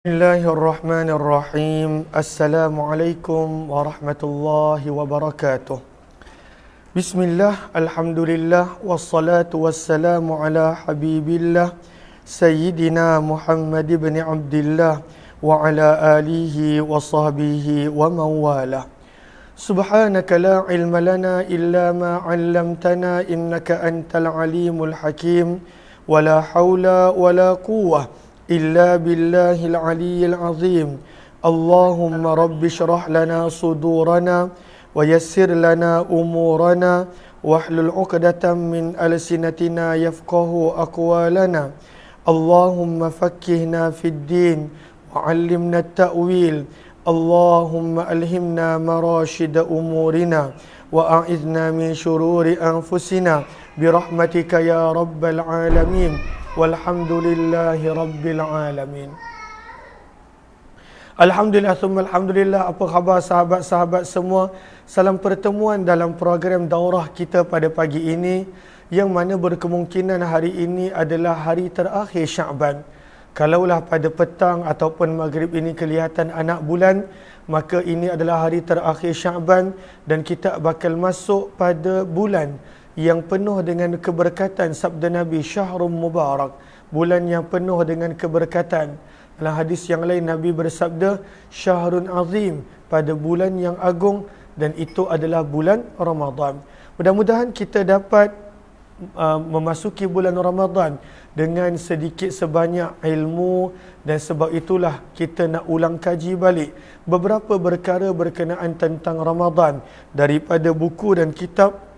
Bismillahirrahmanirrahim. Assalamualaikum warahmatullahi wabarakatuh. Bismillah, alhamdulillah, wassalatu wassalamu ala habibillah Sayyidina Muhammad ibn Abdillah wa ala alihi wa sahbihi wa mawalah. Subhanaka la ilma lana illa ma 'allamtana innaka antal alimul hakim. Wa la hawla wa la quwwah إلا بالله العلي العظيم. اللهم رب اشرح لنا صدورنا ويسر لنا أمورنا واحلل عقدة من ألسنتنا يفقه أقوالنا. اللهم فقهنا في الدين وعلمنا التأويل. اللهم ألهمنا مراشد أمورنا وأعذنا من شرور أنفسنا برحمتك يا رب العالمين. Walhamdulillahi Rabbil Alamin. Alhamdulillah, summa alhamdulillah. Apa khabar sahabat-sahabat semua? Salam pertemuan dalam program daurah kita pada pagi ini, yang mana berkemungkinan hari ini adalah hari terakhir Syaban. Kalaulah pada petang ataupun maghrib ini kelihatan anak bulan, maka ini adalah hari terakhir Syaban dan kita bakal masuk pada bulan yang penuh dengan keberkatan. Sabda Nabi, Syahrul Mubarak, bulan yang penuh dengan keberkatan. Dalam hadis yang lain Nabi bersabda, Syahrun Azim, pada bulan yang agung, dan itu adalah bulan Ramadan. Mudah-mudahan kita dapat memasuki bulan Ramadan dengan sedikit sebanyak ilmu, dan sebab itulah kita nak ulang kaji balik beberapa perkara berkenaan tentang Ramadan daripada buku dan kitab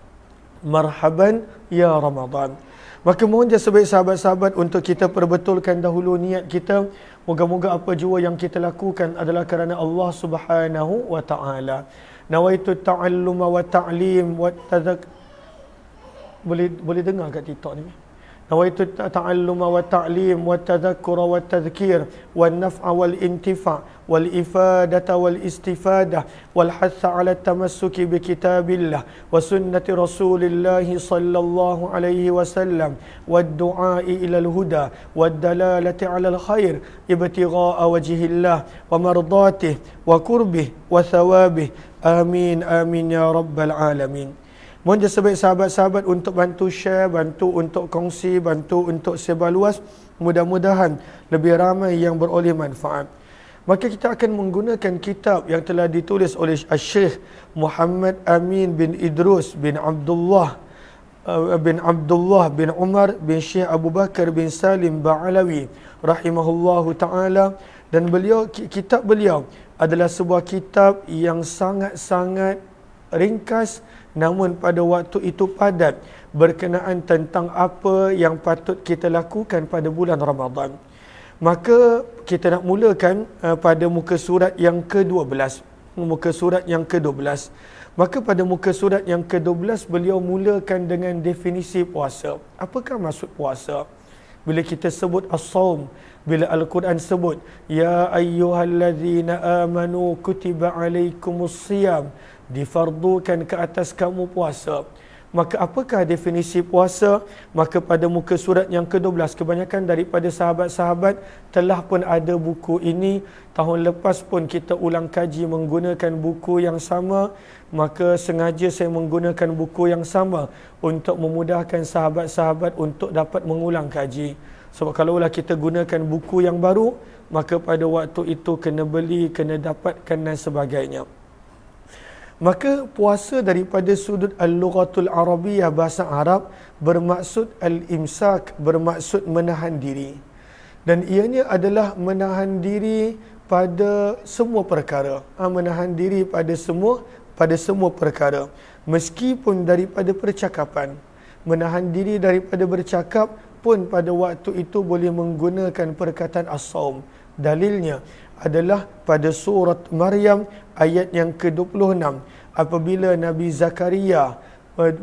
Marhaban Ya Ramadan. Maka mohon je sebaik sahabat-sahabat untuk kita perbetulkan dahulu niat kita. Moga-moga apa jua yang kita lakukan adalah kerana Allah Subhanahu wa taala. Nawaitu ta'alluma wa ta'lim wa tadhak. Boleh dengar kat TikTok ni. Nawaitu ta'alluma wa ta'lim wa tadhakkura wa tadhkir wa naf'a wal intifa' wal ifadata wal istifadah wal hatha ala tamassuki bi kitabillah wa sunnati rasulillah sallallahu alaihi wasallam wad du'a'i ila al huda wad dalalati ala al khair ibtigha'a wajhillah wa mardatih wa qurbih wa thawabih. Amin amin ya rabbal alamin. Mohon je sebaik sahabat-sahabat untuk bantu share, bantu untuk kongsi, bantu untuk sebar luas. Mudah-mudahan lebih ramai yang beroleh manfaat. Maka kita akan menggunakan kitab yang telah ditulis oleh Syekh Muhammad Amin bin Idrus bin Abdullah bin Umar bin Syekh Abu Bakar bin Salim Ba'alawi rahimahullahu ta'ala. Dan kitab beliau adalah sebuah kitab yang sangat-sangat ringkas, namun pada waktu itu padat, berkenaan tentang apa yang patut kita lakukan pada bulan Ramadan. Maka kita nak mulakan pada muka surat yang ke-12. Muka surat yang ke-12. Maka pada muka surat yang ke-12 beliau mulakan dengan definisi puasa. Apakah maksud puasa? Bila kita sebut as-saum, bila Al-Quran sebut ya ayyuhallazina amanu kutiba alaikumus siyam, difardukan ke atas kamu puasa. Maka apakah definisi puasa? Maka pada muka surat yang ke-12, kebanyakan daripada sahabat-sahabat telah pun ada buku ini. Tahun lepas pun kita ulang kaji menggunakan buku yang sama. Maka sengaja saya menggunakan buku yang sama untuk memudahkan sahabat-sahabat untuk dapat mengulang kaji. Sebab kalaulah kita gunakan buku yang baru, maka pada waktu itu kena beli, kena dapatkan dan sebagainya. Maka puasa daripada sudut al-lughatul arabiyah, bahasa Arab, bermaksud al-imsak, bermaksud menahan diri. Dan ianya adalah menahan diri pada semua perkara. Menahan diri pada semua perkara. Meskipun daripada percakapan. Menahan diri daripada bercakap pun pada waktu itu boleh menggunakan perkataan as-saum. Dalilnya adalah pada surat Maryam ayat yang ke-26, apabila Nabi Zakaria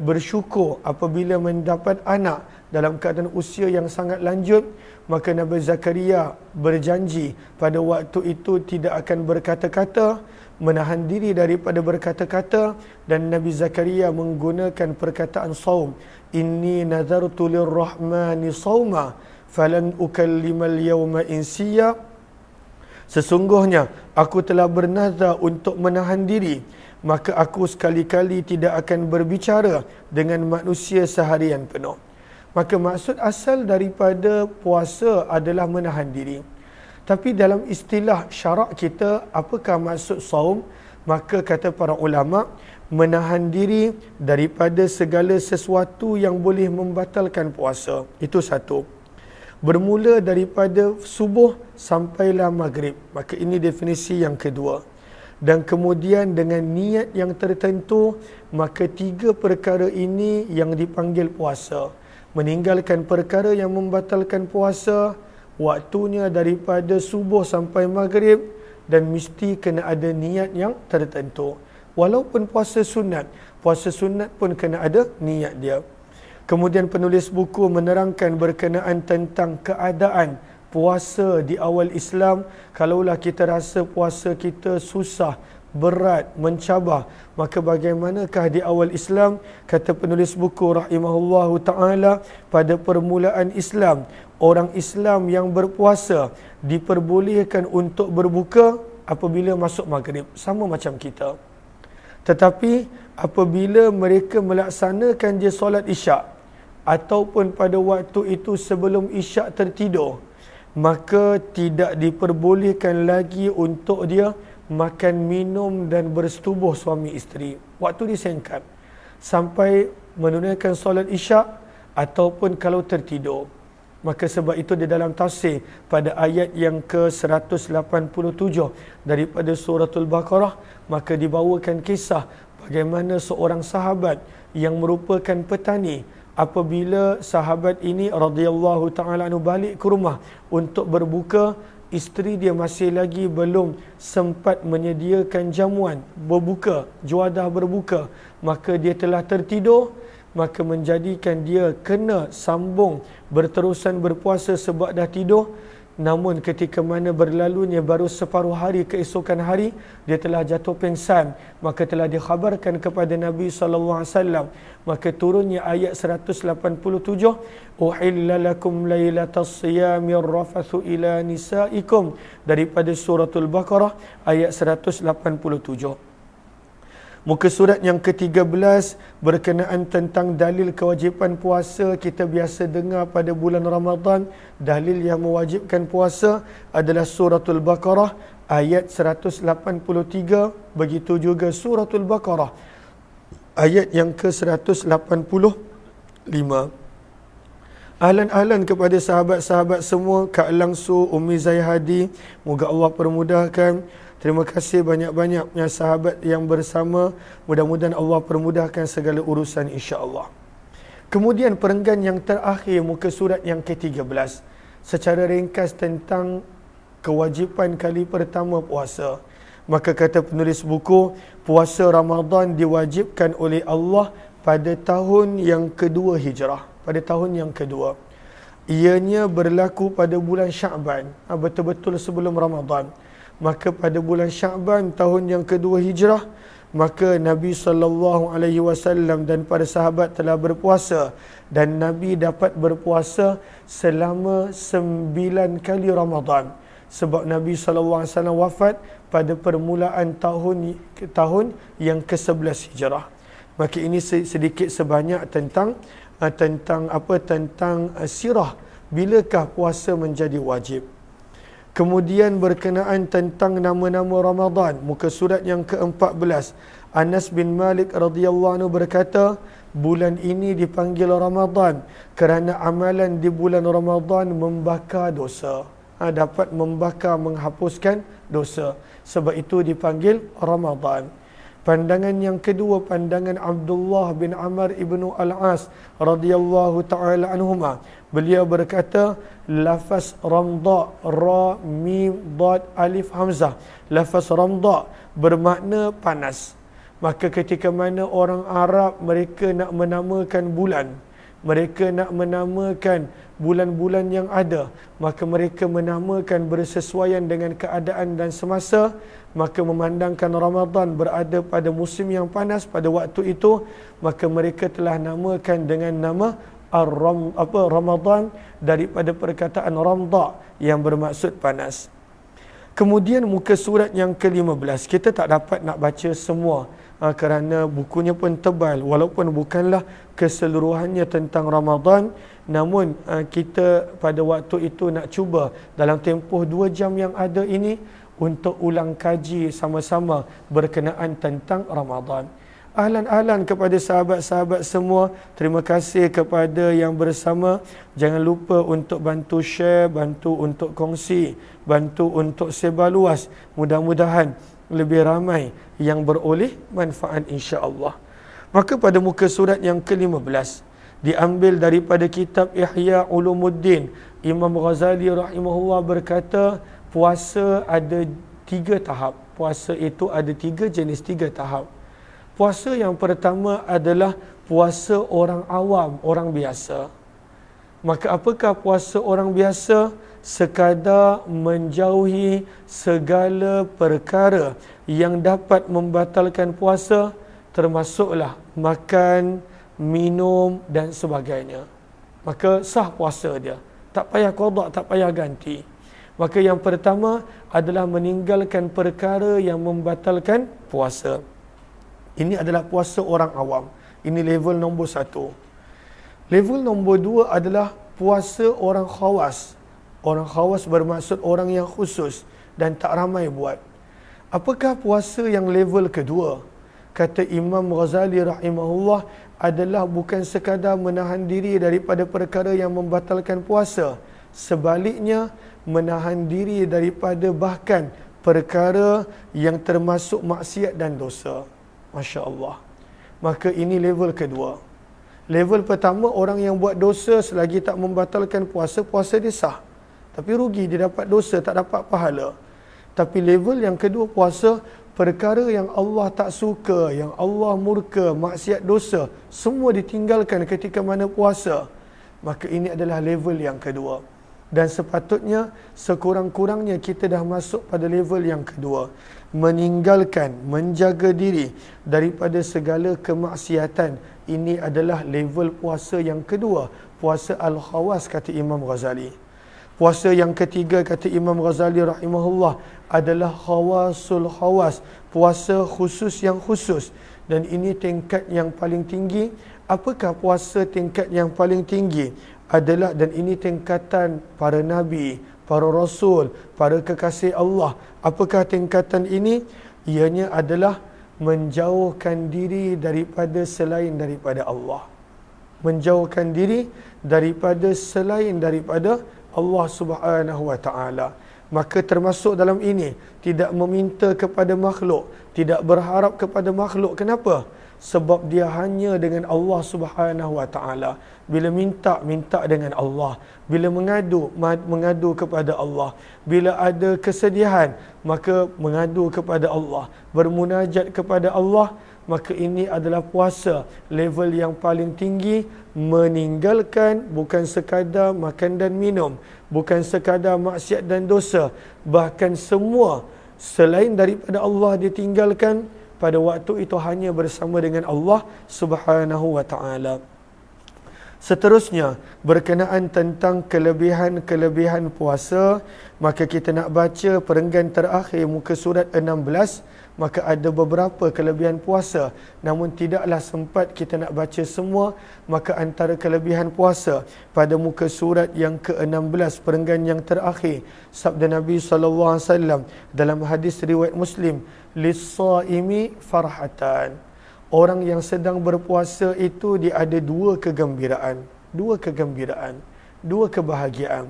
bersyukur apabila mendapat anak dalam keadaan usia yang sangat lanjut, maka Nabi Zakaria berjanji pada waktu itu tidak akan berkata-kata, menahan diri daripada berkata-kata, dan Nabi Zakaria menggunakan perkataan saum. Inni nazartu lirrahmani sauma falan ukallimal yawma insiya. Sesungguhnya aku telah bernazar untuk menahan diri, maka aku sekali-kali tidak akan berbicara dengan manusia seharian penuh. Maka maksud asal daripada puasa adalah menahan diri. Tapi dalam istilah syarak kita, apakah maksud saum? Maka kata para ulama, menahan diri daripada segala sesuatu yang boleh membatalkan puasa. Itu satu. Bermula daripada subuh sampailah maghrib. Maka ini definisi yang kedua. Dan kemudian dengan niat yang tertentu, maka tiga perkara ini yang dipanggil puasa. Meninggalkan perkara yang membatalkan puasa, waktunya daripada subuh sampai maghrib, dan mesti kena ada niat yang tertentu. Walaupun puasa sunat pun kena ada niat dia. Kemudian penulis buku menerangkan berkenaan tentang keadaan puasa di awal Islam. Kalaulah kita rasa puasa kita susah, berat, mencabar, maka bagaimanakah di awal Islam? Kata penulis buku rahimahullahu ta'ala, pada permulaan Islam, orang Islam yang berpuasa diperbolehkan untuk berbuka apabila masuk maghrib, sama macam kita. Tetapi apabila mereka melaksanakan je solat isyak ataupun pada waktu itu sebelum isyak tertidur, maka tidak diperbolehkan lagi untuk dia makan, minum dan bersetubuh suami isteri. Waktu disingkat sampai menunaikan solat isyak ataupun kalau tertidur. Maka sebab itu di dalam tafsir pada ayat yang ke-187 daripada suratul Baqarah, maka dibawakan kisah bagaimana seorang sahabat yang merupakan petani, apabila sahabat ini radhiyallahu ta'ala anhu balik ke rumah untuk berbuka, isteri dia masih lagi belum sempat menyediakan jamuan berbuka, juadah berbuka, maka dia telah tertidur. Maka menjadikan dia kena sambung berterusan berpuasa sebab dah tidur. Namun ketika mana berlalunya baru separuh hari keesokan hari, dia telah jatuh pingsan. Maka telah dikhabarkan kepada Nabi SAW. Maka turunnya ayat 187, uhilla lakum laylatas siyamir rafathu ila nisaikum, daripada suratul Baqarah ayat 187. Muka surat yang ke-13 berkenaan tentang dalil kewajipan puasa. Kita biasa dengar pada bulan Ramadan, dalil yang mewajibkan puasa adalah suratul Baqarah ayat 183, begitu juga suratul Baqarah ayat yang ke-185. Ahlan-ahlan kepada sahabat-sahabat semua, Kak Langsu, Umi Zaihadi, moga Allah permudahkan. Terima kasih banyak-banyaknya sahabat yang bersama. Mudah-mudahan Allah permudahkan segala urusan insya-Allah. Kemudian perenggan yang terakhir, muka surat yang ke-13, secara ringkas tentang kewajipan kali pertama puasa. Maka kata penulis buku, puasa Ramadan diwajibkan oleh Allah pada tahun yang kedua Hijrah, pada tahun yang kedua. Ianya berlaku pada bulan Sya'ban, betul-betul sebelum Ramadan. Maka pada bulan Sya'ban tahun yang kedua Hijrah, maka Nabi SAW dan para sahabat telah berpuasa, dan Nabi dapat berpuasa selama 9 kali Ramadan. Sebab Nabi SAW wafat pada permulaan tahun yang ke-11 Hijrah. Maka ini sedikit sebanyak tentang sirah bilakah puasa menjadi wajib. Kemudian berkenaan tentang nama-nama Ramadan, muka surat yang ke-14, Anas bin Malik radhiyallahu anhu berkata, bulan ini dipanggil Ramadan kerana amalan di bulan Ramadan membakar dosa. Dapat membakar, menghapuskan dosa. Sebab itu dipanggil Ramadan. Pandangan yang kedua, pandangan Abdullah bin Amr ibnu Al-As radhiyallahu ta'ala anhuma. Beliau berkata, lafaz Ramda, Ra, Mim, Dad, Alif, Hamzah. Lafaz Ramda bermakna panas. Maka ketika mana orang Arab mereka nak menamakan bulan, mereka nak menamakan bulan-bulan yang ada, maka mereka menamakan bersesuaian dengan keadaan dan semasa. Maka memandangkan Ramadan berada pada musim yang panas pada waktu itu, maka mereka telah namakan dengan nama Ramadan daripada perkataan Ramda yang bermaksud panas. Kemudian muka surat yang ke-15, kita tak dapat nak baca semua kerana bukunya pun tebal, walaupun bukanlah keseluruhannya tentang Ramadan, namun kita pada waktu itu nak cuba dalam tempoh 2 jam yang ada ini untuk ulang kaji sama-sama berkenaan tentang Ramadan. Ahlan-ahlan kepada sahabat-sahabat semua. Terima kasih kepada yang bersama. Jangan lupa untuk bantu share, bantu untuk kongsi, bantu untuk sebar luas. Mudah-mudahan lebih ramai yang beroleh manfaat insya-Allah. Maka pada muka surat yang ke-15 diambil daripada kitab Ihya Ulumuddin. Imam Ghazali rahimahullah berkata, puasa ada 3 tahap. Puasa itu ada 3 jenis, 3 tahap. Puasa yang pertama adalah puasa orang awam, orang biasa. Maka apakah puasa orang biasa? Sekadar menjauhi segala perkara yang dapat membatalkan puasa, termasuklah makan, minum dan sebagainya. Maka sah puasa dia. Tak payah qada, tak payah ganti. Maka yang pertama adalah meninggalkan perkara yang membatalkan puasa. Ini adalah puasa orang awam. Ini level nombor 1. Level nombor 2 adalah puasa orang khawas. Orang khawas bermaksud orang yang khusus dan tak ramai buat. Apakah puasa yang level kedua? Kata Imam Ghazali rahimahullah, adalah bukan sekadar menahan diri daripada perkara yang membatalkan puasa. Sebaliknya, menahan diri daripada bahkan perkara yang termasuk maksiat dan dosa. Masya Allah. Maka ini level kedua. Level pertama, orang yang buat dosa selagi tak membatalkan puasa, puasa dia sah. Tapi rugi, dia dapat dosa, tak dapat pahala. Tapi level yang kedua puasa, perkara yang Allah tak suka, yang Allah murka, maksiat dosa, semua ditinggalkan ketika mana puasa. Maka ini adalah level yang kedua. Dan sepatutnya sekurang-kurangnya kita dah masuk pada level yang kedua. Meninggalkan, menjaga diri daripada segala kemaksiatan. Ini adalah level puasa yang kedua. Puasa Al-Khawas kata Imam Ghazali. Puasa yang ketiga kata Imam Ghazali rahimahullah adalah Khawasul Khawas. Puasa khusus yang khusus. Dan ini tingkat yang paling tinggi. Apakah puasa tingkat yang paling tinggi? Adalah, dan ini tingkatan para nabi, para rasul, para kekasih Allah. Apakah tingkatan ini? Ianya adalah menjauhkan diri daripada selain daripada Allah. Menjauhkan diri daripada selain daripada Allah Subhanahu wa taala. Maka termasuk dalam ini tidak meminta kepada makhluk, tidak berharap kepada makhluk. Kenapa? Sebab dia hanya dengan Allah Subhanahu wa taala. Bila minta, minta dengan Allah. Bila mengadu kepada Allah. Bila ada kesedihan, maka mengadu kepada Allah, bermunajat kepada Allah. Maka ini adalah puasa level yang paling tinggi. Meninggalkan bukan sekadar makan dan minum, bukan sekadar maksiat dan dosa, bahkan semua selain daripada Allah ditinggalkan. Pada waktu itu hanya bersama dengan Allah Subhanahu wa taala. Seterusnya, berkenaan tentang kelebihan-kelebihan puasa, maka kita nak baca perenggan terakhir muka surat 16. Maka ada beberapa kelebihan puasa, namun tidaklah sempat kita nak baca semua. Maka antara kelebihan puasa pada muka surat yang ke-16 perenggan yang terakhir, sabda Nabi SAW dalam hadis riwayat Muslim, lis-saimi farhatan. Orang yang sedang berpuasa itu dia ada 2 kegembiraan, 2 kegembiraan, 2 kebahagiaan.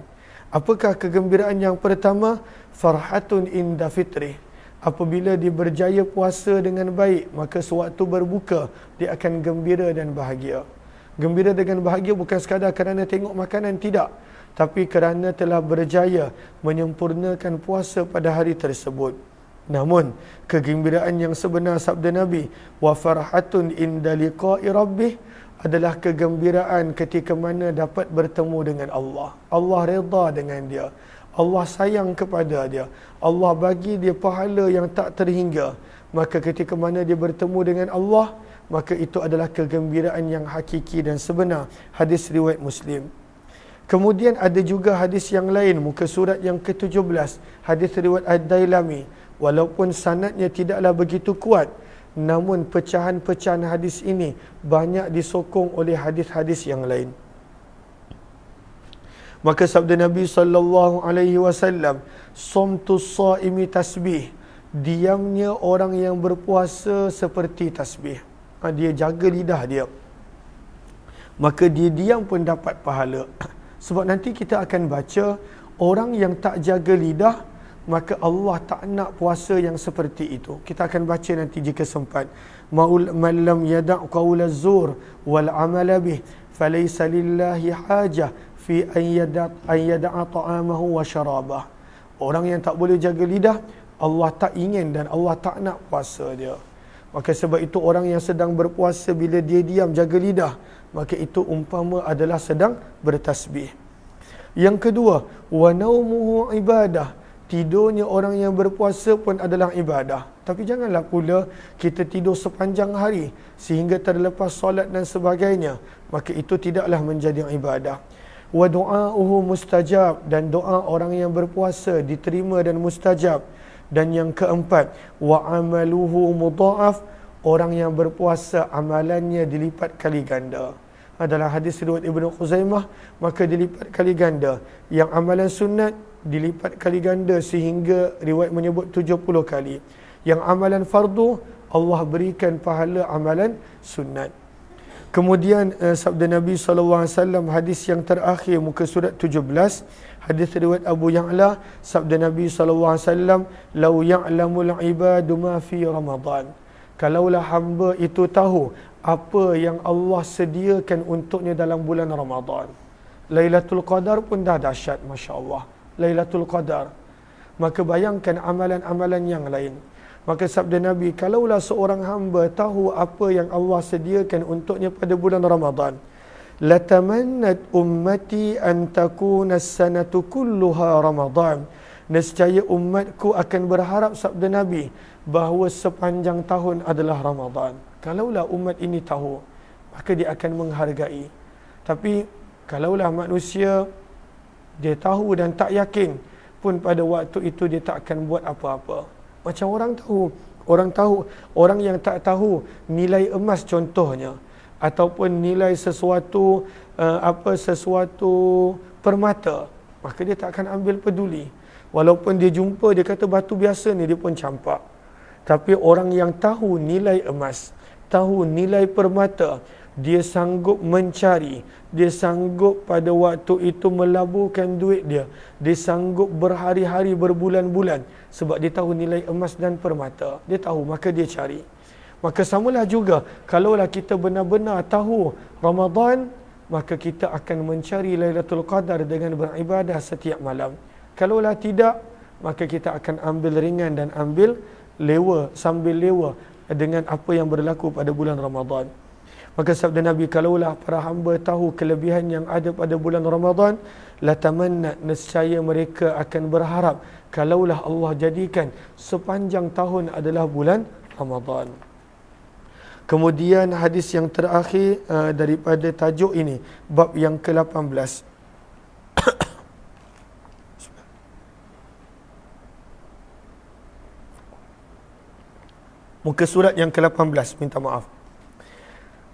Apakah kegembiraan yang pertama? Farhatun inda fitrih. Apabila dia berjaya puasa dengan baik, maka sewaktu berbuka dia akan gembira dan bahagia. Gembira dengan bahagia bukan sekadar kerana tengok makanan, tidak, tapi kerana telah berjaya menyempurnakan puasa pada hari tersebut. Namun kegembiraan yang sebenar sabda Nabi, wa farhatun inda liqa'i rabbih, adalah kegembiraan ketika mana dapat bertemu dengan Allah. Allah redha dengan dia, Allah sayang kepada dia, Allah bagi dia pahala yang tak terhingga. Maka ketika mana dia bertemu dengan Allah, maka itu adalah kegembiraan yang hakiki dan sebenar. Hadis riwayat Muslim. Kemudian ada juga hadis yang lain, muka surat yang ke-17, hadis riwayat Ad-Dailami. Walaupun sanadnya tidaklah begitu kuat, namun pecahan-pecahan hadis ini banyak disokong oleh hadis-hadis yang lain. Maka sabda Nabi sallallahu alaihi wasallam, "Somtus shaimi tasbih." Diamnya orang yang berpuasa seperti tasbih. Dia jaga lidah dia. Maka dia diam pun dapat pahala. Sebab nanti kita akan baca orang yang tak jaga lidah, maka Allah tak nak puasa yang seperti itu. Kita akan baca nanti jika sempat. Man lam yada' qaula zur wal amala bih falaysa lillahi hajah fi an yada'a ta'amahu wa syarabah. Orang yang tak boleh jaga lidah, Allah tak ingin dan Allah tak nak puasa dia. Maka sebab itu orang yang sedang berpuasa bila dia diam jaga lidah, maka itu umpama adalah sedang bertasbih. Yang kedua, wa naumuhu ibadah. Tidurnya orang yang berpuasa pun adalah ibadah. Tapi janganlah pula kita tidur sepanjang hari sehingga terlepas solat dan sebagainya. Maka itu tidaklah menjadi ibadah. Wa du'auhu mustajab. Dan doa orang yang berpuasa diterima dan mustajab. Dan yang keempat, wa amaluhu mudha'af. Orang yang berpuasa amalannya dilipat kali ganda. Adalah hadis riwayat Ibnu Khuzaimah, maka dilipat kali ganda. Yang amalan sunat dilipat kali ganda sehingga riwayat menyebut 70 kali. Yang amalan fardu Allah berikan pahala amalan sunat. Kemudian sabda Nabi SAW, hadis yang terakhir muka surat 17, hadis riwayat Abu Ya'la, sabda Nabi SAW, "Lau ya'lamul ibadu ma fi Ramadan." Kalaulah hamba itu tahu apa yang Allah sediakan untuknya dalam bulan Ramadan. Lailatul Qadar pun dah dahsyat, masya-Allah. Lailatul Qadar. Maka bayangkan amalan-amalan yang lain. Maka sabda Nabi, kalaulah seorang hamba tahu apa yang Allah sediakan untuknya pada bulan Ramadan, latamannat ummati an takuna as-sanatu kulluha Ramadan. Nescaya umatku akan berharap, sabda Nabi, bahawa sepanjang tahun adalah Ramadan. Kalaulah umat ini tahu, maka dia akan menghargai. Tapi kalaulah manusia dia tahu dan tak yakin, pun pada waktu itu dia tak akan buat apa-apa. Macam orang yang tak tahu nilai emas contohnya, ataupun nilai sesuatu sesuatu permata, maka dia tak akan ambil peduli. Walaupun dia jumpa, dia kata batu biasa ni, dia pun campak. Tapi orang yang tahu nilai emas, tahu nilai permata, dia sanggup mencari, dia sanggup pada waktu itu melaburkan duit dia, dia sanggup berhari-hari, berbulan-bulan, sebab dia tahu nilai emas dan permata. Dia tahu, maka dia cari. Maka samalah juga, kalaulah kita benar-benar tahu Ramadan, maka kita akan mencari Lailatul Qadar dengan beribadah setiap malam. Kalaulah tidak, maka kita akan ambil ringan dan ambil lewa, sambil lewa dengan apa yang berlaku pada bulan Ramadan. Maka sabda Nabi, kalaulah para hamba tahu kelebihan yang ada pada bulan Ramadan, latamanna, nescaya mereka akan berharap kalaulah Allah jadikan sepanjang tahun adalah bulan Ramadan. Kemudian hadis yang terakhir daripada tajuk ini, bab yang ke-18. Muka surat yang ke-18, minta maaf.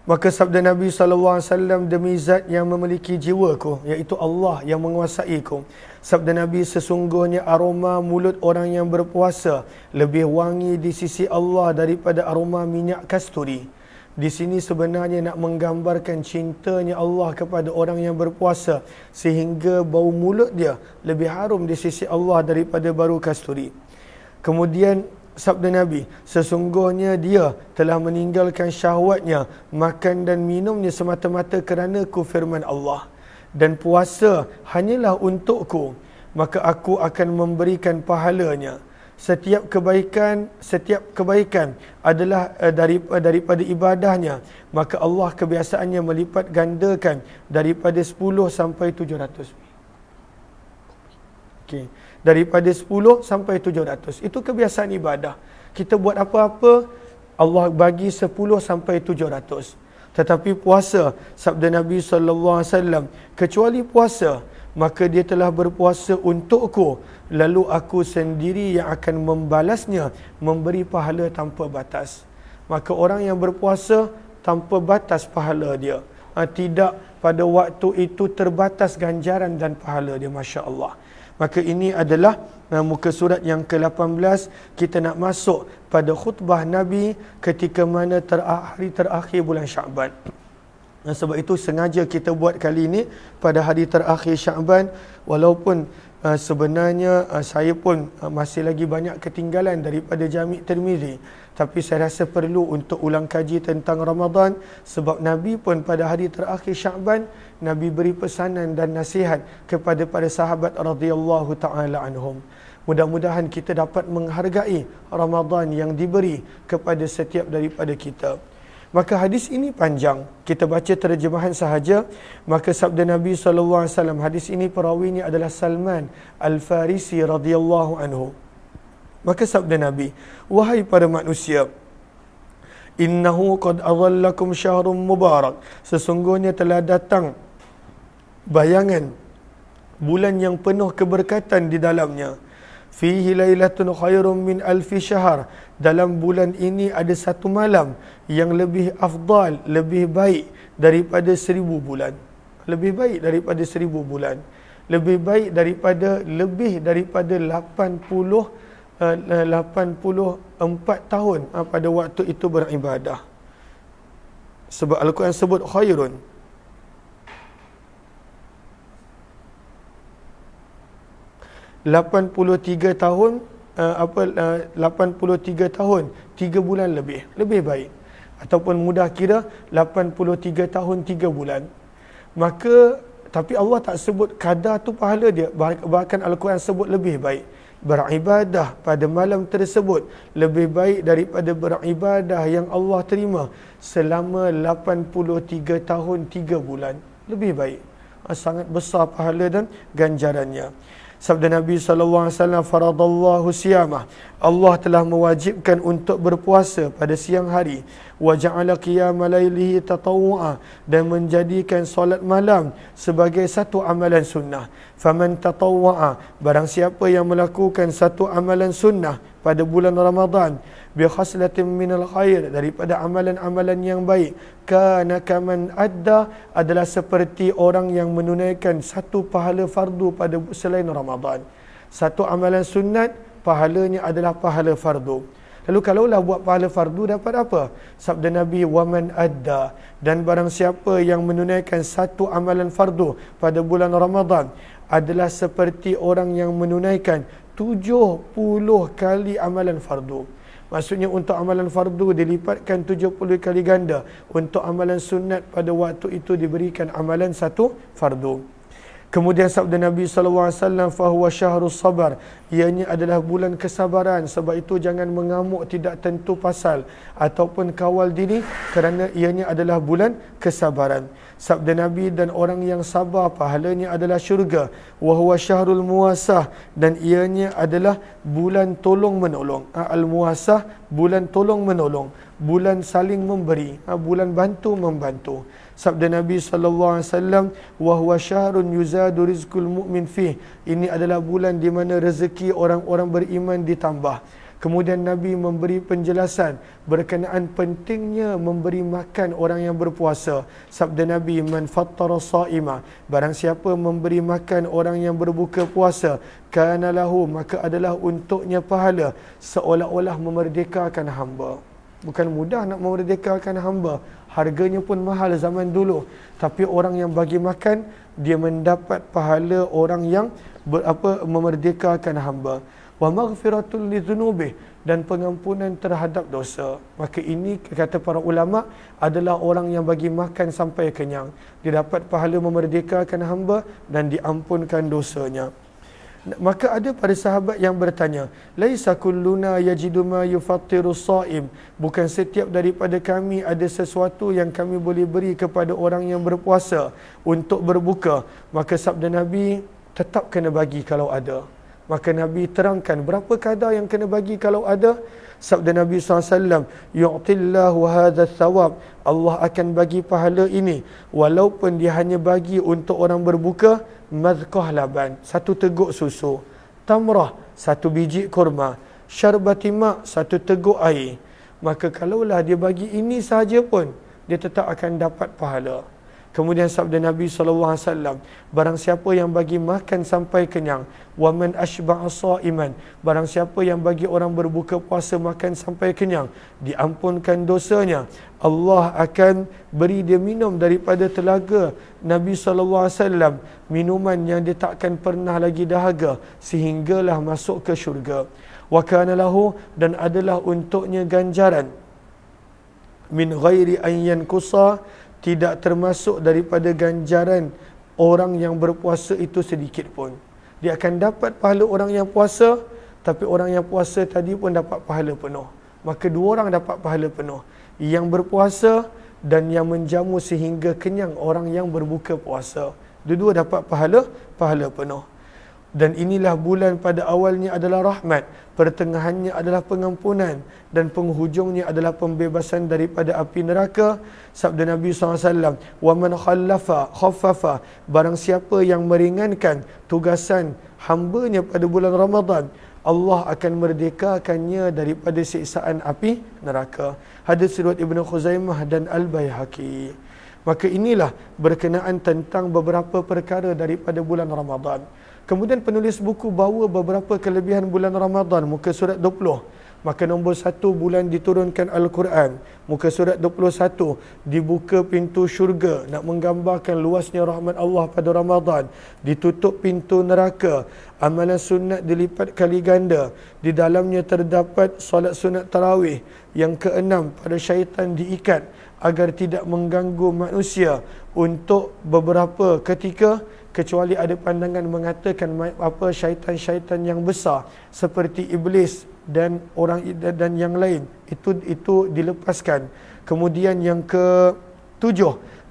Maka sabda Nabi SAW, demi zat yang memiliki jiwaku, iaitu Allah yang menguasaiku. Sabda Nabi, sesungguhnya aroma mulut orang yang berpuasa lebih wangi di sisi Allah daripada aroma minyak kasturi. Di sini sebenarnya nak menggambarkan cintanya Allah kepada orang yang berpuasa, sehingga bau mulut dia lebih harum di sisi Allah daripada bau kasturi. Kemudian sabda Nabi, sesungguhnya dia telah meninggalkan syahwatnya, makan dan minumnya semata-mata kerana ku, firman Allah. Dan puasa hanyalah untukku, maka aku akan memberikan pahalanya. Setiap kebaikan adalah daripada ibadahnya, maka Allah kebiasaannya melipat gandakan daripada 10 sampai 700. Okey, daripada 10 sampai 700. Itu kebiasaan ibadah. Kita buat apa-apa, Allah bagi 10 sampai 700. Tetapi puasa, sabda Nabi SAW, kecuali puasa, maka dia telah berpuasa untukku, lalu aku sendiri yang akan membalasnya, memberi pahala tanpa batas. Maka orang yang berpuasa tanpa batas pahala dia. Tidak pada waktu itu terbatas ganjaran dan pahala dia, Masya Allah. Maka ini adalah muka surat yang ke-18. Kita nak masuk pada khutbah Nabi ketika mana hari terakhir bulan Syaban. Sebab itu sengaja kita buat kali ini pada hari terakhir Syaban, walaupun sebenarnya saya pun masih lagi banyak ketinggalan daripada Jami' Tirmizi, tapi saya rasa perlu untuk ulang kaji tentang Ramadan, sebab Nabi pun pada hari terakhir Syaban, Nabi beri pesanan dan nasihat kepada para sahabat radhiyallahu taala anhum. Mudah-mudahan kita dapat menghargai Ramadan yang diberi kepada setiap daripada kita. Maka hadis ini panjang, kita baca terjemahan sahaja. Maka sabda Nabi SAW, hadis ini perawinya adalah Salman Al-Farisi radhiyallahu anhu. Maka sabda Nabi, wahai para manusia, innahu qad adhallakum syahrun mubarak, sesungguhnya telah datang bayangan bulan yang penuh keberkatan di dalamnya. Fihi lailatun khairun min alfi syahr, dalam bulan ini ada satu malam yang lebih afdal, lebih baik daripada 1000 bulan. Lebih baik daripada 1000 bulan. Lebih baik daripada 84 tahun pada waktu itu beribadah. Sebab Al-Quran sebut khairun. $83 tahun, 83 tahun 3 bulan lebih baik, ataupun mudah kira 83 tahun 3 bulan. Maka tapi Allah tak sebut kadar tu pahala dia, bahkan Al-Quran sebut lebih baik. Beribadah pada malam tersebut lebih baik daripada beribadah yang Allah terima selama 83 tahun 3 bulan. Lebih baik. Sangat besar pahala dan ganjarannya. Sabda Nabi SAW, faradallahu siyamah, Allah telah mewajibkan untuk berpuasa pada siang hari. Wa ja'ala qiyama lailihi tatawu'a, dan menjadikan solat malam sebagai satu amalan sunnah. Faman tatawwa'a, barang siapa yang melakukan satu amalan sunnah pada bulan Ramadan, bi khaslatin minal khair, daripada amalan-amalan yang baik, kana kaman adda, adalah seperti orang yang menunaikan satu pahala fardu pada selain Ramadan. Satu amalan sunat, pahalanya adalah pahala fardu. Lalu kalaulah buat pahala fardu dapat apa? Sabda Nabi, waman adda, dan barang siapa yang menunaikan satu amalan fardu pada bulan Ramadan adalah seperti orang yang menunaikan 70 kali amalan fardu. Maksudnya untuk amalan fardu dilipatkan 70 kali ganda. Untuk amalan sunat pada waktu itu diberikan amalan satu fardu. Kemudian sabda Nabi SAW, fahuwa syahrus sabar, ianya adalah bulan kesabaran. Sebab itu jangan mengamuk tidak tentu pasal ataupun kawal diri, kerana ianya adalah bulan kesabaran. Sabda Nabi, dan orang yang sabar pahalanya adalah syurga. Wahuwa syahrul muasah, dan ianya adalah bulan tolong menolong. Al-muasah, bulan tolong menolong, bulan saling memberi, bulan bantu membantu. Sabda Nabi SAW, wahuwa syahrun yuzadu rizqul mu'min fih, ini adalah bulan di mana rezeki orang-orang beriman ditambah. Kemudian Nabi memberi penjelasan berkenaan pentingnya memberi makan orang yang berpuasa. Sabda Nabi, man fattara sa'ima, barang siapa memberi makan orang yang berbuka puasa, kana lahu, maka adalah untuknya pahala seolah-olah memerdekakan hamba. Bukan mudah nak memerdekakan hamba, harganya pun mahal zaman dulu. Tapi orang yang bagi makan, dia mendapat pahala orang yang memerdekakan hamba. Wa maghfiratul lidzunubih, dan pengampunan terhadap dosa. Maka ini kata para ulama adalah orang yang bagi makan sampai kenyang. Dia dapat pahala memerdekakan hamba dan diampunkan dosanya. Maka ada para sahabat yang bertanya, laisa kulluna yajidu ma yufattiru shaim, bukan setiap daripada kami ada sesuatu yang kami boleh beri kepada orang yang berpuasa untuk berbuka. Maka sabda Nabi, tetap kena bagi kalau ada. Maka Nabi terangkan berapa kadar yang kena bagi kalau ada. Sabda Nabi SAW, yu'tillahu hadha thawab, Allah akan bagi pahala ini walaupun dia hanya bagi untuk orang berbuka, madqah laban, satu teguk susu, tamrah, satu biji kurma, syarbati ma', satu teguk air. Maka kalaulah dia bagi ini sahaja pun, dia tetap akan dapat pahala. Kemudian sabda Nabi SAW, barang siapa yang bagi makan sampai kenyang, wa man ashba'a sha'iman, barang siapa yang bagi orang berbuka puasa makan sampai kenyang, diampunkan dosanya, Allah akan beri dia minum daripada telaga Nabi SAW, minuman yang dia takkan pernah lagi dahaga sehinggalah masuk ke syurga. Wa kana lahu, dan adalah untuknya ganjaran, min ghairi an yankusa, tidak termasuk daripada ganjaran orang yang berpuasa itu sedikit pun. Dia akan dapat pahala orang yang puasa, tapi orang yang puasa tadi pun dapat pahala penuh. Maka dua orang dapat pahala penuh. Yang berpuasa dan yang menjamu sehingga kenyang orang yang berbuka puasa. Dua-dua dapat pahala penuh. Dan inilah bulan pada awalnya adalah rahmat, pertengahannya adalah pengampunan, dan penghujungnya adalah pembebasan daripada api neraka. Sabda Nabi SAW, وَمَنْ khaffafa, barang siapa yang meringankan tugasan hambanya pada bulan Ramadan, Allah akan merdekakannya daripada siksaan api neraka. Hadis riwayat Ibnu Khuzaimah dan Al-Baihaqi. Maka inilah berkenaan tentang beberapa perkara daripada bulan Ramadan. Kemudian penulis buku bawa beberapa kelebihan bulan Ramadan, muka surat 20. Maka nombor 1, bulan diturunkan Al-Quran. Muka surat 21, dibuka pintu syurga, nak menggambarkan luasnya rahmat Allah pada Ramadan. Ditutup pintu neraka, amalan sunat dilipat kali ganda. Di dalamnya terdapat solat sunat tarawih. Yang keenam, pada syaitan diikat agar tidak mengganggu manusia untuk beberapa ketika, kecuali ada pandangan mengatakan apa syaitan-syaitan yang besar seperti iblis dan orang dan yang lain itu dilepaskan. Kemudian yang ke-7,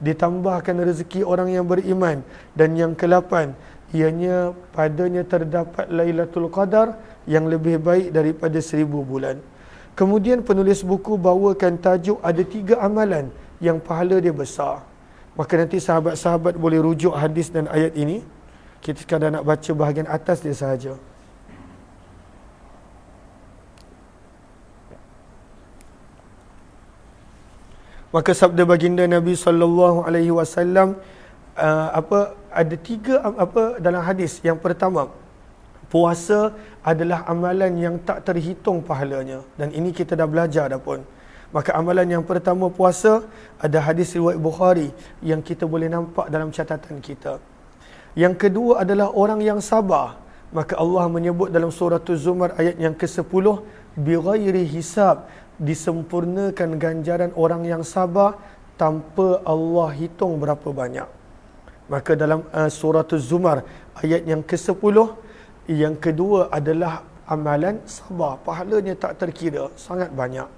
ditambahkan rezeki orang yang beriman, dan yang ke-8, ianya padanya terdapat Lailatul Qadar yang lebih baik daripada 1000 bulan. Kemudian penulis buku bawakan tajuk ada 3 amalan yang pahala dia besar. Maka nanti sahabat-sahabat boleh rujuk hadis dan ayat ini. Kita sekadar nak baca bahagian atas dia sahaja. Maka sabda baginda Nabi SAW, ada 3 dalam hadis. Yang pertama, puasa adalah amalan yang tak terhitung pahalanya, dan ini kita dah belajar dah pun. Maka amalan yang pertama puasa, ada hadis riwayat Bukhari yang kita boleh nampak dalam catatan kita. Yang kedua adalah orang yang sabar. Maka Allah menyebut dalam surah Az-Zumar ayat yang ke-10, bighairi hisab, disempurnakan ganjaran orang yang sabar tanpa Allah hitung berapa banyak. Maka dalam surah Az-Zumar ayat yang ke-10, yang kedua adalah amalan sabar, pahalanya tak terkira, sangat banyak.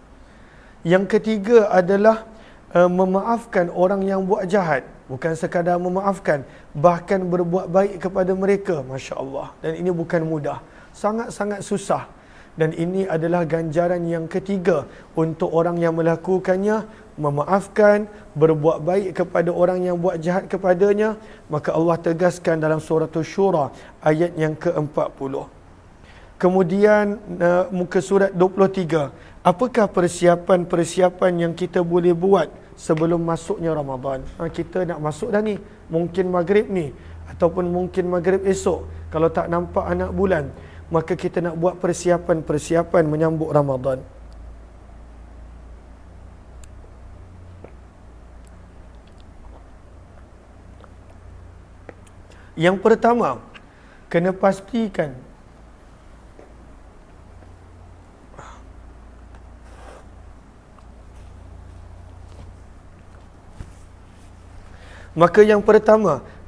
Yang ketiga adalah memaafkan orang yang buat jahat. Bukan sekadar memaafkan, bahkan berbuat baik kepada mereka. Masya Allah. Dan ini bukan mudah, sangat-sangat susah. Dan ini adalah ganjaran yang ketiga untuk orang yang melakukannya, memaafkan, berbuat baik kepada orang yang buat jahat kepadanya. Maka Allah tegaskan dalam surah Asy-Syura ayat yang ke-40. Kemudian muka surat 23, apakah persiapan-persiapan yang kita boleh buat sebelum masuknya Ramadan? Kita nak masuk dah ni, mungkin maghrib ni, ataupun mungkin maghrib esok, kalau tak nampak anak bulan, maka kita nak buat persiapan-persiapan menyambut Ramadan. Yang pertama, kena pastikan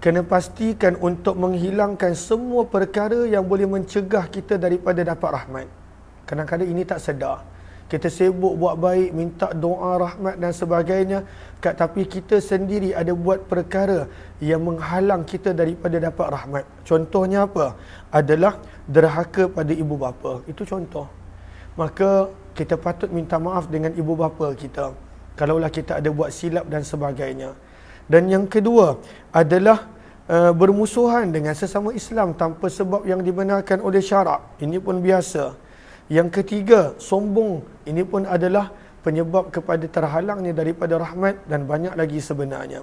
kena pastikan untuk menghilangkan semua perkara yang boleh mencegah kita daripada dapat rahmat. Kadang-kadang ini tak sedar. Kita sibuk buat baik, minta doa rahmat dan sebagainya, tapi kita sendiri ada buat perkara yang menghalang kita daripada dapat rahmat. Contohnya apa? Adalah derhaka pada ibu bapa. Itu contoh. Maka kita patut minta maaf dengan ibu bapa kita kalaulah kita ada buat silap dan sebagainya. Dan yang kedua adalah bermusuhan dengan sesama Islam tanpa sebab yang dibenarkan oleh syarak. Ini pun biasa. Yang ketiga, sombong. Ini pun adalah penyebab kepada terhalangnya daripada rahmat dan banyak lagi sebenarnya.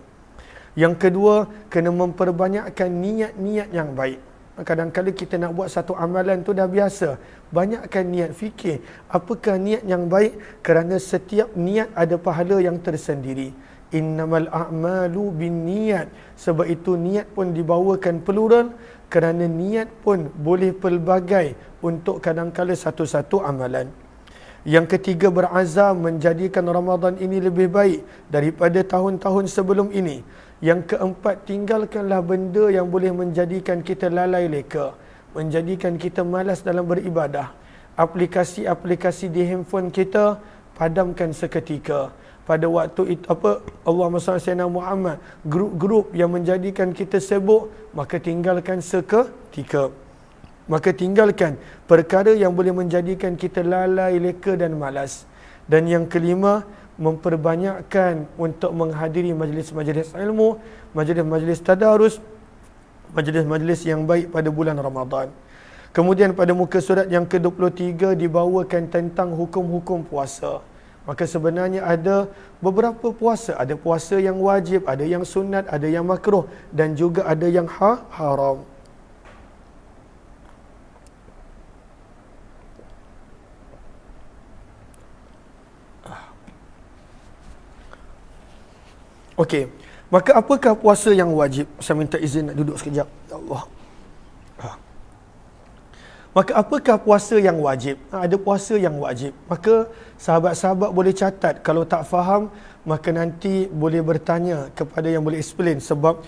Yang kedua, kena memperbanyakkan niat-niat yang baik. Kadang-kadang kita nak buat satu amalan tu dah biasa. Banyakkan niat, fikir apakah niat yang baik, kerana setiap niat ada pahala yang tersendiri. Innamal a'malu binniyat. Sebab itu niat pun dibawakan plural, kerana niat pun boleh pelbagai untuk kadang-kadang satu-satu amalan. Yang ketiga, berazam menjadikan Ramadan ini lebih baik daripada tahun-tahun sebelum ini. Yang keempat, tinggalkanlah benda yang boleh menjadikan kita lalai leka, menjadikan kita malas dalam beribadah. Aplikasi-aplikasi di handphone kita padamkan seketika. Pada waktu itu Allahumma salli ala Sayyidina Muhammad, grup-grup yang menjadikan kita sibuk, maka tinggalkan seketika. Maka tinggalkan perkara yang boleh menjadikan kita lalai, leka dan malas. Dan yang kelima, memperbanyakkan untuk menghadiri majlis-majlis ilmu, majlis-majlis tadarus, majlis-majlis yang baik pada bulan Ramadan. Kemudian pada muka surat yang ke-23 dibawakan tentang hukum-hukum puasa. Maka sebenarnya ada beberapa puasa. Ada puasa yang wajib, ada yang sunat, ada yang makruh dan juga ada yang haram. Okey, maka apakah puasa yang wajib? Saya minta izin nak duduk sekejap. Ya Allah. Maka apakah puasa yang wajib? Ada puasa yang wajib. Maka sahabat-sahabat boleh catat. Kalau tak faham, maka nanti boleh bertanya kepada yang boleh explain. Sebab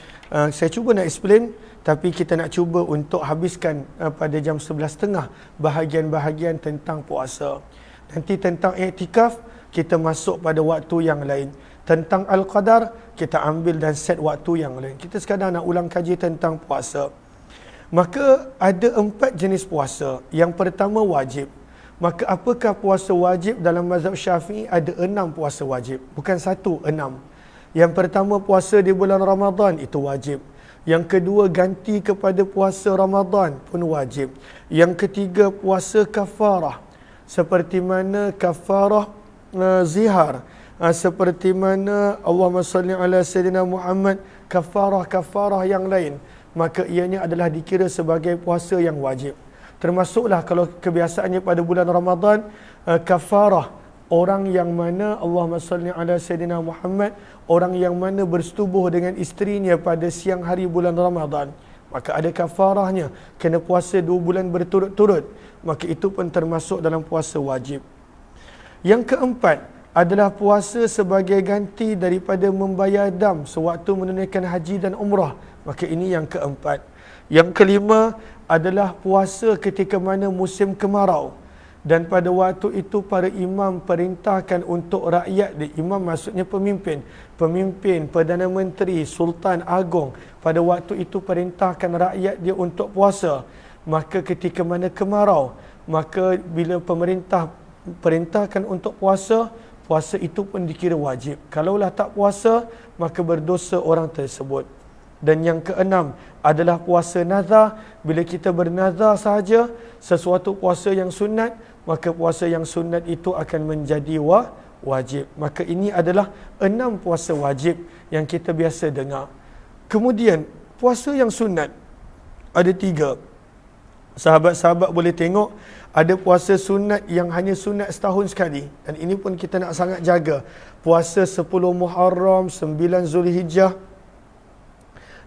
saya cuba nak explain, tapi kita nak cuba untuk habiskan pada jam 11.30 bahagian-bahagian tentang puasa. Nanti tentang iktikaf, kita masuk pada waktu yang lain. Tentang Al-Qadar, kita ambil dan set waktu yang lain. Kita sekadar nak ulang kaji tentang puasa. Maka ada 4 jenis puasa. Yang pertama wajib. Maka apakah puasa wajib? Dalam mazhab Syafi'i ada 6 puasa wajib. Bukan 1, 6. Yang pertama puasa di bulan Ramadan, itu wajib. Yang kedua ganti kepada puasa Ramadan pun wajib. Yang ketiga puasa kafarah. Seperti mana kafarah zihar. Seperti mana Allahumma salli ala Sayyidina Muhammad, kafarah-kafarah yang lain, maka ianya adalah dikira sebagai puasa yang wajib. Termasuklah kalau kebiasaannya pada bulan Ramadan, kafarah orang yang mana Allahumma salli ala Sayyidina Muhammad, orang yang mana bersetubuh dengan isterinya pada siang hari bulan Ramadan, maka ada kafarahnya, kena puasa 2 bulan berturut-turut, maka itu pun termasuk dalam puasa wajib. Yang keempat adalah puasa sebagai ganti daripada membayar dam sewaktu menunaikan haji dan umrah. Maka ini yang keempat. Yang kelima adalah puasa ketika mana musim kemarau. Dan pada waktu itu para imam perintahkan untuk rakyat. Imam maksudnya pemimpin. Pemimpin, Perdana Menteri, Sultan Agong. Pada waktu itu perintahkan rakyat dia untuk puasa. Maka ketika mana kemarau, maka bila pemerintah perintahkan untuk puasa, puasa itu pun dikira wajib. Kalaulah tak puasa, maka berdosa orang tersebut. Dan yang keenam adalah puasa nazar. Bila kita bernazar sahaja sesuatu puasa yang sunat, maka puasa yang sunat itu akan menjadi wajib. Maka ini adalah 6 puasa wajib yang kita biasa dengar. Kemudian puasa yang sunat ada 3. Sahabat-sahabat boleh tengok, ada puasa sunat yang hanya sunat setahun sekali. Dan ini pun kita nak sangat jaga. Puasa 10 Muharram, 9 Zulhijjah.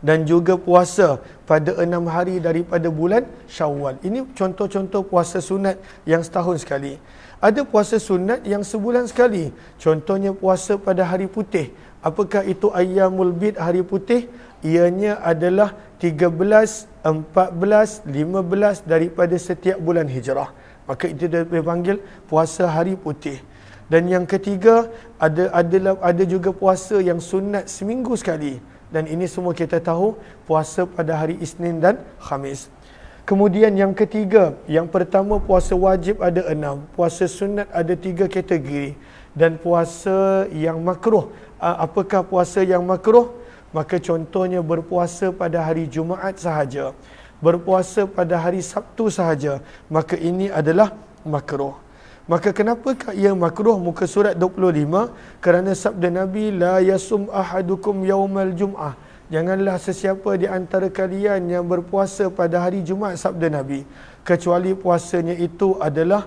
Dan juga puasa pada 6 hari daripada bulan Syawal. Ini contoh-contoh puasa sunat yang setahun sekali. Ada puasa sunat yang sebulan sekali. Contohnya puasa pada hari putih. Apakah itu Ayyamul Bid, hari putih? Ianya adalah 13, 14, 15 daripada setiap bulan hijrah. Maka itu dipanggil puasa hari putih. Dan yang ketiga, ada juga puasa yang sunat seminggu sekali. Dan ini semua kita tahu, puasa pada hari Isnin dan Khamis. Kemudian yang ketiga, yang pertama puasa wajib ada 6, puasa sunat ada 3 kategori, dan puasa yang makruh. Apakah puasa yang makruh? Maka contohnya berpuasa pada hari Jumaat sahaja, berpuasa pada hari Sabtu sahaja, maka ini adalah makruh. Maka kenapakah ia makruh? Muka surat 25, kerana sabda Nabi, la yasum ahadukum yaumal jum'ah, janganlah sesiapa di antara kalian yang berpuasa pada hari Jumaat, sabda Nabi, kecuali puasanya itu adalah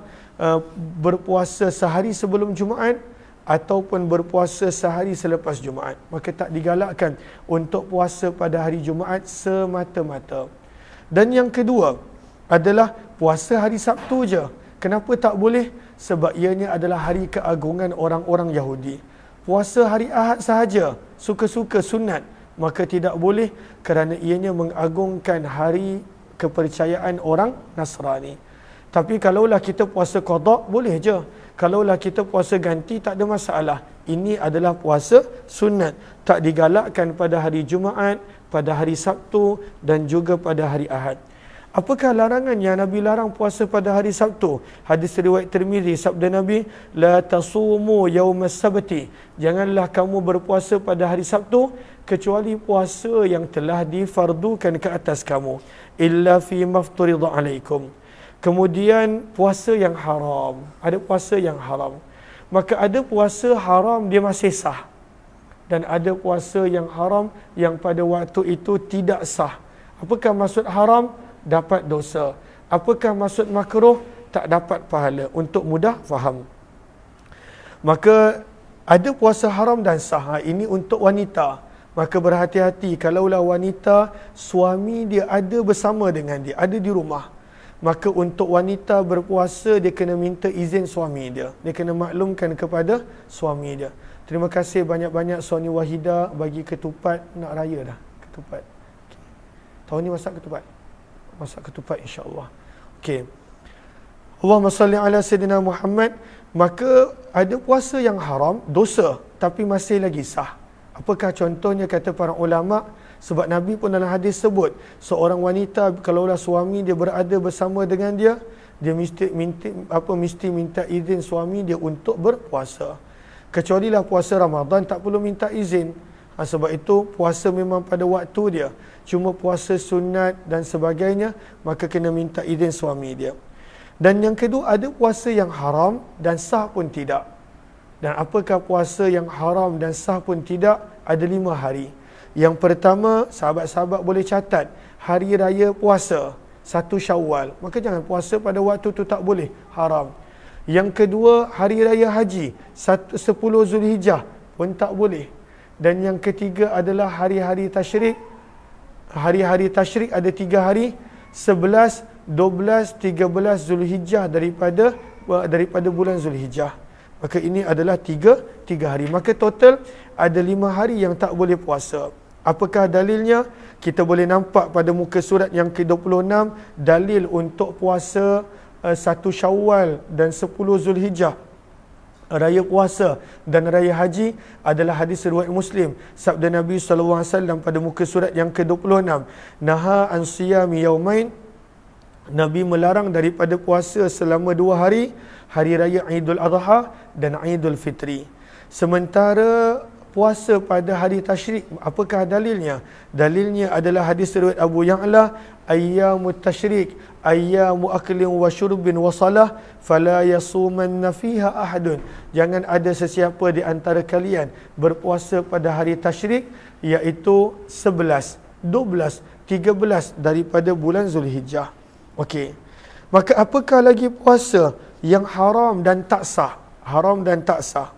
berpuasa sehari sebelum Jumaat ataupun berpuasa sehari selepas Jumaat. Maka tak digalakkan untuk puasa pada hari Jumaat semata-mata. Dan yang kedua adalah puasa hari Sabtu je. Kenapa tak boleh? Sebab ianya adalah hari keagungan orang-orang Yahudi. Puasa hari Ahad sahaja, suka-suka sunat, maka tidak boleh kerana ianya mengagungkan hari kepercayaan orang Nasrani. Tapi kalaulah kita puasa qada, boleh je. Kalaulah kita puasa ganti, tak ada masalah. Ini adalah puasa sunat, tak digalakkan pada hari Jumaat, pada hari Sabtu dan juga pada hari Ahad. Apakah larangan yang Nabi larang puasa pada hari Sabtu? Hadis riwayat Tirmizi, sabda Nabi, la tasumu yaumas sabti, janganlah kamu berpuasa pada hari Sabtu kecuali puasa yang telah difardukan ke atas kamu, illa fi mafturida alaikum. Kemudian puasa yang haram, ada puasa yang haram. Maka ada puasa haram dia masih sah, dan ada puasa yang haram yang pada waktu itu tidak sah. Apakah maksud haram? Dapat dosa. Apakah maksud makruh? Tak dapat pahala. Untuk mudah faham, maka ada puasa haram dan sah. Ini untuk wanita. Maka berhati-hati kalaulah wanita suami dia ada bersama dengan dia, ada di rumah. Maka untuk wanita berpuasa, dia kena minta izin suami dia. Dia kena maklumkan kepada suami dia. Terima kasih banyak-banyak Soni Wahida bagi ketupat. Nak raya dah ketupat. Okay. Tahun ni masak ketupat. Masak ketupat insya-Allah. Okey. Allahumma salli ala Sayyidina Muhammad. Maka ada puasa yang haram, dosa, tapi masih lagi sah. Apakah contohnya? Kata para ulama, sebab Nabi pun dalam hadis sebut, seorang wanita kalaulah suami dia berada bersama dengan dia, dia mesti minta izin suami dia untuk berpuasa. Kecualilah puasa Ramadan tak perlu minta izin. Sebab itu puasa memang pada waktu dia. Cuma puasa sunat dan sebagainya, maka kena minta izin suami dia. Dan yang kedua, ada puasa yang haram dan sah pun tidak. Dan apakah puasa yang haram dan sah pun tidak? Ada 5 hari. Yang pertama, sahabat-sahabat boleh catat, hari raya puasa 1 Syawal. Maka jangan puasa pada waktu tu, tak boleh, haram. Yang kedua, hari raya haji 10 Zulhijjah pun tak boleh. Dan yang ketiga adalah hari-hari tasyrik. Hari-hari tasyrik ada 3 hari, 11, 12, 13 Zulhijjah daripada bulan Zulhijjah. Maka ini adalah tiga hari. Maka total ada 5 hari yang tak boleh puasa. Apakah dalilnya? Kita boleh nampak pada muka surat yang ke-26, dalil untuk puasa 1 Syawal dan 10 Zulhijjah, raya puasa dan raya haji, adalah hadis riwayat Muslim. Sabda Nabi SAW pada muka surat yang ke-26, naha an siyami yaumain, Nabi melarang daripada puasa selama 2 hari, hari raya Idul Adha dan Idul Fitri. Sementara puasa pada hari tasyrik, apakah dalilnya? Dalilnya adalah hadis riwayat Abu Ya'la, ayyamut tasyrik ayyamu aklin wa syurbin wa salah fala yasumanna fiha ahadun. Jangan ada sesiapa di antara kalian berpuasa pada hari tasyrik, iaitu 11, 12, 13 daripada bulan Zulhijjah. Okey. Maka apakah lagi puasa yang haram dan tak sah? Haram dan tak sah.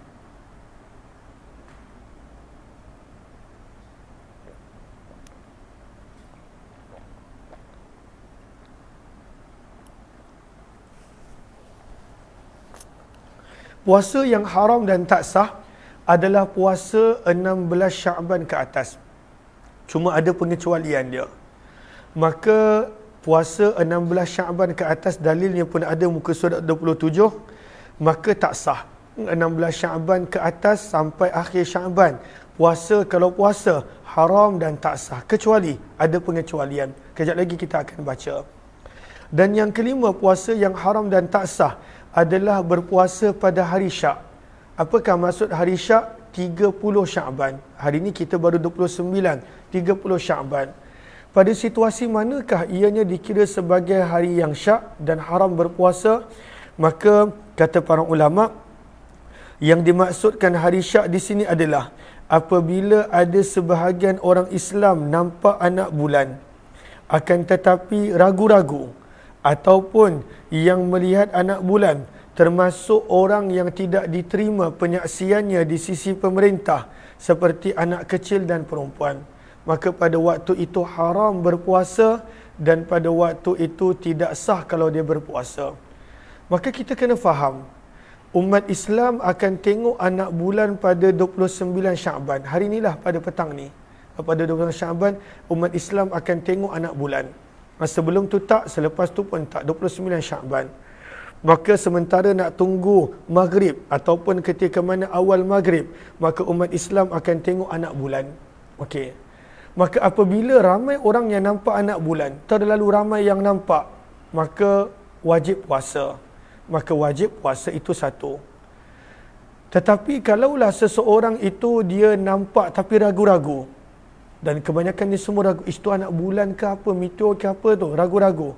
Puasa yang haram dan tak sah adalah puasa 16 Sya'ban ke atas. Cuma ada pengecualian dia. Maka puasa 16 Sya'ban ke atas, dalilnya pun ada muka surat 27, maka tak sah. 16 Sya'ban ke atas sampai akhir Sya'ban, puasa, kalau puasa haram dan tak sah. Kecuali ada pengecualian. Kejap lagi kita akan baca. Dan yang kelima, puasa yang haram dan tak sah adalah berpuasa pada hari Syak. Apakah maksud hari Syak? 30 Syakban. Hari ini kita baru 29, 30 Syakban. Pada situasi manakah ianya dikira sebagai hari yang syak dan haram berpuasa? Maka kata para ulama, yang dimaksudkan hari syak di sini adalah apabila ada sebahagian orang Islam nampak anak bulan, akan tetapi ragu-ragu, ataupun yang melihat anak bulan termasuk orang yang tidak diterima penyaksiannya di sisi pemerintah seperti anak kecil dan perempuan, maka pada waktu itu haram berpuasa dan pada waktu itu tidak sah kalau dia berpuasa. Maka kita kena faham, umat Islam akan tengok anak bulan pada 29 Syakban. Hari inilah pada petang ni. Pada 29 Syakban, umat Islam akan tengok anak bulan. Sebelum tu tak, selepas tu pun tak. 29 Syakban. Maka sementara nak tunggu maghrib ataupun ketika mana awal maghrib, maka umat Islam akan tengok anak bulan. Okey. Maka apabila ramai orang yang nampak anak bulan, terlalu ramai yang nampak, maka wajib puasa. Maka wajib puasa itu satu. Tetapi kalaulah seseorang itu dia nampak tapi ragu-ragu, dan kebanyakan ni semua ragu, itu anak bulan ke apa, meteor ke apa tu, ragu-ragu,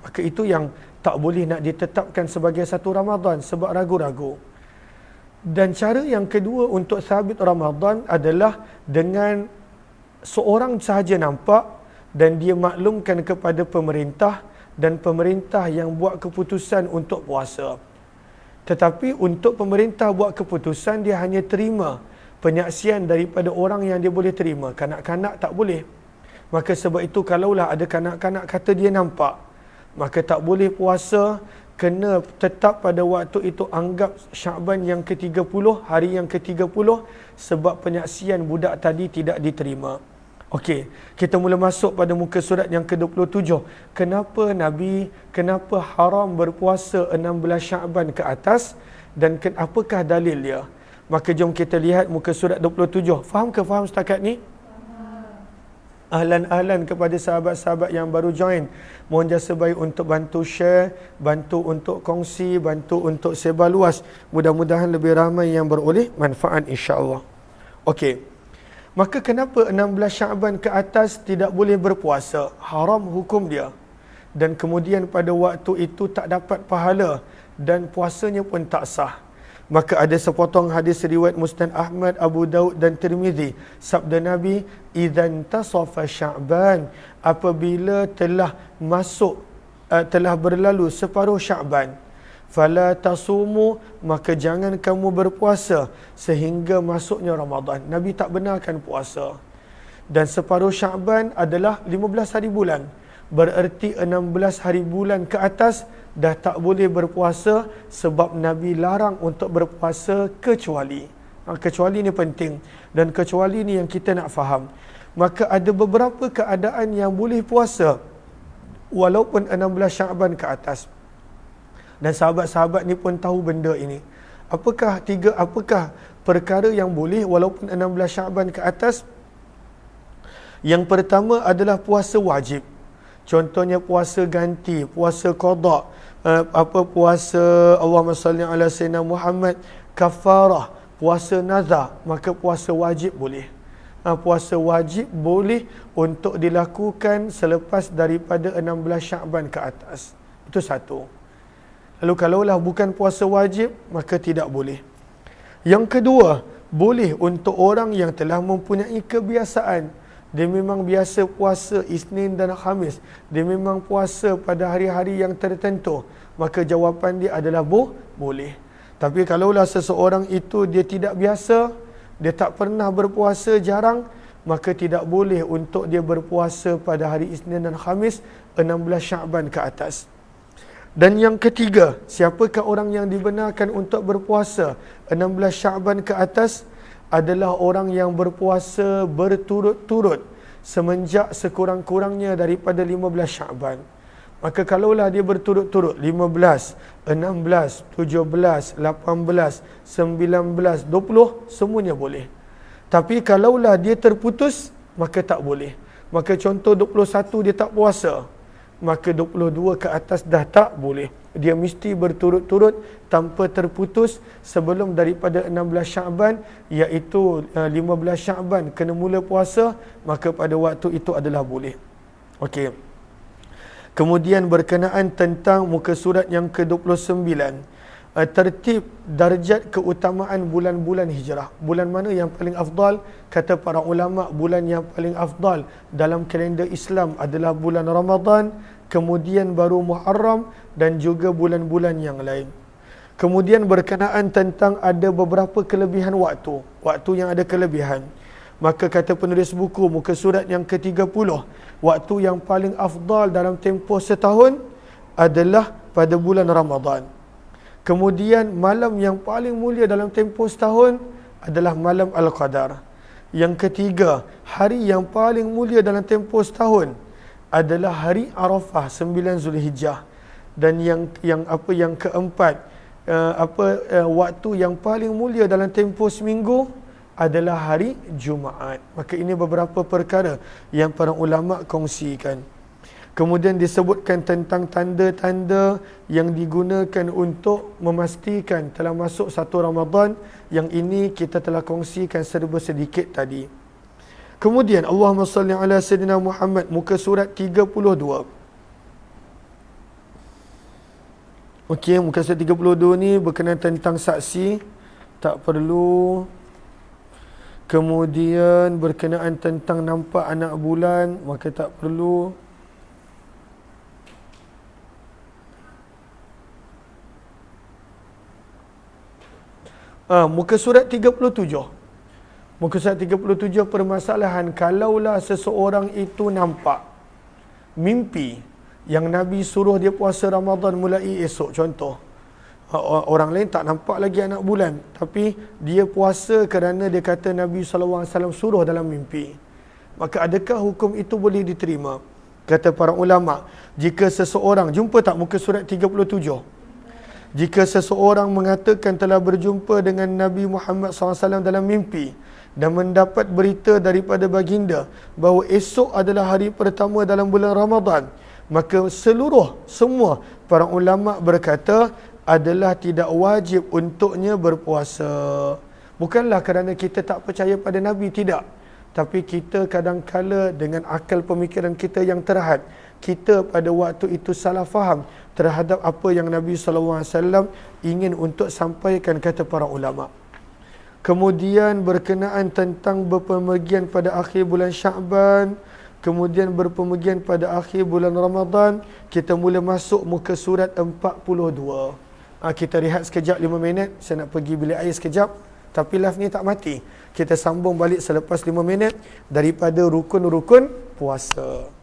maka itu yang tak boleh nak ditetapkan sebagai satu Ramadan sebab ragu-ragu. Dan cara yang kedua untuk sabit Ramadan adalah dengan seorang sahaja nampak dan dia maklumkan kepada pemerintah, dan pemerintah yang buat keputusan untuk puasa. Tetapi untuk pemerintah buat keputusan, dia hanya terima penyaksian daripada orang yang dia boleh terima. Kanak-kanak tak boleh. Maka sebab itu kalaulah ada kanak-kanak kata dia nampak, maka tak boleh puasa, kena tetap pada waktu itu anggap Syakban yang ke-30, hari yang ke-30, sebab penyaksian budak tadi tidak diterima. Okey, kita mula masuk pada muka surat yang ke-27. Kenapa haram berpuasa 16 Syakban ke atas, dan apakah dalil dia? Maka jom kita lihat muka surat 27. Faham setakat ni? Ahlan kepada sahabat-sahabat yang baru join, mohon jasa baik untuk bantu share, bantu untuk kongsi, bantu untuk sebar luas. Mudah-mudahan lebih ramai yang beroleh manfaat, insya-Allah. Okey. Maka kenapa 16 Syakban ke atas tidak boleh berpuasa? Haram hukum dia. Dan kemudian pada waktu itu tak dapat pahala dan puasanya pun tak sah. Maka ada sepotong hadis riwayat Musnad Ahmad, Abu Daud dan Tirmizi. Sabda Nabi, "Idzan tasafa Sya'ban", apabila telah berlalu separuh Sya'ban, "Fala tasumu", maka jangan kamu berpuasa sehingga masuknya Ramadan. Nabi tak benarkan puasa. Dan separuh Sya'ban adalah 15 hari bulan. Bererti 16 hari bulan ke atas dah tak boleh berpuasa, sebab Nabi larang untuk berpuasa kecuali. Kecuali ni penting, dan kecuali ni yang kita nak faham. Maka ada beberapa keadaan yang boleh puasa walaupun 16 Sya'ban ke atas. Dan sahabat-sahabat ni pun tahu benda ini. Apakah perkara yang boleh walaupun 16 Sya'ban ke atas? Yang pertama adalah puasa wajib. Contohnya puasa ganti, puasa qada, puasa Allahumma salli ala sayyidina Muhammad, kafarah, puasa nazar, maka puasa wajib boleh. Puasa wajib boleh untuk dilakukan selepas daripada 16 Sya'ban ke atas. Itu satu. Lalu kalaulah bukan puasa wajib, maka tidak boleh. Yang kedua, boleh untuk orang yang telah mempunyai kebiasaan. Dia memang biasa puasa Isnin dan Khamis. Dia memang puasa pada hari-hari yang tertentu. Maka jawapan dia adalah boleh. Tapi kalaulah seseorang itu dia tidak biasa, dia tak pernah berpuasa, jarang, maka tidak boleh untuk dia berpuasa pada hari Isnin dan Khamis 16 Sya'ban ke atas. Dan yang ketiga, siapakah orang yang dibenarkan untuk berpuasa 16 Sya'ban ke atas? Adalah orang yang berpuasa berturut-turut semenjak sekurang-kurangnya daripada 15 Sya'ban. Maka kalaulah dia berturut-turut 15, 16, 17, 18, 19, 20, semuanya boleh. Tapi kalaulah dia terputus, maka tak boleh. Maka contoh 21 dia tak puasa, maka 22 ke atas dah tak boleh. Dia mesti berturut-turut tanpa terputus sebelum daripada 16 Syaban, iaitu 15 Syaban kena mula puasa, maka pada waktu itu adalah boleh. Okey. Kemudian berkenaan tentang muka surat yang ke-29, tertib darjat keutamaan bulan-bulan hijrah. Bulan mana yang paling afdal? Kata para ulama, bulan yang paling afdal dalam kalender Islam adalah bulan Ramadan, kemudian baru Muharram dan juga bulan-bulan yang lain. Kemudian berkenaan tentang ada beberapa kelebihan waktu yang ada kelebihan. Maka kata penulis buku muka surat yang ke-30, waktu yang paling afdal dalam tempoh setahun adalah pada bulan Ramadan. Kemudian malam yang paling mulia dalam tempoh setahun adalah malam Al-Qadar. Yang ketiga, hari yang paling mulia dalam tempoh setahun adalah hari Arafah 9 Zulhijjah. Dan yang keempat, waktu yang paling mulia dalam tempoh seminggu adalah hari Jumaat. Maka ini beberapa perkara yang para ulama kongsikan. Kemudian disebutkan tentang tanda-tanda yang digunakan untuk memastikan telah masuk satu Ramadan. Yang ini kita telah kongsikan serba sedikit tadi. Kemudian Allahumma salli ala Sayyidina Muhammad, muka surat 32. Okey, muka surat 32 ni berkenaan tentang saksi, tak perlu. Kemudian berkenaan tentang nampak anak bulan, maka tak perlu. Muka surat 37. Muka surat 37 permasalahan kalaulah seseorang itu nampak mimpi yang Nabi suruh dia puasa Ramadan mulai esok, contoh. Orang lain tak nampak lagi anak bulan, tapi dia puasa kerana dia kata Nabi SAW suruh dalam mimpi. Maka adakah hukum itu boleh diterima? Kata para ulama, jika seseorang, jumpa tak muka surat 37? Jika seseorang mengatakan telah berjumpa dengan Nabi Muhammad SAW dalam mimpi dan mendapat berita daripada baginda bahawa esok adalah hari pertama dalam bulan Ramadan, maka semua para ulama berkata adalah tidak wajib untuknya berpuasa. Bukanlah kerana kita tak percaya pada Nabi, tidak. Tapi kita kadang-kala dengan akal pemikiran kita yang terhad, kita pada waktu itu salah faham terhadap apa yang Nabi SAW ingin untuk sampaikan, kata para ulama. Kemudian berkenaan tentang berpemergian pada akhir bulan Syaban, kemudian berpemergian pada akhir bulan Ramadan, kita mula masuk muka surat 42. Kita rehat sekejap 5 minit, saya nak pergi bilik air sekejap. Tapi live ni tak mati. Kita sambung balik selepas 5 minit daripada rukun-rukun puasa.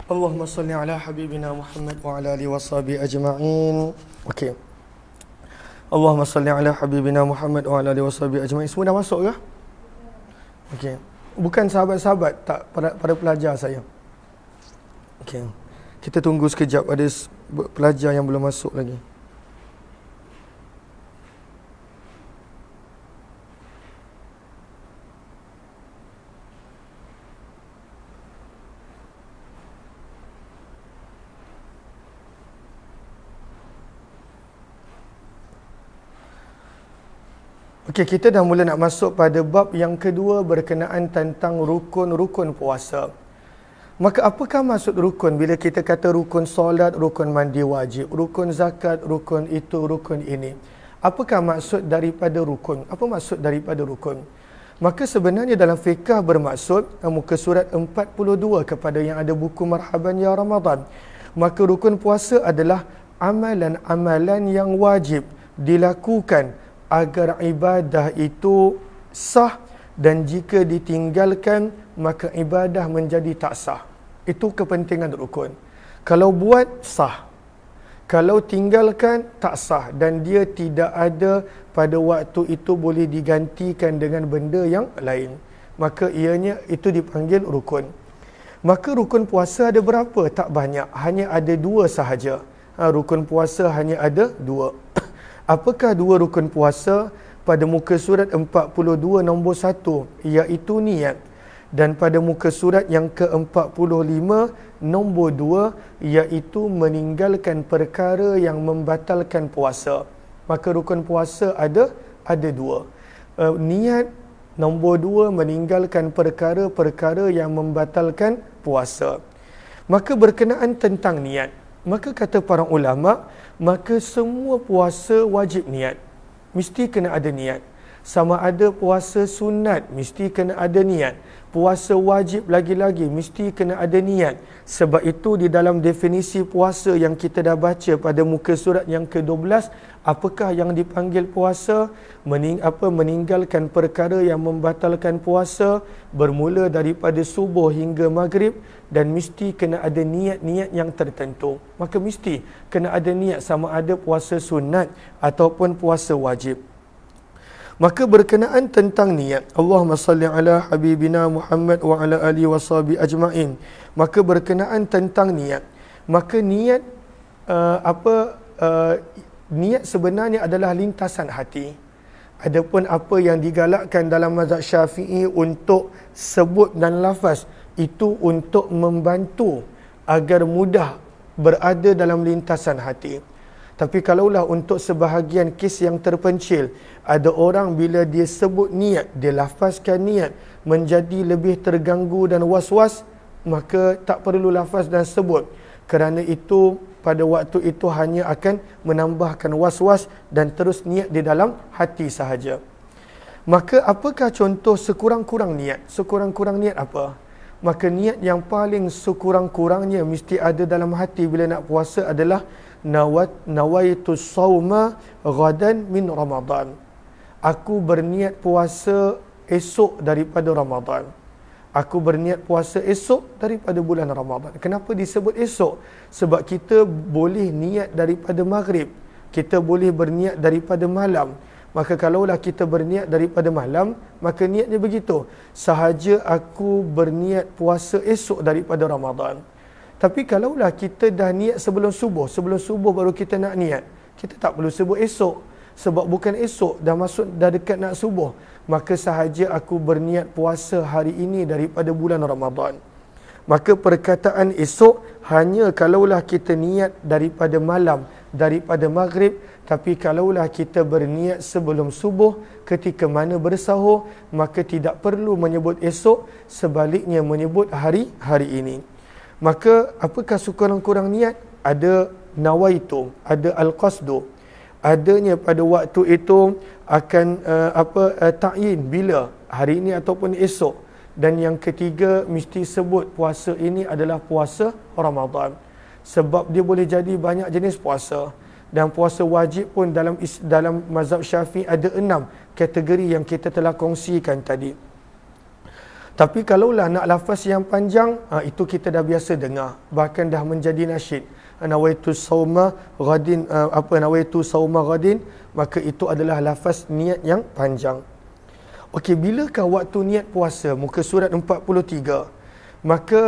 Allahumma salli ala habibina Muhammad wa ala alihi washabihi ajma'in. Okey. Allahumma salli ala habibina Muhammad wa ala alihi washabihi ajma'in. Semua dah masuk ke? Okey. Bukan sahabat-sahabat, tak, para pelajar saya. Okey. Kita tunggu sekejap, ada pelajar yang belum masuk lagi. Okey, kita dah mula nak masuk pada bab yang kedua berkenaan tentang rukun-rukun puasa. Maka apakah maksud rukun bila kita kata rukun solat, rukun mandi wajib, rukun zakat, rukun itu, rukun ini? Apakah maksud daripada rukun? Apa maksud daripada rukun? Maka sebenarnya dalam fiqh bermaksud muka surat 42 kepada yang ada buku Marhaban Ya Ramadan. Maka rukun puasa adalah amalan-amalan yang wajib dilakukan agar ibadah itu sah, dan jika ditinggalkan maka ibadah menjadi tak sah. Itu kepentingan rukun. Kalau buat sah, kalau tinggalkan tak sah, dan dia tidak ada pada waktu itu boleh digantikan dengan benda yang lain, maka ianya itu dipanggil rukun. Maka rukun puasa ada berapa? Tak banyak, hanya ada 2 sahaja. Rukun puasa hanya ada 2. Apakah 2 rukun puasa? Pada muka surat 42 nombor 1, iaitu niat. Dan pada muka surat yang ke-45 nombor 2, iaitu meninggalkan perkara yang membatalkan puasa. Maka rukun puasa ada 2. Niat, nombor 2 meninggalkan perkara-perkara yang membatalkan puasa. Maka berkenaan tentang niat, maka kata para ulama, maka semua puasa wajib niat. Mesti kena ada niat. Sama ada puasa sunat, mesti kena ada niat. Puasa wajib lagi-lagi, mesti kena ada niat. Sebab itu di dalam definisi puasa yang kita dah baca pada muka surat yang ke-12, apakah yang dipanggil puasa? Meninggalkan perkara yang membatalkan puasa, bermula daripada subuh hingga maghrib, dan mesti kena ada niat-niat yang tertentu. Maka mesti kena ada niat, sama ada puasa sunat ataupun puasa wajib. Maka berkenaan tentang niat, Allahumma salli ala habibina Muhammad wa ala alihi washabihi ajma'in. Maka berkenaan tentang niat, maka niat niat sebenarnya adalah lintasan hati. Adapun apa yang digalakkan dalam mazhab Syafi'i untuk sebut dan lafaz, itu untuk membantu agar mudah berada dalam lintasan hati. Tapi kalaulah untuk sebahagian kes yang terpencil, ada orang bila dia sebut niat, dia lafazkan niat, menjadi lebih terganggu dan was-was, maka tak perlu lafaz dan sebut. Kerana itu pada waktu itu hanya akan menambahkan was-was dan terus niat di dalam hati sahaja. Maka apakah contoh sekurang-kurang niat? Sekurang-kurang niat apa? Maka niat yang paling sekurang-kurangnya mesti ada dalam hati bila nak puasa adalah nawaitu sauma ghadan min Ramadan. Aku berniat puasa esok daripada Ramadan. Aku berniat puasa esok daripada bulan Ramadan. Kenapa disebut esok? Sebab kita boleh niat daripada maghrib, kita boleh berniat daripada malam. Maka kalaulah kita berniat daripada malam, maka niatnya begitu. Sahaja aku berniat puasa esok daripada Ramadan. Tapi kalaulah kita dah niat sebelum subuh baru kita nak niat, kita tak perlu sebut esok. Sebab bukan esok, dah dekat nak subuh. Maka sahaja aku berniat puasa hari ini daripada bulan Ramadan. Maka perkataan esok hanya kalaulah kita niat daripada malam, daripada maghrib. Tapi kalaulah kita berniat sebelum subuh, ketika mana bersahur, maka tidak perlu menyebut esok, sebaliknya menyebut hari ini. Maka apakah sekurang-kurang niat? Ada nawaitu, ada al-qasdu. Adanya pada waktu itu akan ta'yin bila, hari ini ataupun esok. Dan yang ketiga, mesti sebut puasa ini adalah puasa Ramadan. Sebab dia boleh jadi banyak jenis puasa. Dan puasa wajib pun dalam mazhab Syafi'i ada 6 kategori yang kita telah kongsikan tadi. Tapi kalaulah nak lafaz yang panjang, itu kita dah biasa dengar, bahkan dah menjadi nasyid. Nawaitu sauma ghadin, nawaitu sauma ghadin, maka itu adalah lafaz niat yang panjang. Okey, bilakah waktu niat puasa? Muka surat 43. Maka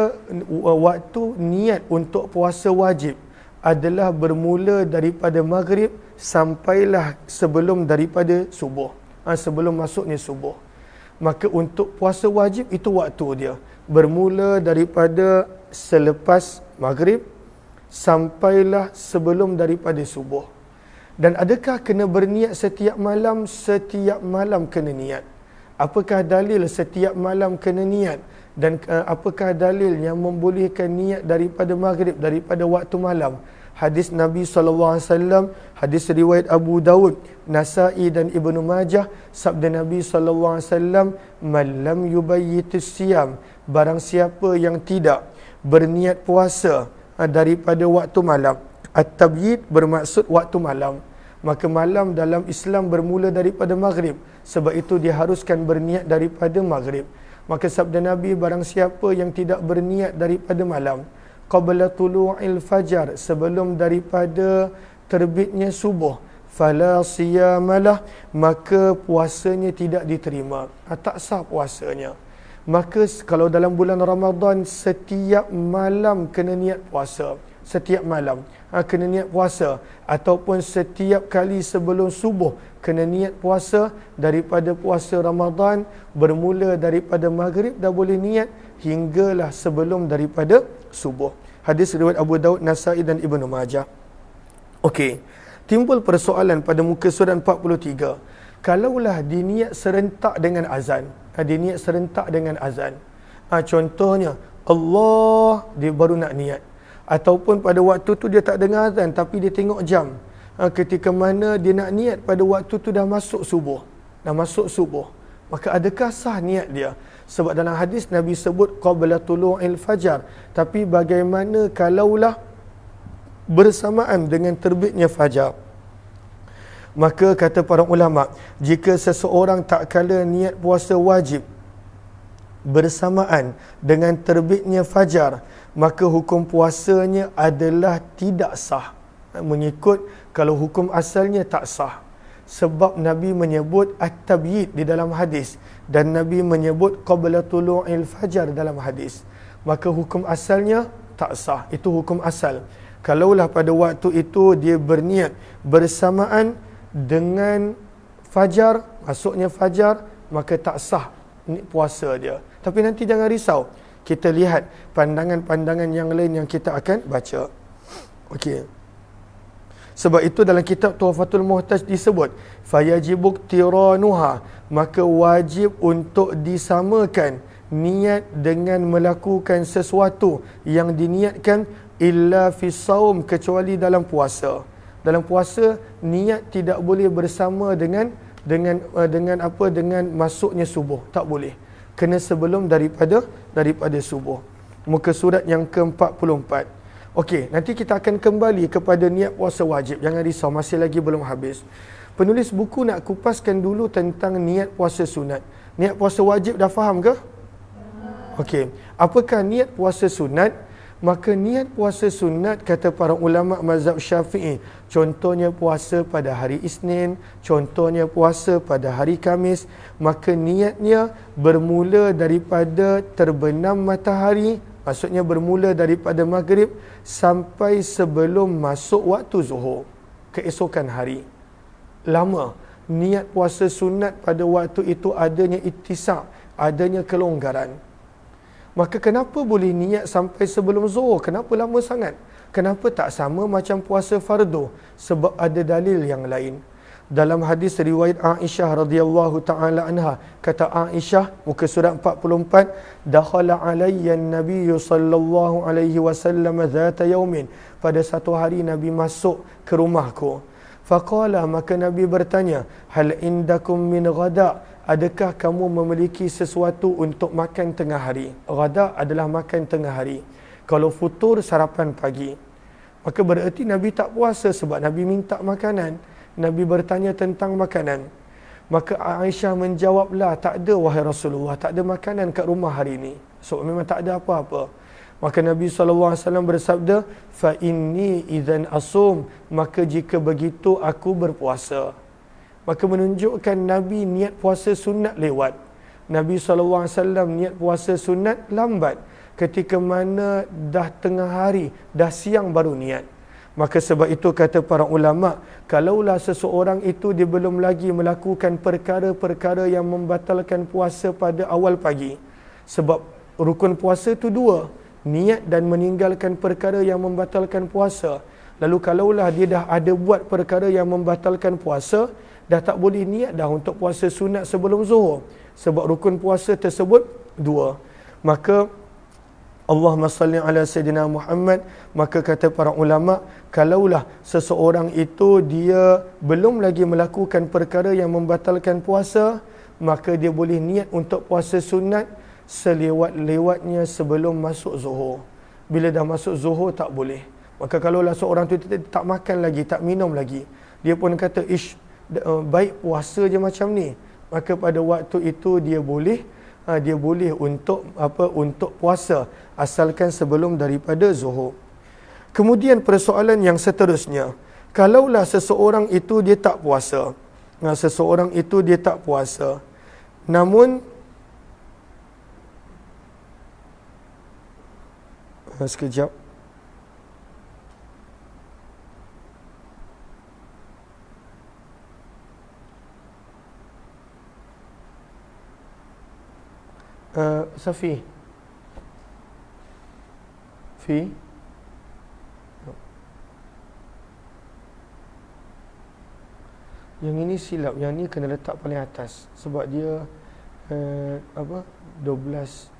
waktu niat untuk puasa wajib adalah bermula daripada maghrib sampailah sebelum daripada subuh. Sebelum masuknya subuh. Maka untuk puasa wajib itu waktu dia bermula daripada selepas maghrib sampailah sebelum daripada subuh. Dan adakah kena berniat setiap malam? Setiap malam kena niat. Apakah dalil setiap malam kena niat? Dan apakah dalil yang membolehkan niat daripada maghrib, daripada waktu malam? Hadis Nabi SAW, hadis riwayat Abu Dawud, Nasa'i dan Ibnu Majah, sabda Nabi SAW, "Man lam yubayyitus siyam," barang siapa yang tidak berniat puasa daripada waktu malam. At-tabyid bermaksud waktu malam. Maka malam dalam Islam bermula daripada maghrib. Sebab itu diharuskan berniat daripada maghrib. Maka sabda Nabi, barang siapa yang tidak berniat daripada malam, qabla tulu'il fajar, sebelum daripada terbitnya subuh, fala siyamalah, maka puasanya tidak diterima. Tak sah puasanya. Maka kalau dalam bulan Ramadan, setiap malam kena niat puasa. Setiap malam kena niat puasa. Ataupun setiap kali sebelum subuh kena niat puasa. Daripada puasa Ramadan, bermula daripada maghrib dah boleh niat, hinggalah sebelum daripada subuh. Hadis riwayat Abu Daud, Nasa'i dan Ibnu Majah. Okey, timbul persoalan pada muka surat 43. Kalaulah diniat serentak dengan azan, diniat serentak dengan azan, contohnya Allah, dia baru nak niat, ataupun pada waktu tu dia tak dengar azan tapi dia tengok jam, ketika mana dia nak niat pada waktu tu dah masuk subuh, maka adakah sah niat dia? Sebab dalam hadis Nabi sebut qabla tulu'il fajar. Tapi bagaimana kalaulah bersamaan dengan terbitnya fajar? Maka kata para ulama, jika seseorang tak kala niat puasa wajib bersamaan dengan terbitnya fajar, maka hukum puasanya adalah tidak sah. Mengikut kalau hukum asalnya tak sah. Sebab Nabi menyebut at-tabyid di dalam hadis, dan Nabi menyebut qabla tulu'il fajar dalam hadis. Maka hukum asalnya tak sah. Itu hukum asal. Kalaulah pada waktu itu dia berniat bersamaan dengan fajar, masuknya fajar, maka tak sah puasa dia. Tapi nanti jangan risau, kita lihat pandangan-pandangan yang lain yang kita akan baca. Okey. Sebab itu dalam kitab Tuhfatul Muhtaj disebut fayajibu iqtiranuha, maka wajib untuk disamakan niat dengan melakukan sesuatu yang diniatkan, illa fi saum, kecuali dalam puasa. Dalam puasa niat tidak boleh bersama dengan masuknya subuh, tak boleh. Kena sebelum daripada subuh. Muka surat yang ke-44. Okey, nanti kita akan kembali kepada niat puasa wajib. Jangan risau, masih lagi belum habis. Penulis buku nak kupaskan dulu tentang niat puasa sunat. Niat puasa wajib dah faham ke? Okey. Apakah niat puasa sunat? Maka niat puasa sunat, kata para ulama mazhab Syafi'i, contohnya puasa pada hari Isnin, contohnya puasa pada hari Khamis, maka niatnya bermula daripada terbenam matahari, maksudnya bermula daripada maghrib sampai sebelum masuk waktu zuhur, keesokan hari. Lama. Niat puasa sunat pada waktu itu adanya ittisak, adanya kelonggaran. Maka kenapa boleh niat sampai sebelum zuhur? Kenapa lama sangat? Kenapa tak sama macam puasa fardu? Sebab ada dalil yang lain. Dalam hadis riwayat Aisyah radhiyallahu taala anha, kata Aisyah, muka surat 44, dakhala alayya an-nabiy sallallahu alaihi wasallam zata yaumin, pada satu hari Nabi masuk ke rumahku. Faqala, maka Nabi bertanya, hal indakum min ghada, adakah kamu memiliki sesuatu untuk makan tengah hari? Ghada adalah makan tengah hari. Kalau futur, sarapan pagi. Maka bererti Nabi tak puasa sebab Nabi minta makanan. Nabi bertanya tentang makanan. Maka Aisyah menjawablah, tak ada wahai Rasulullah, tak ada makanan kat rumah hari ini. So memang tak ada apa-apa. Maka Nabi SAW bersabda, fa inni idzan asum, maka jika begitu aku berpuasa. Maka menunjukkan Nabi niat puasa sunat lewat. Nabi SAW niat puasa sunat lambat. Ketika mana dah tengah hari, dah siang baru niat. Maka sebab itu kata para ulama, kalaulah seseorang itu dia belum lagi melakukan perkara-perkara yang membatalkan puasa pada awal pagi. Sebab rukun puasa itu dua, niat dan meninggalkan perkara yang membatalkan puasa. Lalu kalaulah dia dah ada buat perkara yang membatalkan puasa, dah tak boleh niat dah untuk puasa sunat sebelum zuhur. Sebab rukun puasa tersebut dua. Maka Allahumma salli ala Sayyidina Muhammad, maka kata para ulama, kalaulah seseorang itu dia belum lagi melakukan perkara yang membatalkan puasa, maka dia boleh niat untuk puasa sunat selewat-lewatnya sebelum masuk zuhur. Bila dah masuk zuhur tak boleh. Maka kalaulah seorang tu tak makan lagi, tak minum lagi, dia pun kata baik puasa je macam ni, maka pada waktu itu dia boleh untuk puasa asalkan sebelum daripada zuhur. Kemudian persoalan yang seterusnya, kalaulah seseorang itu dia tak puasa, namun sekejap. Safi. Yang ini silap, yang ni kena letak paling atas sebab dia 12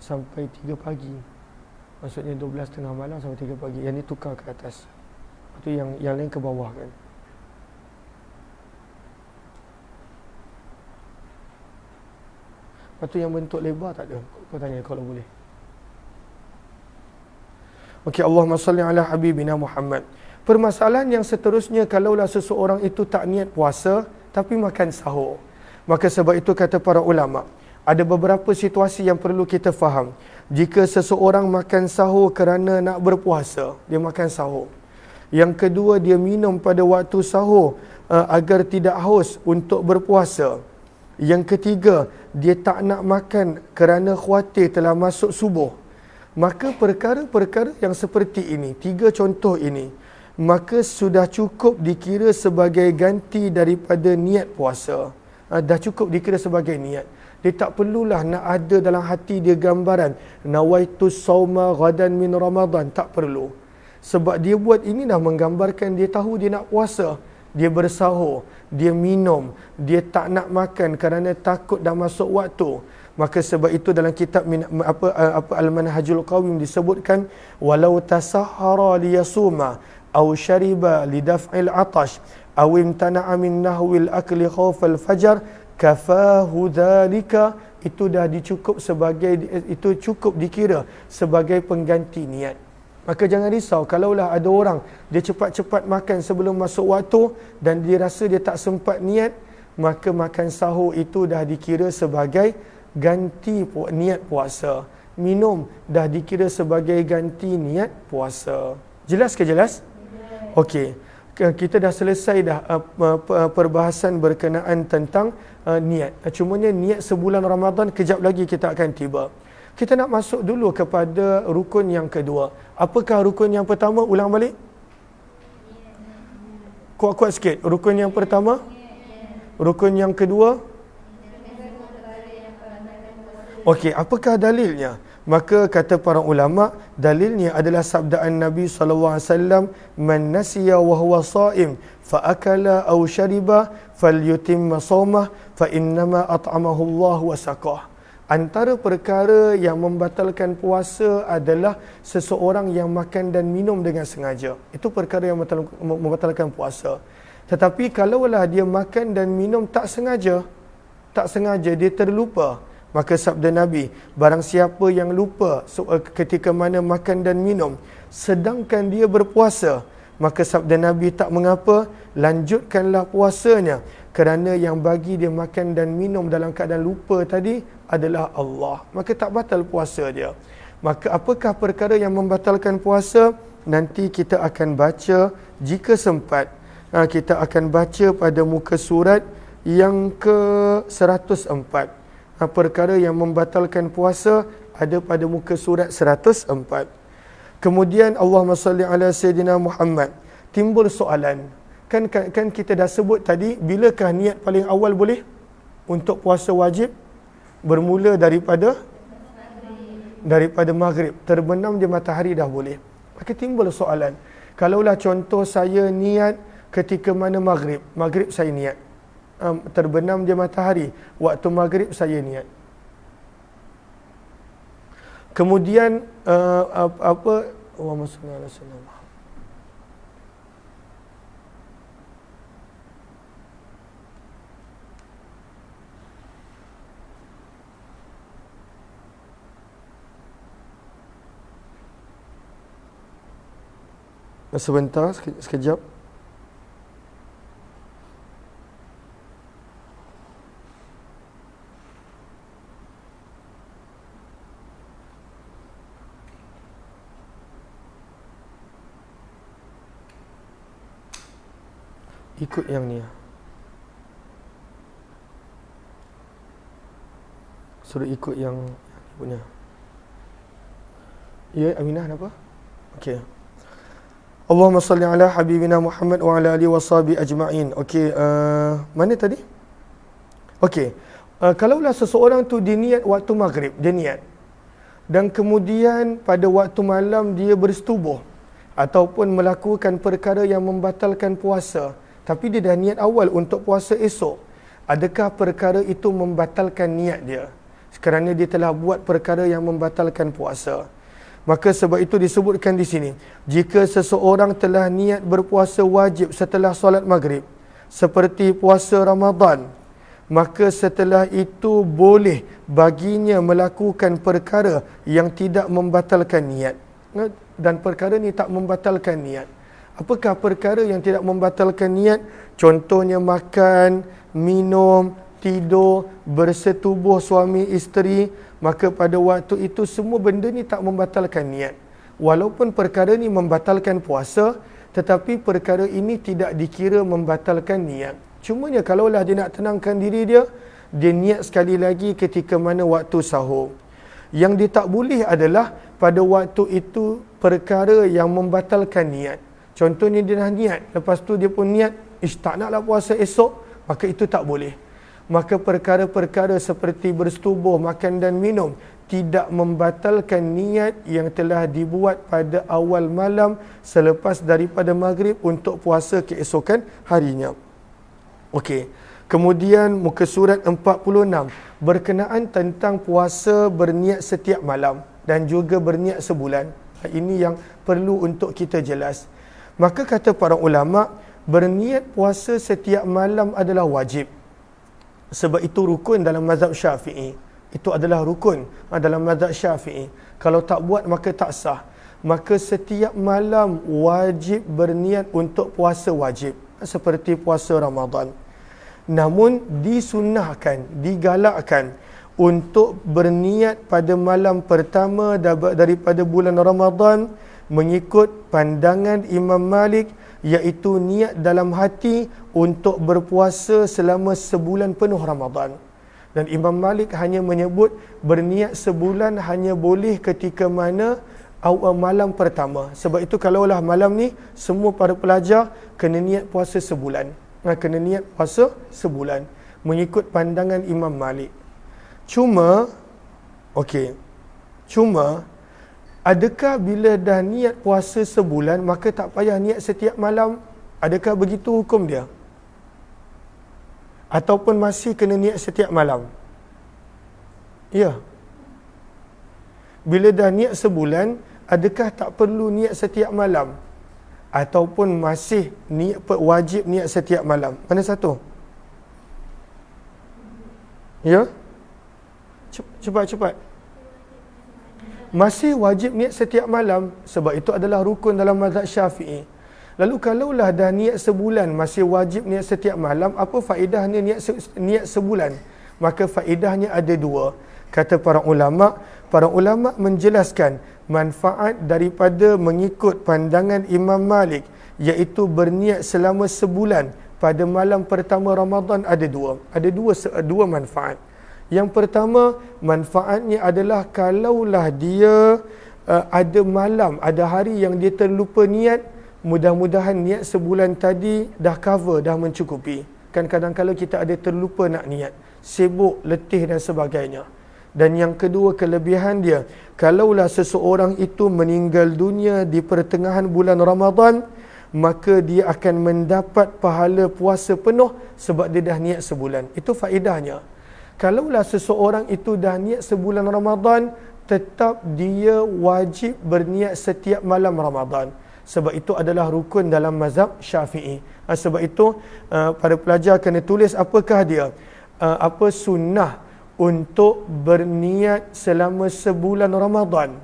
sampai 3 pagi. Maksudnya 12 tengah malam sampai 3 pagi. Yang ni tukar ke atas. Itu yang lain ke bawah kan. Lepas tu yang bentuk lebar tak ada. Kau tanya kalau boleh. Okey, Allahumma salli ala habibina Muhammad. Permasalahan yang seterusnya, kalaulah seseorang itu tak niat puasa tapi makan sahur. Maka sebab itu kata para ulama, ada beberapa situasi yang perlu kita faham. Jika seseorang makan sahur kerana nak berpuasa, dia makan sahur. Yang kedua, dia minum pada waktu sahur agar tidak haus untuk berpuasa. Yang ketiga, dia tak nak makan kerana khawatir telah masuk subuh. Maka perkara-perkara yang seperti ini, 3 contoh ini, maka sudah cukup dikira sebagai ganti daripada niat puasa. Dah cukup dikira sebagai niat. Dia tak perlulah nak ada dalam hati dia gambaran nawaitus sauma ghadan min Ramadan, tak perlu. Sebab dia buat ini dah menggambarkan dia tahu dia nak puasa. Dia bersahur, dia minum, dia tak nak makan kerana takut dah masuk waktu. Maka sebab itu dalam kitab Al-Manhajul Qawim disebutkan, walau tasahhara liyasuma aw syariba lidaf'il atash aw imtana'a min nahwil akli khawfal fajar kafahu dhalika, itu dah itu cukup dikira sebagai pengganti niat. Maka jangan risau kalaulah ada orang dia cepat-cepat makan sebelum masuk waktu dan dia rasa dia tak sempat niat, maka makan sahur itu dah dikira sebagai ganti niat puasa. Minum dah dikira sebagai ganti niat puasa. Jelas ke jelas? Okey. Kita dah selesai dah perbahasan berkenaan tentang niat. Cumanya niat sebulan Ramadan kejap lagi kita akan tiba. Kita nak masuk dulu kepada rukun yang kedua. Apakah rukun yang pertama? Ulang balik. Kuat-kuat sikit. Rukun yang pertama. Rukun yang kedua. Okey, apakah dalilnya? Maka kata para ulama, dalilnya adalah sabdaan Nabi SAW, man nasiya wa huwa sha'im fa akala aw shariba falyutimma shawmah fa innama at'amahu Allah wa saqah. Antara perkara yang membatalkan puasa adalah seseorang yang makan dan minum dengan sengaja. Itu perkara yang membatalkan puasa. Tetapi kalaulah dia makan dan minum tak sengaja, dia terlupa, maka sabda Nabi, barang siapa yang lupa ketika mana makan dan minum sedangkan dia berpuasa, maka sabda Nabi tak mengapa, lanjutkanlah puasanya kerana yang bagi dia makan dan minum dalam keadaan lupa tadi adalah Allah, maka tak batal puasa dia. Maka apakah perkara yang membatalkan puasa? Nanti kita akan baca jika sempat. Kita akan baca pada muka surat yang ke-104. Perkara yang membatalkan puasa ada pada muka surat 104. Kemudian Allahumma salli ala Sayyidina Muhammad. Timbul soalan. Kan kita dah sebut tadi, bilakah niat paling awal boleh untuk puasa wajib? Bermula daripada maghrib. Terbenam dia matahari dah boleh. Maka timbul soalan. Kalaulah contoh saya niat ketika mana maghrib saya niat. Terbenam dia matahari, waktu maghrib saya niat. Kemudian Allahumma salli ala sayyidina Muhammad. Sebentar, sekejap. Ikut yang ni. Suruh ikut yang punya. Ya, Aminah apa? Okey. Allahumma salli ala habibina Muhammad wa ala alihi washabi ajma'in. Okey, mana tadi? Okey. Kalaulah seseorang tu diniat waktu maghrib, dia niat. Dan kemudian pada waktu malam dia bersetubuh ataupun melakukan perkara yang membatalkan puasa, tapi dia dah niat awal untuk puasa esok. Adakah perkara itu membatalkan niat dia? Kerana dia telah buat perkara yang membatalkan puasa. Maka sebab itu disebutkan di sini, jika seseorang telah niat berpuasa wajib setelah solat maghrib, seperti puasa Ramadan, maka setelah itu boleh baginya melakukan perkara yang tidak membatalkan niat. Dan perkara ni tak membatalkan niat. Apakah perkara yang tidak membatalkan niat? Contohnya makan, minum, tidur, bersetubuh suami isteri. Maka pada waktu itu semua benda ni tak membatalkan niat. Walaupun perkara ni membatalkan puasa, tetapi perkara ini tidak dikira membatalkan niat. Cumanya kalaulah dia nak tenangkan diri dia niat sekali lagi ketika mana waktu sahur. Yang dia tak boleh adalah pada waktu itu perkara yang membatalkan niat. Contohnya dia dah niat, lepas tu dia pun niat, tak naklah puasa esok, maka itu tak boleh. Maka perkara-perkara seperti bersetubuh, makan dan minum tidak membatalkan niat yang telah dibuat pada awal malam selepas daripada maghrib untuk puasa keesokan harinya. Okey. Kemudian muka surat 46 berkenaan tentang puasa berniat setiap malam dan juga berniat sebulan. Ini yang perlu untuk kita jelas. Maka kata para ulama, berniat puasa setiap malam adalah wajib. Sebab itu rukun dalam mazhab Syafi'i. Itu adalah rukun dalam mazhab Syafi'i. Kalau tak buat maka tak sah. Maka setiap malam wajib berniat untuk puasa wajib. Seperti puasa Ramadan. Namun disunnahkan, digalakkan untuk berniat pada malam pertama daripada bulan Ramadan mengikut pandangan Imam Malik, iaitu niat dalam hati untuk berpuasa selama sebulan penuh Ramadan. Dan Imam Malik hanya menyebut berniat sebulan hanya boleh ketika mana malam pertama. Sebab itu kalaulah malam ni semua para pelajar kena niat puasa sebulan. Kena niat puasa sebulan mengikut pandangan Imam Malik. Cuma adakah bila dah niat puasa sebulan maka tak payah niat setiap malam? Adakah begitu hukum dia? Ataupun masih kena niat setiap malam? Ya. Bila dah niat sebulan, adakah tak perlu niat setiap malam? Ataupun masih wajib niat setiap malam? Mana satu? Ya? Cepat. Masih wajib niat setiap malam. Sebab itu adalah rukun dalam mazhab Syafi'i. Lalu kalaulah dah niat sebulan masih wajib niat setiap malam, apa faedahnya niat sebulan? Maka faedahnya ada dua. Kata para ulama menjelaskan manfaat daripada mengikut pandangan Imam Malik, iaitu berniat selama sebulan pada malam pertama Ramadan ada dua manfaat. Yang pertama, manfaatnya adalah kalaulah dia ada malam, ada hari yang dia terlupa niat, mudah-mudahan niat sebulan tadi dah cover, dah mencukupi. Kan kadang-kadang kita ada terlupa nak niat, sibuk, letih dan sebagainya. Dan yang kedua, kelebihan dia, kalaulah seseorang itu meninggal dunia di pertengahan bulan Ramadan, maka dia akan mendapat pahala puasa penuh sebab dia dah niat sebulan. Itu faedahnya. Kalaulah seseorang itu dah niat sebulan Ramadan, tetap dia wajib berniat setiap malam Ramadan. Sebab itu adalah rukun dalam mazhab Syafi'i. Sebab itu para pelajar kena tulis apakah dia sunnah untuk berniat selama sebulan Ramadan.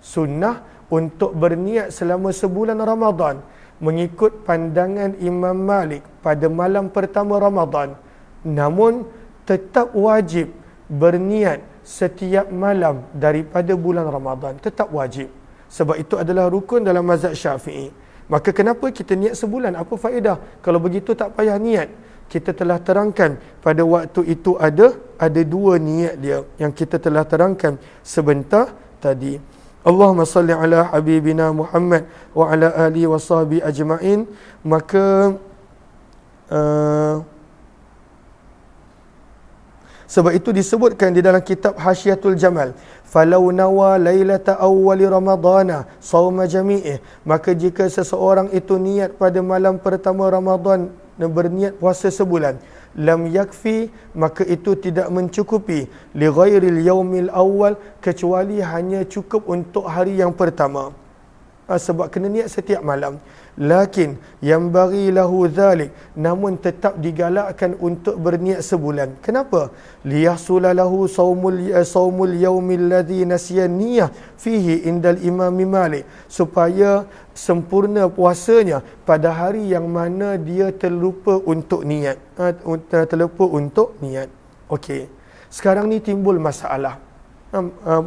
Sunnah untuk berniat selama sebulan Ramadan mengikut pandangan Imam Malik pada malam pertama Ramadan. Namun tetap wajib berniat setiap malam daripada bulan Ramadan. Tetap wajib. Sebab itu adalah rukun dalam mazhab Syafi'i. Maka kenapa kita niat sebulan? Apa faedah? Kalau begitu tak payah niat. Kita telah terangkan pada waktu itu ada dua niat dia yang kita telah terangkan sebentar tadi. Allahumma salli ala habibina Muhammad wa ala alihi wa sahbihi ajma'in. Maka sebab itu disebutkan di dalam kitab Hasyiatul Jamal, falau nawa lailata awwali ramadana sauma jami'ih, maka jika seseorang itu niat pada malam pertama Ramadan dan berniat puasa sebulan, lam yakfi, maka itu tidak mencukupi li ghairil yaumil awwal, kecuali hanya cukup untuk hari yang pertama. Sebab kena niat setiap malam. Lakin yang bagi lahu dhalik, namun tetap digalakkan untuk berniat sebulan. Kenapa? Liyahsula lahu saumul yaumil ladzi nasiya niyah fihi indal Imam Malik, supaya sempurna puasanya pada hari yang mana dia terlupa untuk niat. Okey. Sekarang ni timbul masalah.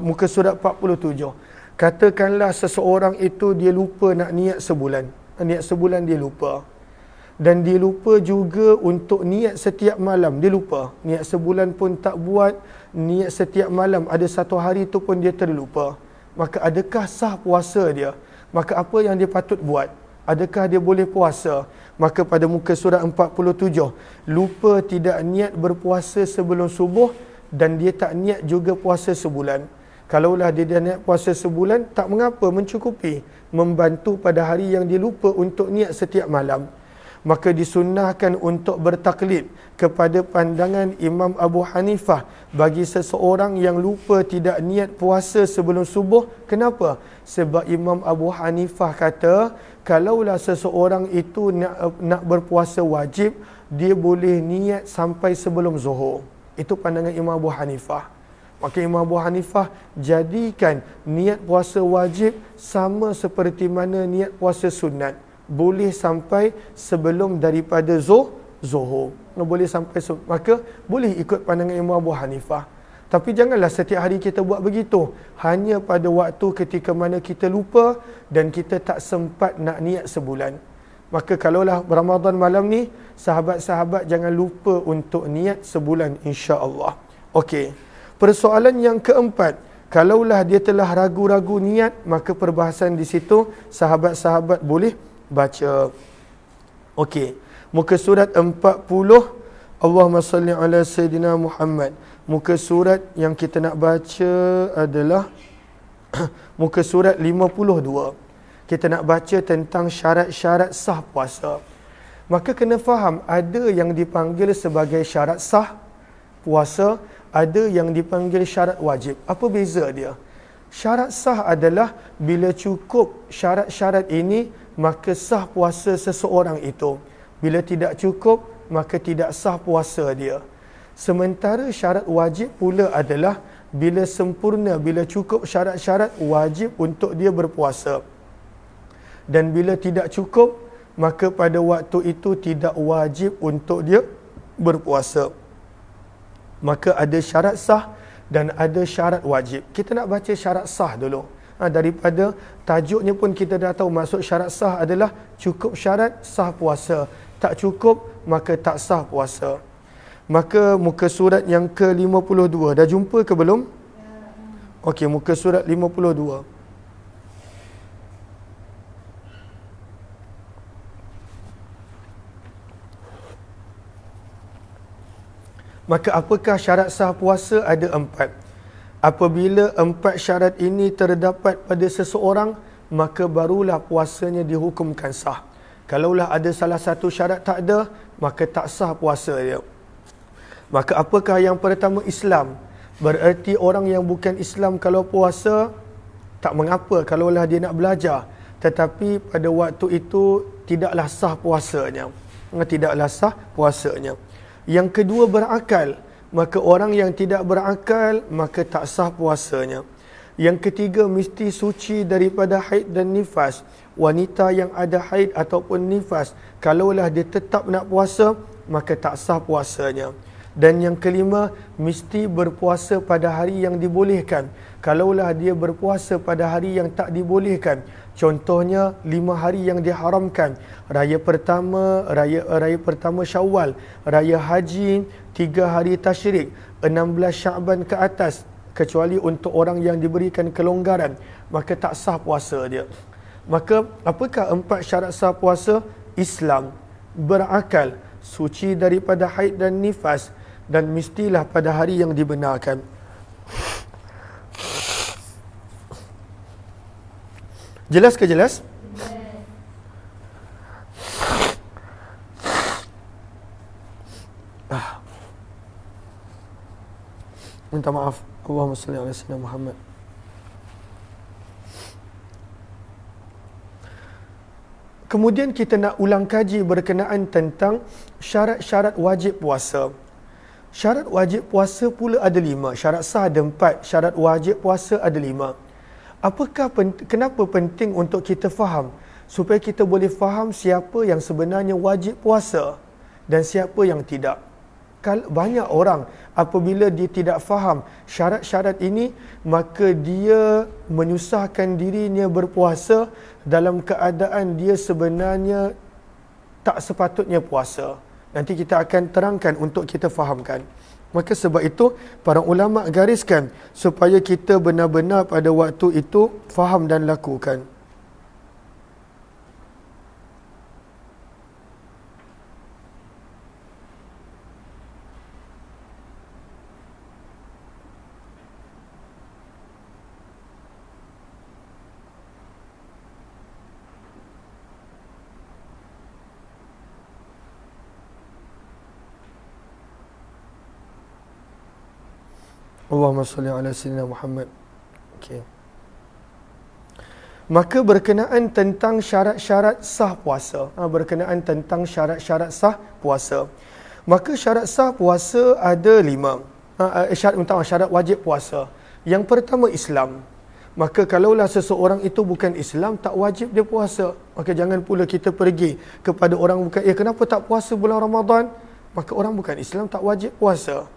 Muka surat 47. Katakanlah seseorang itu dia lupa nak niat sebulan. Niat sebulan dia lupa. Dan dia lupa juga untuk niat setiap malam. Dia lupa. Niat sebulan pun tak buat. Niat setiap malam. Ada satu hari tu pun dia terlupa. Maka adakah sah puasa dia? Maka apa yang dia patut buat? Adakah dia boleh puasa? Maka pada muka surat 47. Lupa tidak niat berpuasa sebelum subuh. Dan dia tak niat juga puasa sebulan. Kalaulah dia niat puasa sebulan, tak mengapa, mencukupi. Membantu pada hari yang dia lupa untuk niat setiap malam. Maka disunnahkan untuk bertaklid kepada pandangan Imam Abu Hanifah bagi seseorang yang lupa tidak niat puasa sebelum subuh. Kenapa? Sebab Imam Abu Hanifah kata, kalaulah seseorang itu nak berpuasa wajib, dia boleh niat sampai sebelum zuhur. Itu pandangan Imam Abu Hanifah. Maka Imam Abu Hanifah jadikan niat puasa wajib sama seperti mana niat puasa sunat. Boleh sampai sebelum daripada zuhur. Boleh sampai, maka boleh ikut pandangan Imam Abu Hanifah. Tapi janganlah setiap hari kita buat begitu. Hanya pada waktu ketika mana kita lupa dan kita tak sempat nak niat sebulan. Maka kalaulah Ramadan malam ni, sahabat-sahabat jangan lupa untuk niat sebulan, insya-Allah. Okey. Persoalan yang keempat, kalaulah dia telah ragu-ragu niat, maka perbahasan di situ sahabat-sahabat boleh baca. Okey. Muka surat 40, Allahumma salli ala Sayyidina Muhammad. Muka surat yang kita nak baca adalah muka surat 52. Kita nak baca tentang syarat-syarat sah puasa. Maka kena faham, ada yang dipanggil sebagai syarat sah puasa, ada yang dipanggil syarat wajib. Apa beza dia? Syarat sah adalah bila cukup syarat-syarat ini, maka sah puasa seseorang itu. Bila tidak cukup, maka tidak sah puasa dia. Sementara syarat wajib pula adalah bila sempurna, bila cukup syarat-syarat, wajib untuk dia berpuasa. Dan bila tidak cukup, maka pada waktu itu tidak wajib untuk dia berpuasa. Maka ada syarat sah dan ada syarat wajib. Kita nak baca syarat sah dulu. Daripada tajuknya pun kita dah tahu maksud syarat sah adalah cukup syarat sah puasa. Tak cukup maka tak sah puasa. Maka muka surat yang ke-52. Dah jumpa ke belum? Okey, muka surat 52. Maka apakah syarat sah puasa? Ada 4. Apabila 4 syarat ini terdapat pada seseorang, maka barulah puasanya dihukumkan sah. Kalaulah ada salah satu syarat tak ada, maka tak sah puasa dia. Maka apakah yang pertama? Islam. Bererti orang yang bukan Islam kalau puasa, tak mengapa kalaulah dia nak belajar. Tetapi pada waktu itu tidaklah sah puasanya. Tidaklah sah puasanya. Yang kedua, berakal. Maka orang yang tidak berakal, maka tak sah puasanya. Yang ketiga, mesti suci daripada haid dan nifas. Wanita yang ada haid ataupun nifas, kalaulah dia tetap nak puasa, maka tak sah puasanya. Dan yang kelima, mesti berpuasa pada hari yang dibolehkan. Kalaulah dia berpuasa pada hari yang tak dibolehkan, contohnya 5 hari yang diharamkan, raya pertama Syawal, raya haji, 3 hari tasyrik, 16 Syaban ke atas, kecuali untuk orang yang diberikan kelonggaran, maka tak sah puasa dia. Maka apakah 4 syarat sah puasa? Islam, berakal, suci daripada haid dan nifas, dan mestilah pada hari yang dibenarkan. Jelas ke jelas? Minta maaf. Allahumma salli ala sayyidina Muhammad. Kemudian kita nak ulang kaji berkenaan tentang syarat-syarat wajib puasa. Syarat wajib puasa pula ada 5. Syarat sah ada 4. Syarat wajib puasa ada 5. Kenapa penting untuk kita faham? Supaya kita boleh faham siapa yang sebenarnya wajib puasa dan siapa yang tidak. Banyak orang apabila dia tidak faham syarat-syarat ini, maka dia menyusahkan dirinya berpuasa dalam keadaan dia sebenarnya tak sepatutnya puasa. Nanti kita akan terangkan untuk kita fahamkan. Maka sebab itu para ulama gariskan supaya kita benar-benar pada waktu itu faham dan lakukan. Allahumma salli ala sayyidina Muhammad. Okey. Maka berkenaan tentang syarat-syarat sah puasa. Berkenaan tentang syarat-syarat sah puasa. Maka syarat sah puasa ada 5. Syarat wajib puasa. Yang pertama, Islam. Maka kalaulah seseorang itu bukan Islam, tak wajib dia puasa. Maka jangan pula kita pergi kepada orang bukan, kenapa tak puasa bulan Ramadan? Maka orang bukan Islam tak wajib puasa.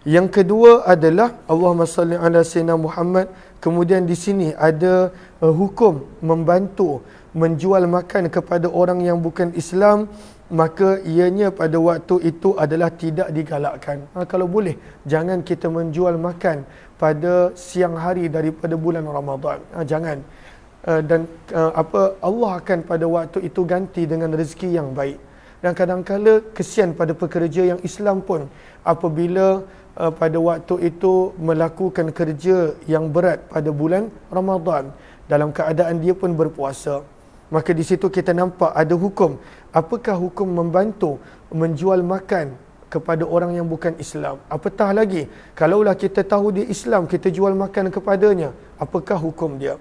Yang kedua adalah Allahumma salli ala sayyidina Muhammad. Kemudian di sini ada hukum membantu menjual makan kepada orang yang bukan Islam, maka ianya pada waktu itu adalah tidak digalakkan. Kalau boleh, jangan kita menjual makan pada siang hari daripada bulan Ramadan. Jangan. Dan Allah akan pada waktu itu ganti dengan rezeki yang baik. Dan kadang-kala kesian pada pekerja yang Islam pun apabila pada waktu itu melakukan kerja yang berat pada bulan Ramadan dalam keadaan dia pun berpuasa. Maka di situ kita nampak ada hukum. Apakah hukum membantu menjual makan kepada orang yang bukan Islam? Apatah lagi kalaulah kita tahu dia Islam, kita jual makan kepadanya, apakah hukum dia?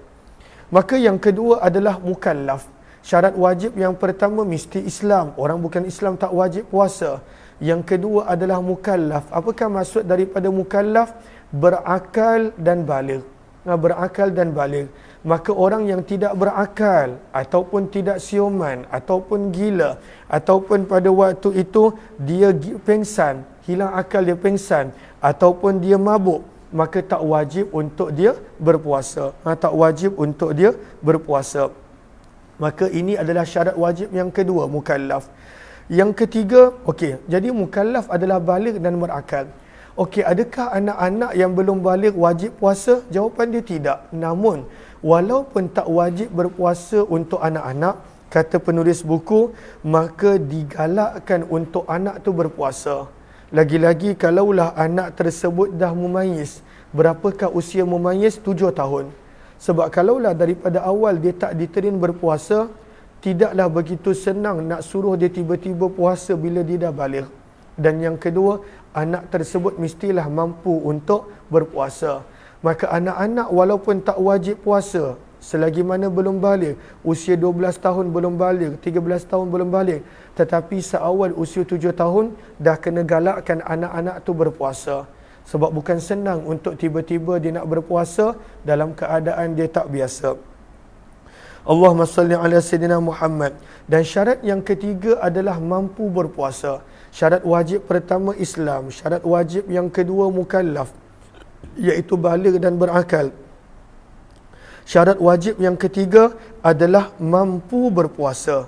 Maka yang kedua adalah mukallaf. Syarat wajib yang pertama mesti Islam. Orang bukan Islam tak wajib puasa. Yang kedua adalah mukallaf. Apakah maksud daripada mukallaf? Berakal dan baligh. berakal dan baligh. Maka orang yang tidak berakal ataupun tidak siuman ataupun gila ataupun pada waktu itu dia pengsan, hilang akal, dia pengsan ataupun dia mabuk, maka tak wajib untuk dia berpuasa. Tak wajib untuk dia berpuasa. Maka ini adalah syarat wajib yang kedua, mukallaf. Yang ketiga, jadi mukallaf adalah baligh dan berakal. Adakah anak-anak yang belum baligh wajib puasa? Jawapan dia tidak. Namun, walaupun tak wajib berpuasa untuk anak-anak, kata penulis buku, maka digalakkan untuk anak tu berpuasa. Lagi-lagi kalaulah anak tersebut dah mumayyiz. Berapakah usia mumayyiz? 7 tahun. Sebab kalaulah daripada awal dia tak diterin berpuasa, tidaklah begitu senang nak suruh dia tiba-tiba puasa bila dia dah baligh. Dan yang kedua, anak tersebut mestilah mampu untuk berpuasa. Maka anak-anak walaupun tak wajib puasa, selagi mana belum baligh, usia 12 tahun belum baligh, 13 tahun belum baligh, tetapi seawal usia 7 tahun, dah kena galakkan anak-anak tu berpuasa. Sebab bukan senang untuk tiba-tiba dia nak berpuasa dalam keadaan dia tak biasa. Allahumma salli ala Sayyidina Muhammad. Dan syarat yang ketiga adalah mampu berpuasa. Syarat wajib pertama Islam, syarat wajib yang kedua mukallaf, iaitu baligh dan berakal. Syarat wajib yang ketiga adalah mampu berpuasa.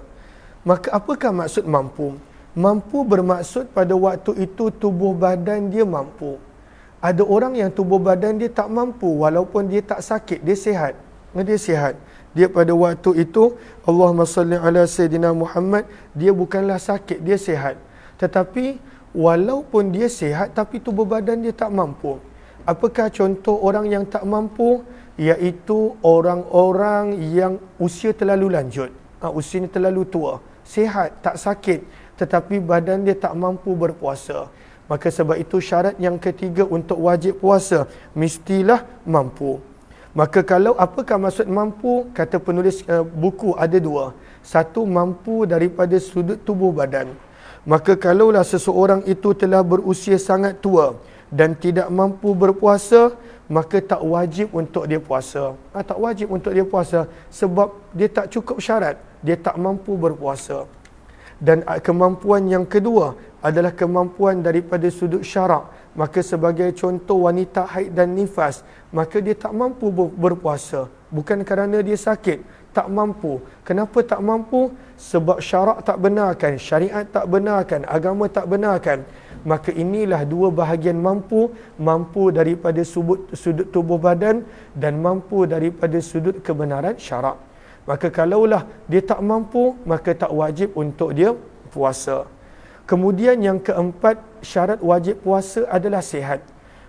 Maka apakah maksud mampu? Mampu bermaksud pada waktu itu tubuh badan dia mampu. Ada orang yang tubuh badan dia tak mampu, walaupun dia tak sakit, dia sihat. Dia sihat. Dia pada waktu itu, Allahumma salli ala Sayyidina Muhammad, dia bukanlah sakit, dia sihat. Tetapi walaupun dia sihat, tapi tubuh badan dia tak mampu. Apakah contoh orang yang tak mampu? Iaitu orang-orang yang usia terlalu lanjut. Usianya terlalu tua. Sihat, tak sakit, tetapi badan dia tak mampu berpuasa. Maka sebab itu syarat yang ketiga untuk wajib puasa, mestilah mampu. Maka kalau apakah maksud mampu? Kata penulis buku ada dua. Satu, mampu daripada sudut tubuh badan. Maka kalaulah seseorang itu telah berusia sangat tua dan tidak mampu berpuasa, maka tak wajib untuk dia puasa. Tak wajib untuk dia puasa sebab dia tak cukup syarat, dia tak mampu berpuasa. Dan kemampuan yang kedua adalah kemampuan daripada sudut syarak. Maka sebagai contoh wanita haid dan nifas, maka dia tak mampu berpuasa. Bukan kerana dia sakit, tak mampu. Kenapa tak mampu? Sebab syarak tak benarkan, syariat tak benarkan, agama tak benarkan. Maka inilah dua bahagian mampu. Mampu daripada sudut tubuh badan dan mampu daripada sudut kebenaran syarak. Maka kalaulah dia tak mampu, maka tak wajib untuk dia puasa. Kemudian yang keempat, syarat wajib puasa adalah sihat.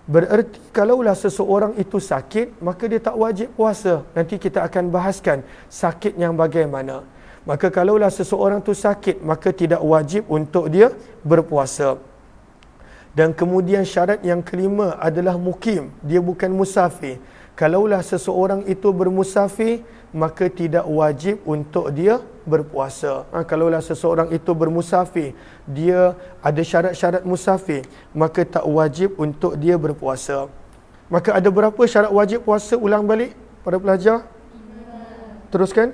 Bererti kalaulah seseorang itu sakit, maka dia tak wajib puasa. Nanti kita akan bahaskan sakit yang bagaimana. Maka kalaulah seseorang itu sakit, maka tidak wajib untuk dia berpuasa. Dan kemudian syarat yang kelima adalah mukim. Dia bukan musafir. Kalaulah seseorang itu bermusafir, maka tidak wajib untuk dia berpuasa. Kalaulah seseorang itu bermusafir, dia ada syarat-syarat musafir, maka tak wajib untuk dia berpuasa. Maka ada berapa syarat wajib puasa? Ulang balik para pelajar. Teruskan.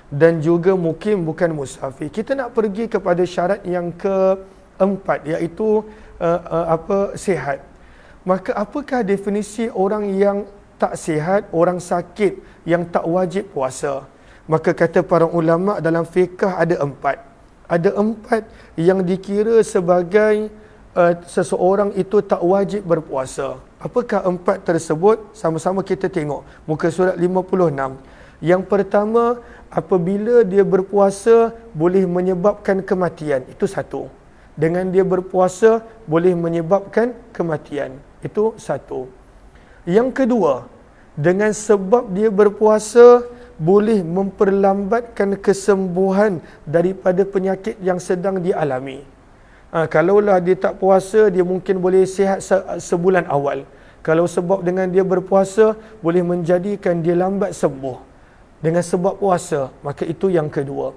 Dan juga mukim, bukan musafir. Kita nak pergi kepada syarat yang keempat, iaitu sihat. Maka apakah definisi orang yang tak sihat, orang sakit yang tak wajib puasa? Maka kata para ulama dalam fiqh ada empat. Ada empat yang dikira sebagai seseorang itu tak wajib berpuasa. Apakah empat tersebut? Sama-sama kita tengok muka surat 56. Yang pertama, apabila dia berpuasa boleh menyebabkan kematian. Itu satu. Dengan dia berpuasa boleh menyebabkan kematian. Itu satu. Yang kedua, dengan sebab dia berpuasa boleh memperlambatkan kesembuhan daripada penyakit yang sedang dialami. Kalaulah dia tak puasa, dia mungkin boleh sihat sebulan awal. Kalau sebab dengan dia berpuasa boleh menjadikan dia lambat sembuh dengan sebab puasa, maka itu yang kedua.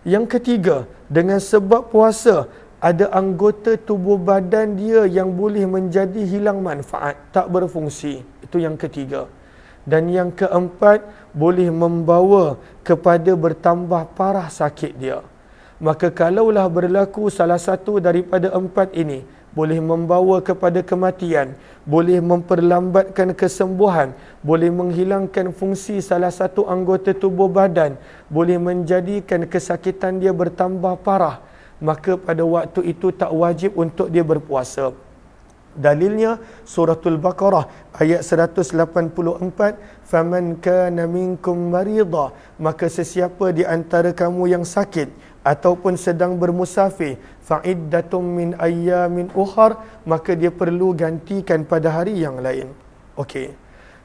Yang ketiga, dengan sebab puasa ada anggota tubuh badan dia yang boleh menjadi hilang manfaat, tak berfungsi. Itu yang ketiga. Dan yang keempat, boleh membawa kepada bertambah parah sakit dia. Maka kalaulah berlaku salah satu daripada empat ini, boleh membawa kepada kematian, boleh memperlambatkan kesembuhan, boleh menghilangkan fungsi salah satu anggota tubuh badan, boleh menjadikan kesakitan dia bertambah parah, maka pada waktu itu tak wajib untuk dia berpuasa. Dalilnya suratul Baqarah ayat 184, faman kana minkum marida, maka sesiapa di antara kamu yang sakit ataupun sedang bermusafir, fa'iddatum min ayyamin ukhar, maka dia perlu gantikan pada hari yang lain. Okey.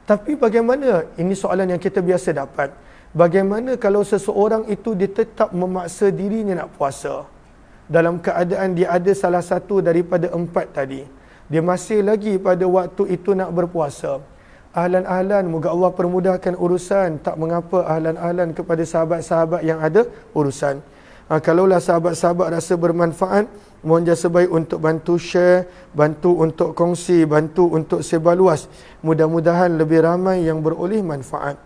Tapi bagaimana, ini soalan yang kita biasa dapat, bagaimana kalau seseorang itu dia tetap memaksa dirinya nak puasa dalam keadaan dia ada salah satu daripada empat tadi, dia masih lagi pada waktu itu nak berpuasa? Ahlan-ahlan, moga Allah permudahkan urusan. Tak mengapa, ahlan-ahlan kepada sahabat-sahabat yang ada urusan. Kalaulah sahabat-sahabat rasa bermanfaat, mohon jasa baik untuk bantu share, bantu untuk kongsi, bantu untuk sebar luas. Mudah-mudahan lebih ramai yang beroleh manfaat.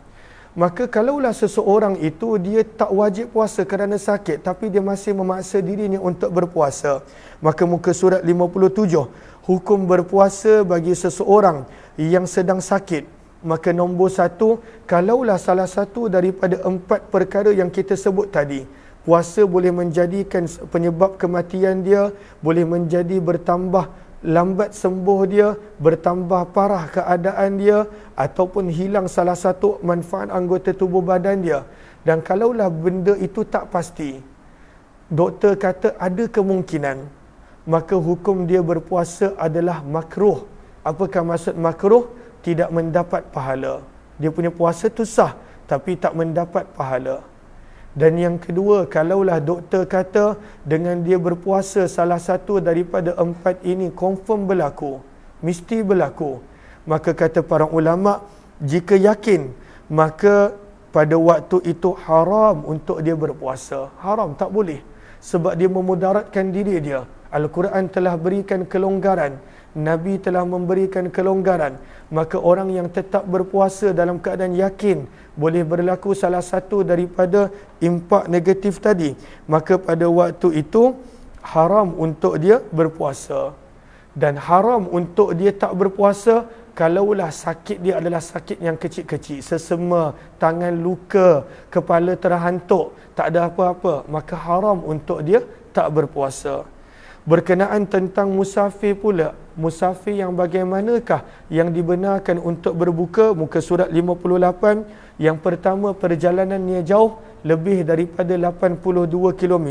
Maka kalaulah seseorang itu dia tak wajib puasa kerana sakit, tapi dia masih memaksa dirinya untuk berpuasa, maka muka surat 57, hukum berpuasa bagi seseorang yang sedang sakit. Maka nombor 1, kalaulah salah satu daripada empat perkara yang kita sebut tadi, puasa boleh menjadikan penyebab kematian dia, boleh menjadi bertambah lambat sembuh dia, bertambah parah keadaan dia, ataupun hilang salah satu manfaat anggota tubuh badan dia. Dan kalaulah benda itu tak pasti, doktor kata ada kemungkinan, maka hukum dia berpuasa adalah makruh. Apakah maksud makruh? Tidak mendapat pahala. Dia punya puasa tu sah, tapi tak mendapat pahala. Dan yang kedua, kalaulah doktor kata dengan dia berpuasa salah satu daripada empat ini confirm berlaku, mesti berlaku, maka kata para ulama, jika yakin, maka pada waktu itu haram untuk dia berpuasa. Haram, tak boleh. Sebab dia memudaratkan diri dia. Al-Quran telah berikan kelonggaran, Nabi telah memberikan kelonggaran. Maka orang yang tetap berpuasa dalam keadaan yakin boleh berlaku salah satu daripada impak negatif tadi, maka pada waktu itu haram untuk dia berpuasa. Dan haram untuk dia tak berpuasa kalaulah sakit dia adalah sakit yang kecil-kecil, sesema, tangan luka, kepala terhantuk, tak ada apa-apa, maka haram untuk dia tak berpuasa. Berkenaan tentang musafir pula, musafir yang bagaimanakah yang dibenarkan untuk berbuka? Muka surat 58. Yang pertama, perjalanannya jauh, lebih daripada 82 km.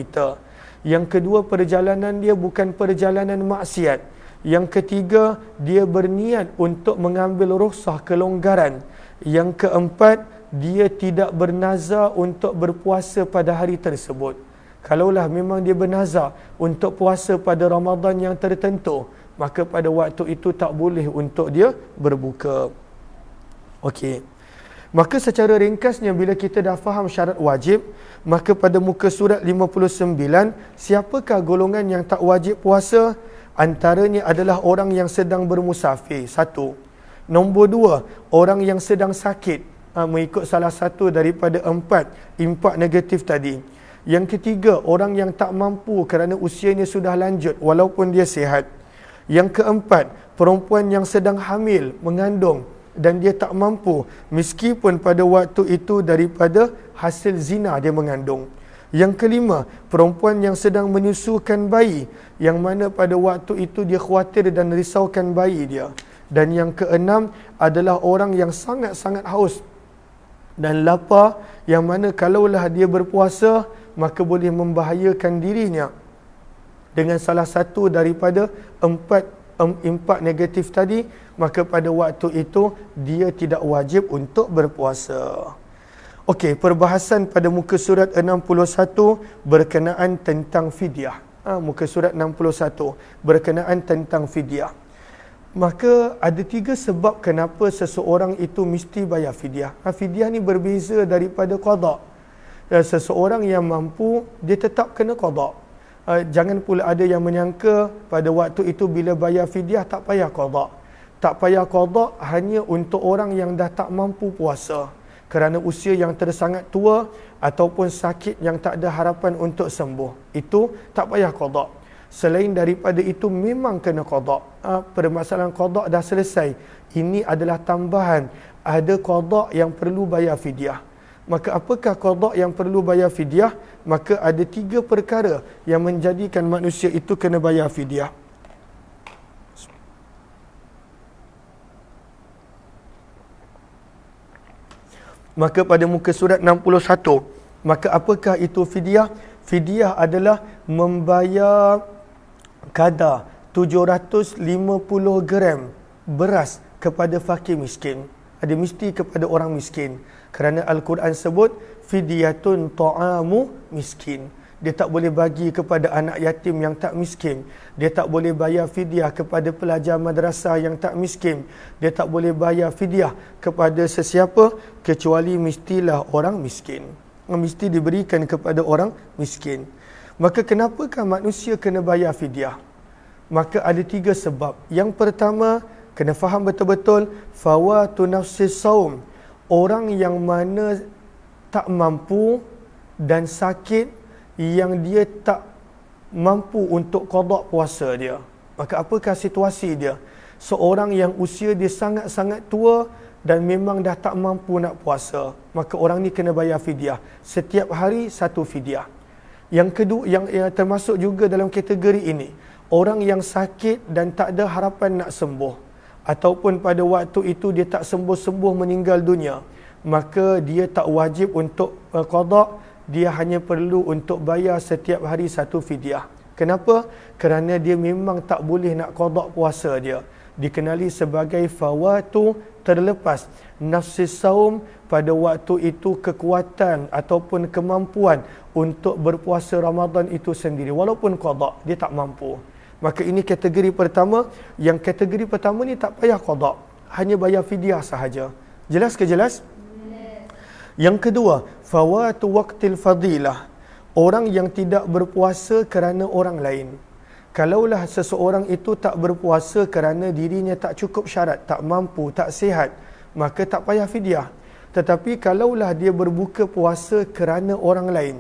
Yang kedua, perjalanan dia bukan perjalanan maksiat. Yang ketiga, dia berniat untuk mengambil rukhsah kelonggaran. Yang keempat, dia tidak bernazar untuk berpuasa pada hari tersebut. Kalaulah memang dia bernazar untuk puasa pada Ramadan yang tertentu, maka pada waktu itu tak boleh untuk dia berbuka. Okey. Maka secara ringkasnya, bila kita dah faham syarat wajib, maka pada muka surat 59, siapakah golongan yang tak wajib puasa? Antaranya adalah orang yang sedang bermusafir, 1. Nombor 2, orang yang sedang sakit, mengikut salah satu daripada empat impak negatif tadi. Yang ketiga, orang yang tak mampu kerana usianya sudah lanjut walaupun dia sihat. Yang keempat, perempuan yang sedang hamil, mengandung dan dia tak mampu meskipun pada waktu itu daripada hasil zina dia mengandung. Yang kelima, perempuan yang sedang menyusukan bayi, yang mana pada waktu itu dia khawatir dan risaukan bayi dia. Dan yang keenam adalah orang yang sangat-sangat haus dan lapar, yang mana kalaulah dia berpuasa, maka boleh membahayakan dirinya dengan salah satu daripada impak negatif tadi, maka pada waktu itu dia tidak wajib untuk berpuasa. Okey, perbahasan pada muka surat 61 berkenaan tentang fidyah. Muka surat 61 berkenaan tentang fidyah. Maka ada 3 sebab kenapa seseorang itu mesti bayar fidyah. Fidyah ni berbeza daripada qada. Seseorang yang mampu, dia tetap kena qada. jangan pula ada yang menyangka pada waktu itu bila bayar fidyah tak payah qada. Tak payah qada hanya untuk orang yang dah tak mampu puasa kerana usia yang tersangat tua ataupun sakit yang tak ada harapan untuk sembuh. Itu tak payah qada. Selain daripada itu memang kena qada. Permasalahan qada dah selesai. Ini adalah tambahan. Ada qada yang perlu bayar fidyah. Maka apakah qada yang perlu bayar fidyah? Maka ada 3 perkara yang menjadikan manusia itu kena bayar fidyah. Maka pada muka surat 61, maka apakah itu fidyah? Fidyah adalah membayar kadar 750 gram beras kepada fakir miskin. Ada mesti kepada orang miskin. Kerana Al-Quran sebut fidyatun ta'amu miskin. Dia tak boleh bagi kepada anak yatim yang tak miskin. Dia tak boleh bayar fidyah kepada pelajar madrasah yang tak miskin. Dia tak boleh bayar fidyah kepada sesiapa kecuali mestilah orang miskin. Mesti diberikan kepada orang miskin. Maka kenapakah manusia kena bayar fidyah? Maka ada 3 sebab. Yang pertama, kena faham betul-betul fawatu nafsis saum. Orang yang mana tak mampu dan sakit yang dia tak mampu untuk qada puasa dia. Maka apakah situasi dia? Seorang yang usia dia sangat-sangat tua dan memang dah tak mampu nak puasa. Maka orang ni kena bayar fidyah. Setiap hari 1 fidyah. Yang kedua, yang termasuk juga dalam kategori ini, orang yang sakit dan tak ada harapan nak sembuh, ataupun pada waktu itu dia tak sembuh-sembuh meninggal dunia, maka dia tak wajib untuk qada, dia hanya perlu untuk bayar setiap hari 1 fidyah. Kenapa? Kerana dia memang tak boleh nak qada puasa dia. Dikenali sebagai fawatu terlepas nafsis saum, pada waktu itu kekuatan ataupun kemampuan untuk berpuasa Ramadan itu sendiri. Walaupun qada, dia tak mampu. Maka ini kategori pertama. Yang kategori pertama ni tak payah qada, hanya bayar fidyah sahaja. Jelas ke jelas? Yang kedua, fawatu waqtil fadilah. Orang yang tidak berpuasa kerana orang lain. Kalaulah seseorang itu tak berpuasa kerana dirinya tak cukup syarat, tak mampu, tak sihat, maka tak payah fidyah. Tetapi kalaulah dia berbuka puasa kerana orang lain,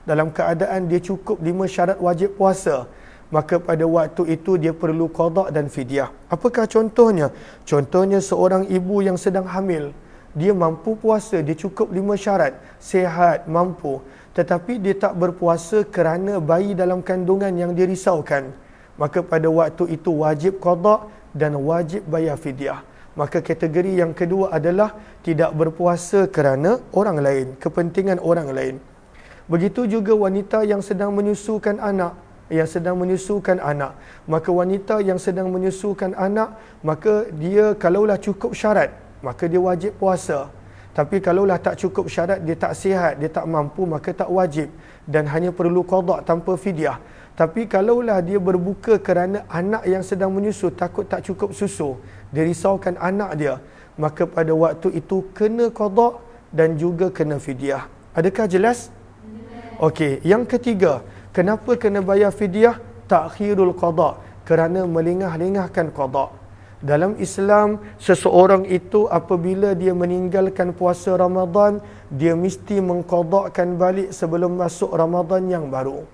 dalam keadaan dia cukup 5 syarat wajib puasa, maka pada waktu itu dia perlu qada dan fidyah. Apakah contohnya? Contohnya seorang ibu yang sedang hamil. Dia mampu puasa, dia cukup 5 syarat, sihat, mampu. Tetapi dia tak berpuasa kerana bayi dalam kandungan yang dia risaukan. Maka pada waktu itu wajib qada dan wajib bayar fidyah. Maka kategori yang kedua adalah tidak berpuasa kerana orang lain, kepentingan orang lain. Begitu juga wanita yang sedang menyusukan anak. Maka wanita yang sedang menyusukan anak, maka dia kalaulah cukup syarat, maka dia wajib puasa. Tapi kalaulah tak cukup syarat, dia tak sihat, dia tak mampu, maka tak wajib dan hanya perlu qada tanpa fidyah. Tapi kalaulah dia berbuka kerana anak yang sedang menyusu, takut tak cukup susu, dia risaukan anak dia, maka pada waktu itu kena qada dan juga kena fidyah. Adakah jelas? Okey, yang ketiga, kenapa kena bayar fidyah? Takhirul qada, kerana melengah-lengahkan qada. Dalam Islam, seseorang itu apabila dia meninggalkan puasa Ramadan, dia mesti mengqadakkan balik sebelum masuk Ramadan yang baru.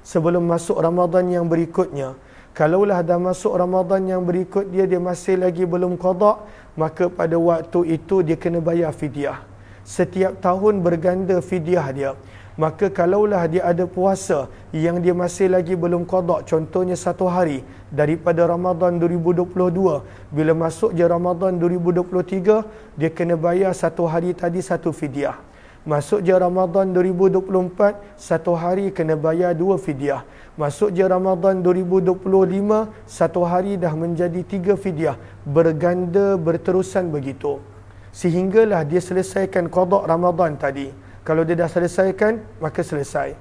Sebelum masuk Ramadan yang berikutnya. Kalaulah dah masuk Ramadan yang berikut dia masih lagi belum qada, maka pada waktu itu dia kena bayar fidyah. Setiap tahun berganda fidyah dia. Maka kalaulah dia ada puasa yang dia masih lagi belum qada, contohnya 1 hari daripada Ramadan 2022, bila masuk je Ramadan 2023, dia kena bayar 1 hari tadi 1 fidyah. Masuk je Ramadan 2024, 1 hari kena bayar 2 fidyah. Masuk je Ramadan 2025, 1 hari dah menjadi 3 fidyah. Berganda berterusan begitu. Sehinggalah dia selesaikan qada Ramadan tadi. Kalau dia dah selesaikan, maka selesai.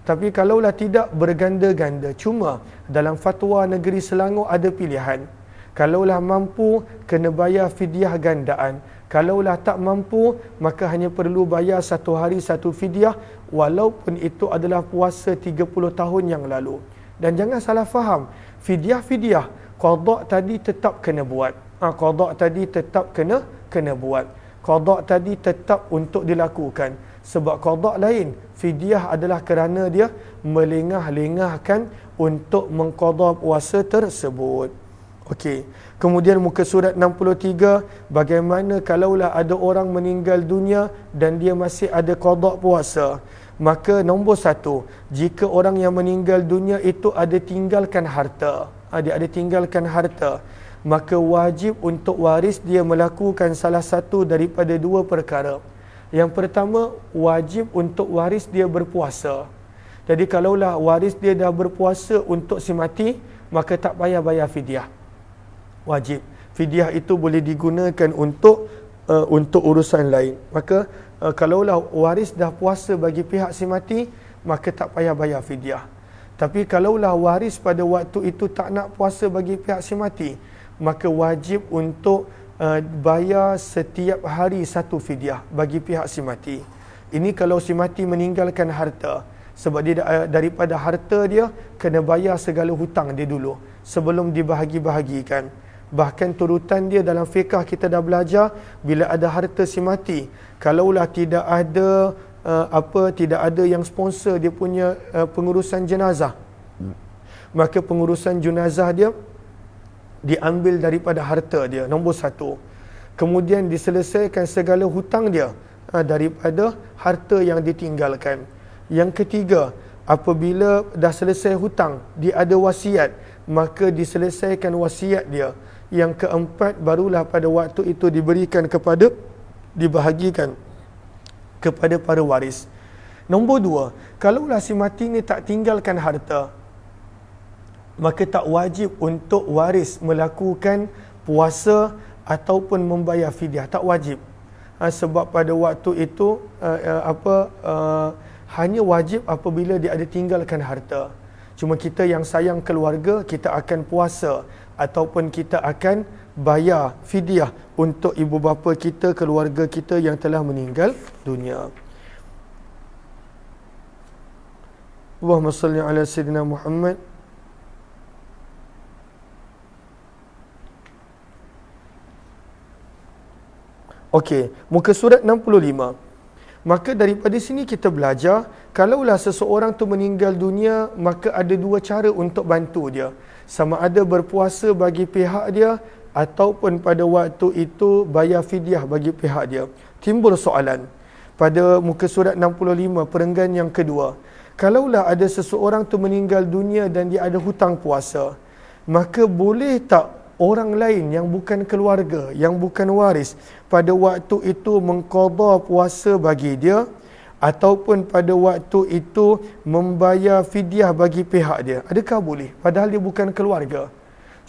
Tapi kalaulah tidak, berganda-ganda. Cuma dalam fatwa negeri Selangor ada pilihan. Kalaulah mampu, kena bayar fidyah gandaan. Kalaulah tak mampu, maka hanya perlu bayar satu hari satu fidyah, walaupun itu adalah puasa 30 tahun yang lalu. Dan jangan salah faham, fidyah, qada tadi tetap kena buat. Qada tadi tetap kena buat. Qada tadi tetap untuk dilakukan. Sebab qada lain, fidyah adalah kerana dia melengah-lengahkan untuk mengqada puasa tersebut. Okey. Kemudian muka surat 63, bagaimana kalaulah ada orang meninggal dunia dan dia masih ada qada puasa? Maka nombor satu, jika orang yang meninggal dunia itu ada tinggalkan harta, dia ada tinggalkan harta, maka wajib untuk waris dia melakukan salah satu daripada dua perkara. Yang pertama, wajib untuk waris dia berpuasa. Jadi kalaulah waris dia dah berpuasa untuk si mati, maka tak payah bayar fidyah. Wajib. Fidyah itu boleh digunakan untuk urusan lain. Maka kalaulah waris dah puasa bagi pihak si mati, maka tak payah bayar fidyah. Tapi kalaulah waris pada waktu itu tak nak puasa bagi pihak si mati, maka wajib untuk bayar setiap hari satu fidyah bagi pihak si mati. Ini kalau si mati meninggalkan harta. Sebab dia daripada harta dia kena bayar segala hutang dia dulu sebelum dibahagi-bahagikan. Bahkan turutan dia dalam fiqah kita dah belajar, bila ada harta si mati, kalaulah tidak ada tidak ada yang sponsor dia punya pengurusan jenazah, maka pengurusan jenazah dia diambil daripada harta dia, nombor satu. Kemudian diselesaikan segala hutang dia daripada harta yang ditinggalkan. Yang ketiga, apabila dah selesai hutang, dia ada wasiat, maka diselesaikan wasiat dia. Yang keempat, barulah pada waktu itu dibahagikan kepada para waris. Nombor dua, kalaulah si mati ni tak tinggalkan harta, maka tak wajib untuk waris melakukan puasa ataupun membayar fidyah. Tak wajib. Sebab pada waktu itu hanya wajib apabila dia ada tinggalkan harta. Cuma kita yang sayang keluarga, kita akan puasa ataupun kita akan bayar fidyah untuk ibu bapa kita, keluarga kita yang telah meninggal dunia. Allahumma salli ala sayyidina Muhammad. Okey, muka surat 65. Maka daripada sini kita belajar, kalaulah seseorang tu meninggal dunia, maka ada dua cara untuk bantu dia. Sama ada berpuasa bagi pihak dia, ataupun pada waktu itu bayar fidyah bagi pihak dia. Timbul soalan pada muka surat 65, perenggan yang kedua. Kalaulah ada seseorang tu meninggal dunia dan dia ada hutang puasa, maka boleh tak orang lain yang bukan keluarga, yang bukan waris, pada waktu itu mengqada puasa bagi dia, ataupun pada waktu itu membayar fidyah bagi pihak dia? Adakah boleh? Padahal dia bukan keluarga.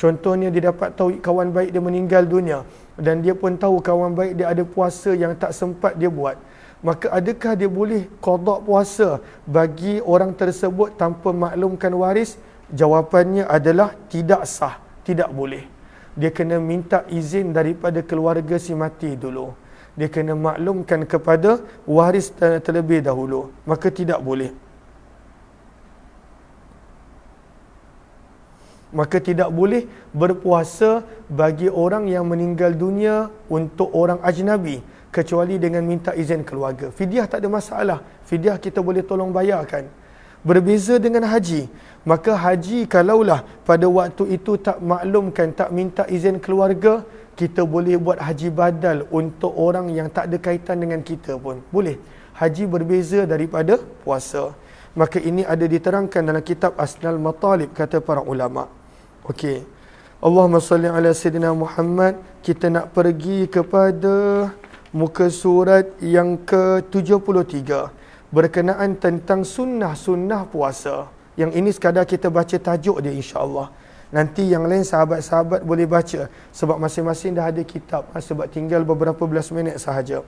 Contohnya dia dapat tahu kawan baik dia meninggal dunia, dan dia pun tahu kawan baik dia ada puasa yang tak sempat dia buat. Maka adakah dia boleh qada puasa bagi orang tersebut tanpa maklumkan waris? Jawapannya adalah tidak sah, tidak boleh. Dia kena minta izin daripada keluarga si mati dulu. Dia kena maklumkan kepada waris terlebih dahulu. Maka tidak boleh. Maka tidak boleh berpuasa bagi orang yang meninggal dunia untuk orang ajnabi, kecuali dengan minta izin keluarga. Fidyah tak ada masalah. Fidyah kita boleh tolong bayarkan. Berbeza dengan haji. Maka haji kalaulah pada waktu itu tak maklumkan, tak minta izin keluarga, kita boleh buat haji badal untuk orang yang tak ada kaitan dengan kita pun. Boleh. Haji berbeza daripada puasa. Maka ini ada diterangkan dalam kitab Asnal Matalib, kata para ulama. Okey. Allahumma salli ala sayyidina Muhammad. Kita nak pergi kepada muka surat yang ke-73. Berkenaan tentang sunnah-sunnah puasa. Yang ini sekadar kita baca tajuk dia, insya-Allah. Nanti yang lain sahabat-sahabat boleh baca, sebab masing-masing dah ada kitab, sebab tinggal beberapa belas minit sahaja.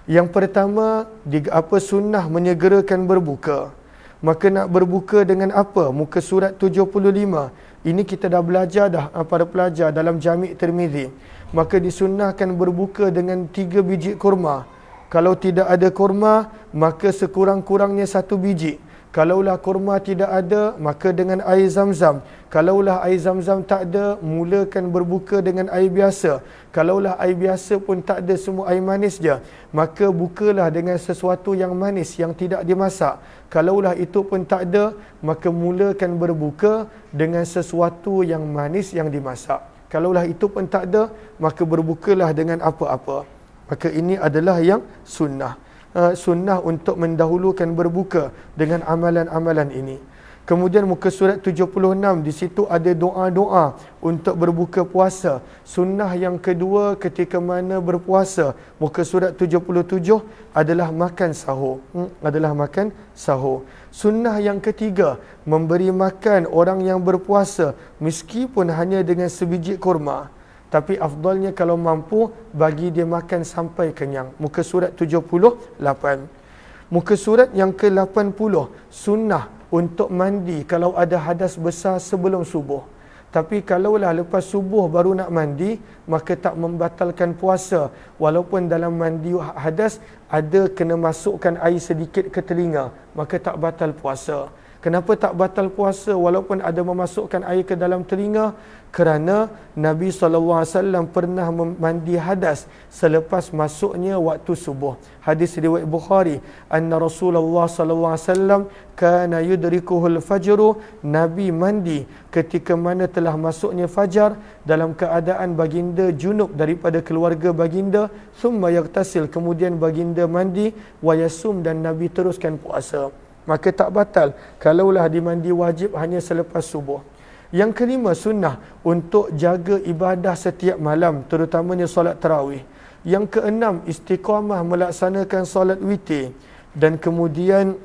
Yang pertama, sunnah menyegerakan berbuka. Maka nak berbuka dengan apa? Muka surat 75. Ini kita dah belajar dah para pelajar dalam Jami' Tirmizi. maka disunnahkan berbuka dengan 3 biji kurma. Kalau tidak ada kurma, maka sekurang-kurangnya 1 biji. Kalaulah kurma tidak ada, maka dengan air zam-zam. Kalaulah air zam-zam tak ada, mulakan berbuka dengan air biasa. Kalaulah air biasa pun tak ada, semua air manis je, maka bukalah dengan sesuatu yang manis yang tidak dimasak. Kalaulah itu pun tak ada, maka mulakan berbuka dengan sesuatu yang manis yang dimasak. Kalaulah itu pun tak ada, maka berbukalah dengan apa-apa. Maka ini adalah yang sunnah. Sunnah untuk mendahulukan berbuka dengan amalan-amalan ini. Kemudian muka surat 76, di situ ada doa-doa untuk berbuka puasa. Sunnah yang kedua ketika mana berpuasa, muka surat 77, adalah makan sahur. Adalah makan sahur. Sunnah yang ketiga, memberi makan orang yang berpuasa meskipun hanya dengan sebiji kurma. Tapi afdalnya kalau mampu, bagi dia makan sampai kenyang. Muka surat 78. Muka surat yang ke-80, sunnah untuk mandi kalau ada hadas besar sebelum subuh. Tapi kalaulah lepas subuh baru nak mandi, maka tak membatalkan puasa. Walaupun dalam mandi hadas ada kena masukkan air sedikit ke telinga, maka tak batal puasa. Kenapa tak batal puasa walaupun ada memasukkan air ke dalam telinga? Kerana Nabi SAW pernah mandi hadas selepas masuknya waktu subuh. Hadis riwayat Bukhari, anna Rasulullah SAW kana yudrikuhul fajru, Nabi mandi ketika mana telah masuknya fajar dalam keadaan baginda junub daripada keluarga baginda, thumma yaghtasil, kemudian baginda mandi, wa yasum, dan Nabi teruskan puasa. Maka tak batal kalaulah dimandi wajib hanya selepas subuh. Yang kelima, sunnah untuk jaga ibadah setiap malam, terutamanya solat tarawih. Yang keenam, istiqamah melaksanakan solat witir. Dan kemudian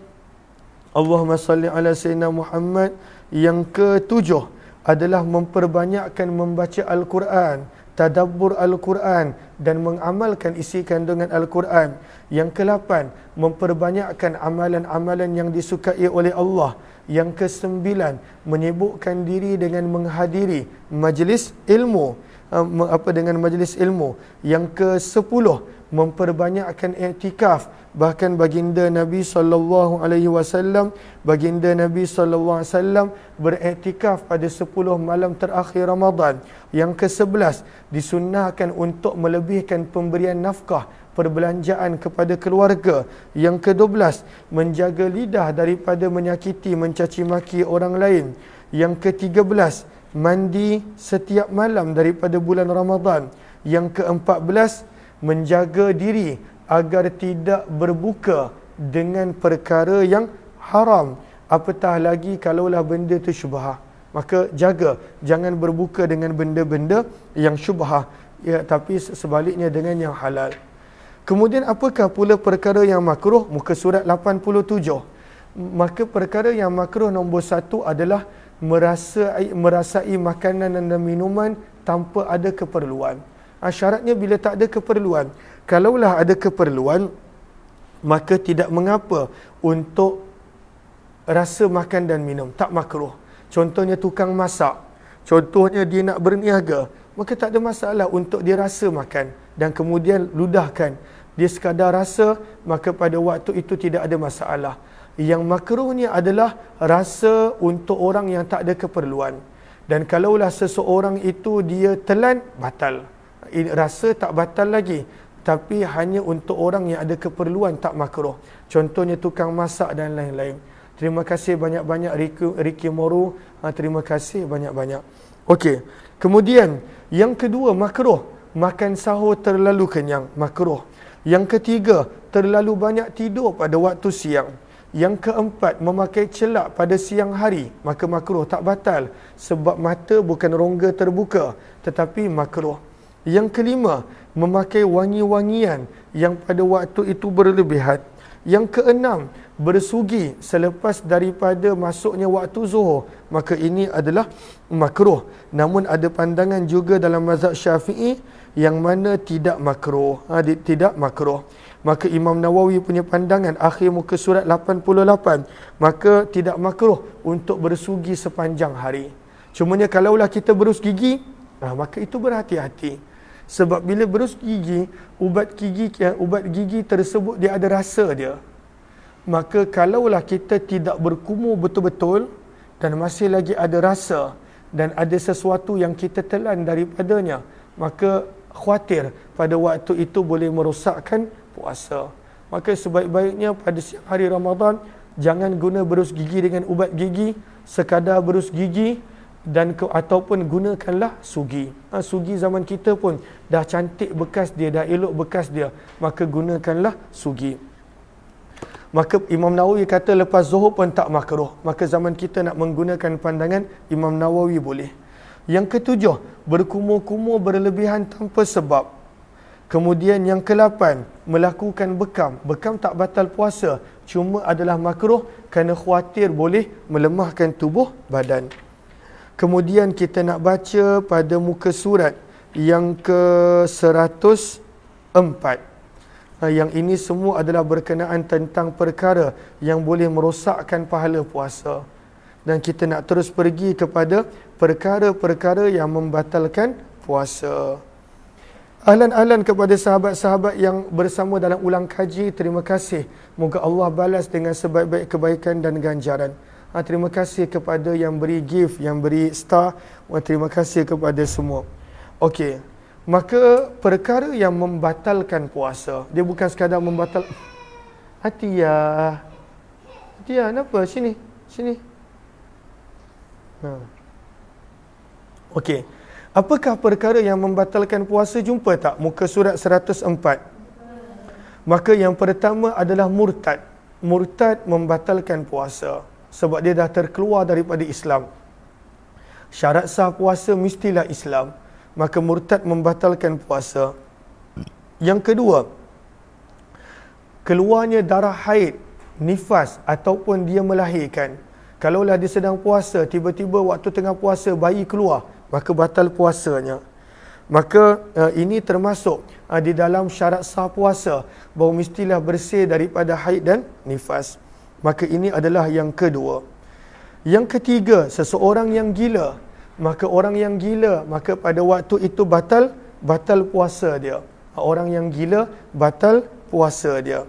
Allahumma salli ala Sayyidina Muhammad. Yang ketujuh adalah memperbanyakkan membaca Al-Quran, tadabbur Al-Quran, dan mengamalkan isi kandungan Al-Quran. Yang ke-8, memperbanyakkan amalan-amalan yang disukai oleh Allah. Yang ke-9, menyibukkan diri dengan menghadiri majlis ilmu, dengan majlis ilmu. Yang ke-10, memperbanyakkan i'tikaf. Bahkan baginda Nabi SAW beriktikaf pada 10 malam terakhir Ramadan. Yang ke-11, disunnahkan untuk melebihkan pemberian nafkah, perbelanjaan kepada keluarga. Yang ke-12, menjaga lidah daripada menyakiti, mencaci maki orang lain. Yang ke-13, mandi setiap malam daripada bulan Ramadan. Yang ke-14, menjaga diri agar tidak berbuka dengan perkara yang haram, apatah lagi kalaulah benda itu syubhah. Maka jaga, jangan berbuka dengan benda-benda yang syubhah, ya, tapi sebaliknya dengan yang halal. Kemudian apakah pula perkara yang makruh? Muka surat 87. Maka perkara yang makruh nombor 1 adalah merasai makanan dan minuman tanpa ada keperluan. Syaratnya bila tak ada keperluan. Kalaulah ada keperluan, maka tidak mengapa untuk rasa makan dan minum, tak makruh. Contohnya tukang masak, contohnya dia nak berniaga, maka tak ada masalah untuk dia rasa makan dan kemudian ludahkan. Dia sekadar rasa, maka pada waktu itu tidak ada masalah. Yang makruhnya adalah rasa untuk orang yang tak ada keperluan. Dan kalaulah seseorang itu dia telan, batal. Rasa tak batal lagi, tapi hanya untuk orang yang ada keperluan tak makruh. Contohnya tukang masak dan lain-lain. Terima kasih banyak-banyak Ricky Moru. Terima kasih banyak-banyak. Okey. Kemudian yang kedua, makruh makan sahur terlalu kenyang, makruh. Yang ketiga, terlalu banyak tidur pada waktu siang. Yang keempat, memakai celak pada siang hari, maka makruh, tak batal sebab mata bukan rongga terbuka, tetapi makruh. Yang kelima, memakai wangi-wangian yang pada waktu itu berlebihan. Yang keenam, bersugi selepas daripada masuknya waktu zuhur, maka ini adalah makruh. Namun ada pandangan juga dalam mazhab Syafi'i yang mana tidak makruh. Tidak makruh. Maka Imam Nawawi punya pandangan akhir muka surat 88, maka tidak makruh untuk bersugi sepanjang hari. Cumanya kalaulah kita berus gigi, maka itu berhati-hati. Sebab bila berus gigi, ubat gigi tersebut dia ada rasa dia. Maka kalaulah kita tidak berkumur betul-betul dan masih lagi ada rasa dan ada sesuatu yang kita telan daripadanya, maka khawatir pada waktu itu boleh merosakkan puasa. Maka sebaik-baiknya pada siang hari Ramadan, jangan guna berus gigi dengan ubat gigi, sekadar berus gigi ataupun gunakanlah sugi. Sugi zaman kita pun dah cantik bekas dia, dah elok bekas dia, maka gunakanlah sugi. Maka Imam Nawawi kata lepas zuhur pun tak makruh. Maka zaman kita nak menggunakan pandangan Imam Nawawi boleh. Yang ketujuh, berkumur-kumur berlebihan tanpa sebab. Kemudian yang ke-8, melakukan bekam. Bekam tak batal puasa, cuma adalah makruh kerana khawatir boleh melemahkan tubuh badan. Kemudian kita nak baca pada muka surat yang ke-104. Yang ini semua adalah berkenaan tentang perkara yang boleh merosakkan pahala puasa. Dan kita nak terus pergi kepada perkara-perkara yang membatalkan puasa. Ahlan-ahlan kepada sahabat-sahabat yang bersama dalam ulang kaji, terima kasih. Moga Allah balas dengan sebaik-baik kebaikan dan ganjaran. Terima kasih kepada yang beri gift, yang beri star. Terima kasih kepada semua. Okey. Maka perkara yang membatalkan puasa, dia bukan sekadar Atiyah, kenapa? Sini. Okey. Apakah perkara yang membatalkan puasa? Jumpa tak muka surat 104? Maka yang pertama adalah murtad. Murtad membatalkan puasa sebab dia dah terkeluar daripada Islam. Syarat sah puasa mestilah Islam. Maka murtad membatalkan puasa. Yang kedua, keluarnya darah haid, nifas ataupun dia melahirkan. Kalaulah dia sedang puasa, tiba-tiba waktu tengah puasa bayi keluar, maka batal puasanya. Maka ini termasuk di dalam syarat sah puasa, bahawa mestilah bersih daripada haid dan nifas. Maka ini adalah yang kedua. Yang ketiga, seseorang yang gila. Maka orang yang gila, maka pada waktu itu batal puasa dia. Orang yang gila, batal puasa dia.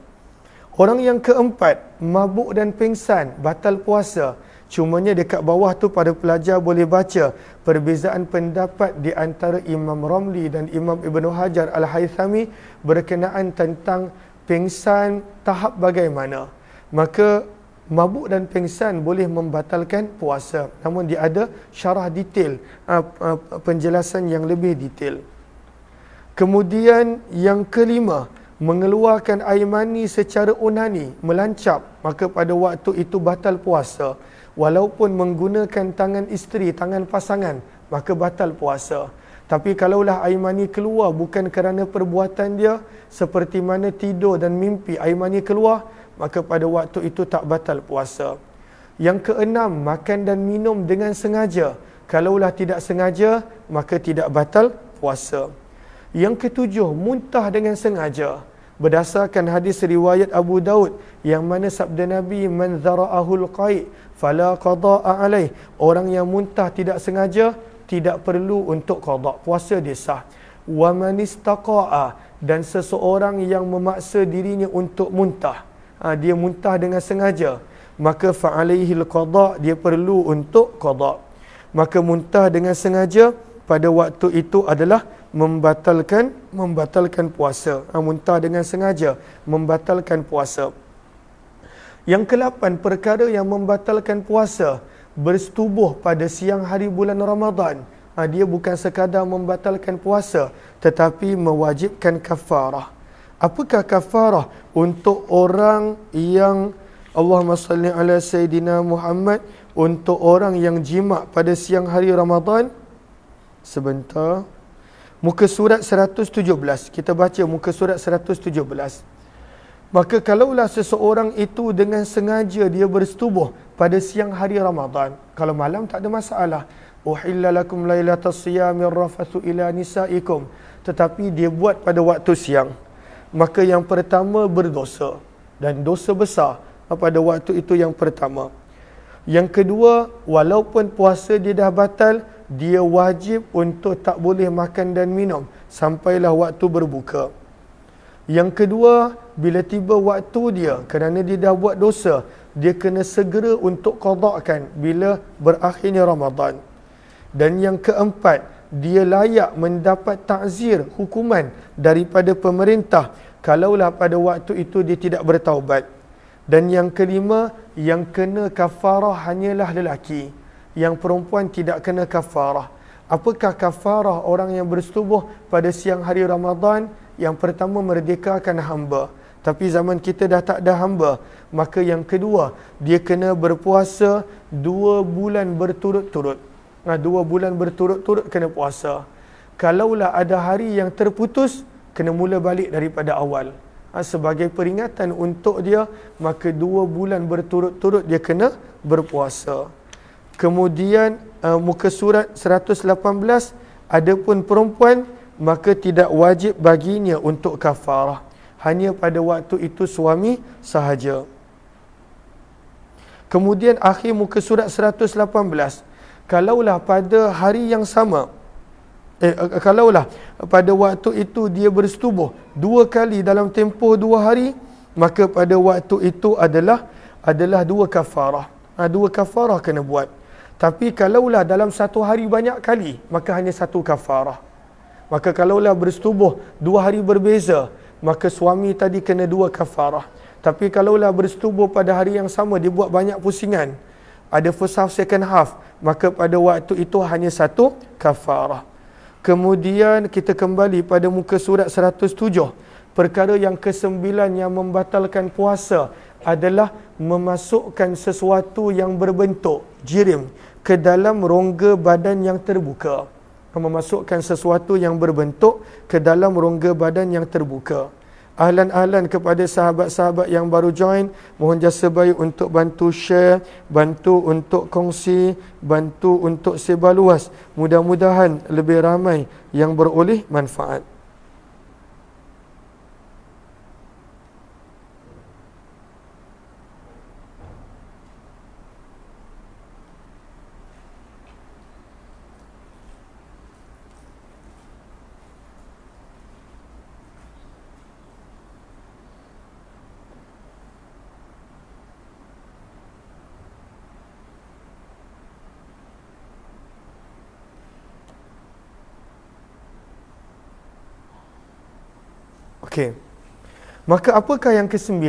Orang yang keempat, mabuk dan pingsan, batal puasa. Cumanya dekat bawah tu pada pelajar boleh baca perbezaan pendapat di antara Imam Ramli dan Imam Ibn Hajar Al-Haythami berkenaan tentang pingsan tahap bagaimana. Maka mabuk dan pingsan boleh membatalkan puasa. Namun dia ada syarah detail, penjelasan yang lebih detail. Kemudian yang kelima, mengeluarkan air mani secara onani, melancap, maka pada waktu itu batal puasa. Walaupun menggunakan tangan isteri, tangan pasangan, maka batal puasa. Tapi kalaulah air mani keluar bukan kerana perbuatan dia, seperti mana tidur dan mimpi air mani keluar, maka pada waktu itu tak batal puasa. Yang keenam, makan dan minum dengan sengaja. Kalaulah tidak sengaja, maka tidak batal puasa. Yang ketujuh, muntah dengan sengaja. Berdasarkan hadis riwayat Abu Daud yang mana sabda Nabi, man zara'ahul qai' fala qada'a alaih. Orang yang muntah tidak sengaja, tidak perlu untuk qada', puasa dia sah. Wa man istaqa'a, dan seseorang yang memaksa dirinya untuk muntah, dia muntah dengan sengaja, maka fa'alaihil qada', dia perlu untuk qada'. Maka muntah dengan sengaja pada waktu itu adalah membatalkan puasa. Muntah dengan sengaja membatalkan puasa. Yang ke-8, perkara yang membatalkan puasa, bersetubuh pada siang hari bulan Ramadan. Dia bukan sekadar membatalkan puasa, tetapi mewajibkan kafarah. Apakah kafarah untuk orang yang, Allahumma salli ala Sayyidina Muhammad, untuk orang yang jima' pada siang hari Ramadan? Sebentar. Muka surat 117. Kita baca muka surat 117. Maka kalaulah seseorang itu dengan sengaja dia bersetubuh pada siang hari Ramadan, kalau malam tak ada masalah. Uhilla lakum lailatas siyamir rafathu ila nisaikum. Tetapi dia buat pada waktu siang, maka yang pertama berdosa, dan dosa besar pada waktu itu yang pertama. Yang kedua, walaupun puasa dia dah batal, dia wajib untuk tak boleh makan dan minum sampailah waktu berbuka. Yang kedua, bila tiba waktu dia, kerana dia dah buat dosa, dia kena segera untuk qadakkan bila berakhirnya Ramadan. Dan yang keempat, dia layak mendapat takzir, hukuman daripada pemerintah kalaulah pada waktu itu dia tidak bertaubat. Dan yang kelima, yang kena kafarah hanyalah lelaki. Yang perempuan tidak kena kafarah. Apakah kafarah orang yang bersetubuh pada siang hari Ramadan? Yang pertama, merdekakan hamba. Tapi zaman kita dah tak ada hamba. Maka yang kedua, dia kena berpuasa 2 bulan berturut-turut. 2 bulan berturut-turut kena puasa. Kalaulah ada hari yang terputus, kena mula balik daripada awal. Sebagai peringatan untuk dia, maka 2 bulan berturut-turut dia kena berpuasa. Kemudian muka surat 118, adapun perempuan, maka tidak wajib baginya untuk kafarah. Hanya pada waktu itu suami sahaja. Kemudian akhir muka surat 118, kalaulah pada hari yang sama, kalaulah pada waktu itu dia bersetubuh 2 kali dalam tempoh 2 hari, maka pada waktu itu adalah 2 kafarah. 2 kafarah kena buat. Tapi kalaulah dalam 1 hari banyak kali, maka hanya 1 kafarah. Maka kalaulah bersetubuh 2 hari berbeza, maka suami tadi kena 2 kafarah. Tapi kalaulah bersetubuh pada hari yang sama, dia buat banyak pusingan, ada first half, second half, maka pada waktu itu hanya 1 kafarah. Kemudian kita kembali pada muka surat 107. Perkara yang ke-9 yang membatalkan puasa adalah memasukkan sesuatu yang berbentuk jirim ke dalam rongga badan yang terbuka. Memasukkan sesuatu yang berbentuk ke dalam rongga badan yang terbuka. Ahlan-ahlan kepada sahabat-sahabat yang baru join, mohon jasa baik untuk bantu share, bantu untuk kongsi, bantu untuk sebar luas. Mudah-mudahan lebih ramai yang beroleh manfaat. Okey. Maka apakah yang ke-9?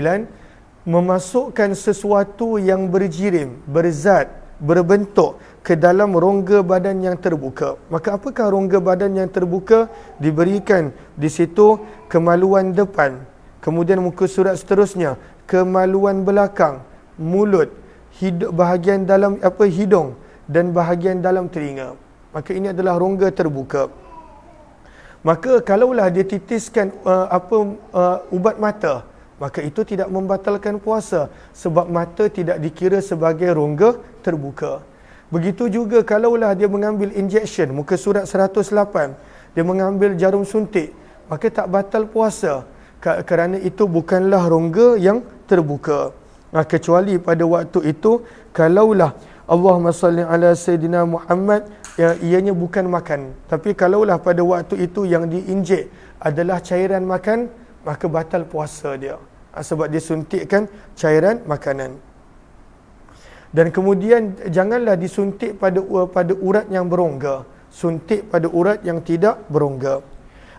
Memasukkan sesuatu yang berjirim, berzat, berbentuk ke dalam rongga badan yang terbuka. Maka apakah rongga badan yang terbuka? Diberikan di situ kemaluan depan. Kemudian muka surat seterusnya, kemaluan belakang, mulut, bahagian dalam hidung dan bahagian dalam telinga. Maka ini adalah rongga terbuka. Maka kalaulah dia titiskan ubat mata, maka itu tidak membatalkan puasa sebab mata tidak dikira sebagai rongga terbuka. Begitu juga kalaulah dia mengambil injection, muka surat 108, dia mengambil jarum suntik, maka tak batal puasa kerana itu bukanlah rongga yang terbuka. Kecuali pada waktu itu kalaulah Allahumma salli ala Sayyidina Muhammad, ianya bukan makan. Tapi kalaulah pada waktu itu yang diinjek adalah cairan makan, maka batal puasa dia. Sebab dia suntikkan cairan makanan. Dan kemudian janganlah disuntik pada urat yang berongga. Suntik pada urat yang tidak berongga.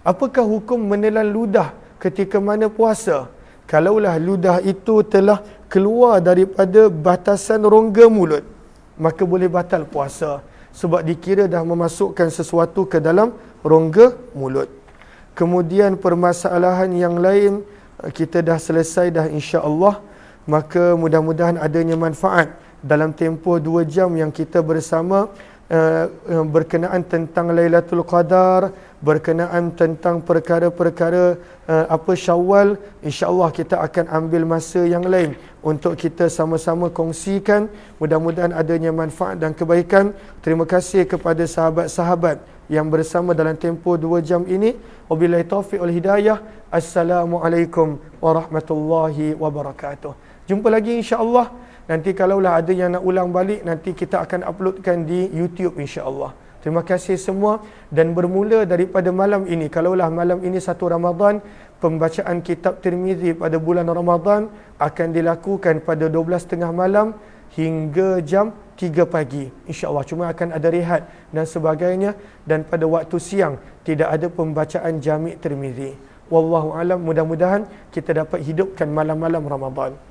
Apakah hukum menelan ludah ketika mana puasa? Kalaulah ludah itu telah keluar daripada batasan rongga mulut, maka boleh batal puasa sebab dikira dah memasukkan sesuatu ke dalam rongga mulut. Kemudian permasalahan yang lain kita dah selesai dah insya-Allah. Maka mudah-mudahan adanya manfaat dalam tempoh 2 jam yang kita bersama berkenaan tentang Lailatul Qadar, berkenaan tentang perkara-perkara Syawal. InsyaAllah kita akan ambil masa yang lain untuk kita sama-sama kongsikan. Mudah-mudahan adanya manfaat dan kebaikan. Terima kasih kepada sahabat-sahabat yang bersama dalam tempoh 2 jam ini. Wabillahi taufiq wal hidayah. Assalamualaikum warahmatullahi wabarakatuh. Jumpa lagi insya-Allah. Nanti kalaulah ada yang nak ulang balik, nanti kita akan uploadkan di YouTube insya-Allah. Terima kasih semua, dan bermula daripada malam ini, kalaulah malam ini 1 Ramadan, pembacaan kitab Tirmizi pada bulan Ramadan akan dilakukan pada 12.30 malam hingga jam 3 pagi. InsyaAllah, cuma akan ada rehat dan sebagainya, dan pada waktu siang tidak ada pembacaan Jami' Tirmizi. Wallahu alam, mudah-mudahan kita dapat hidupkan malam-malam Ramadan.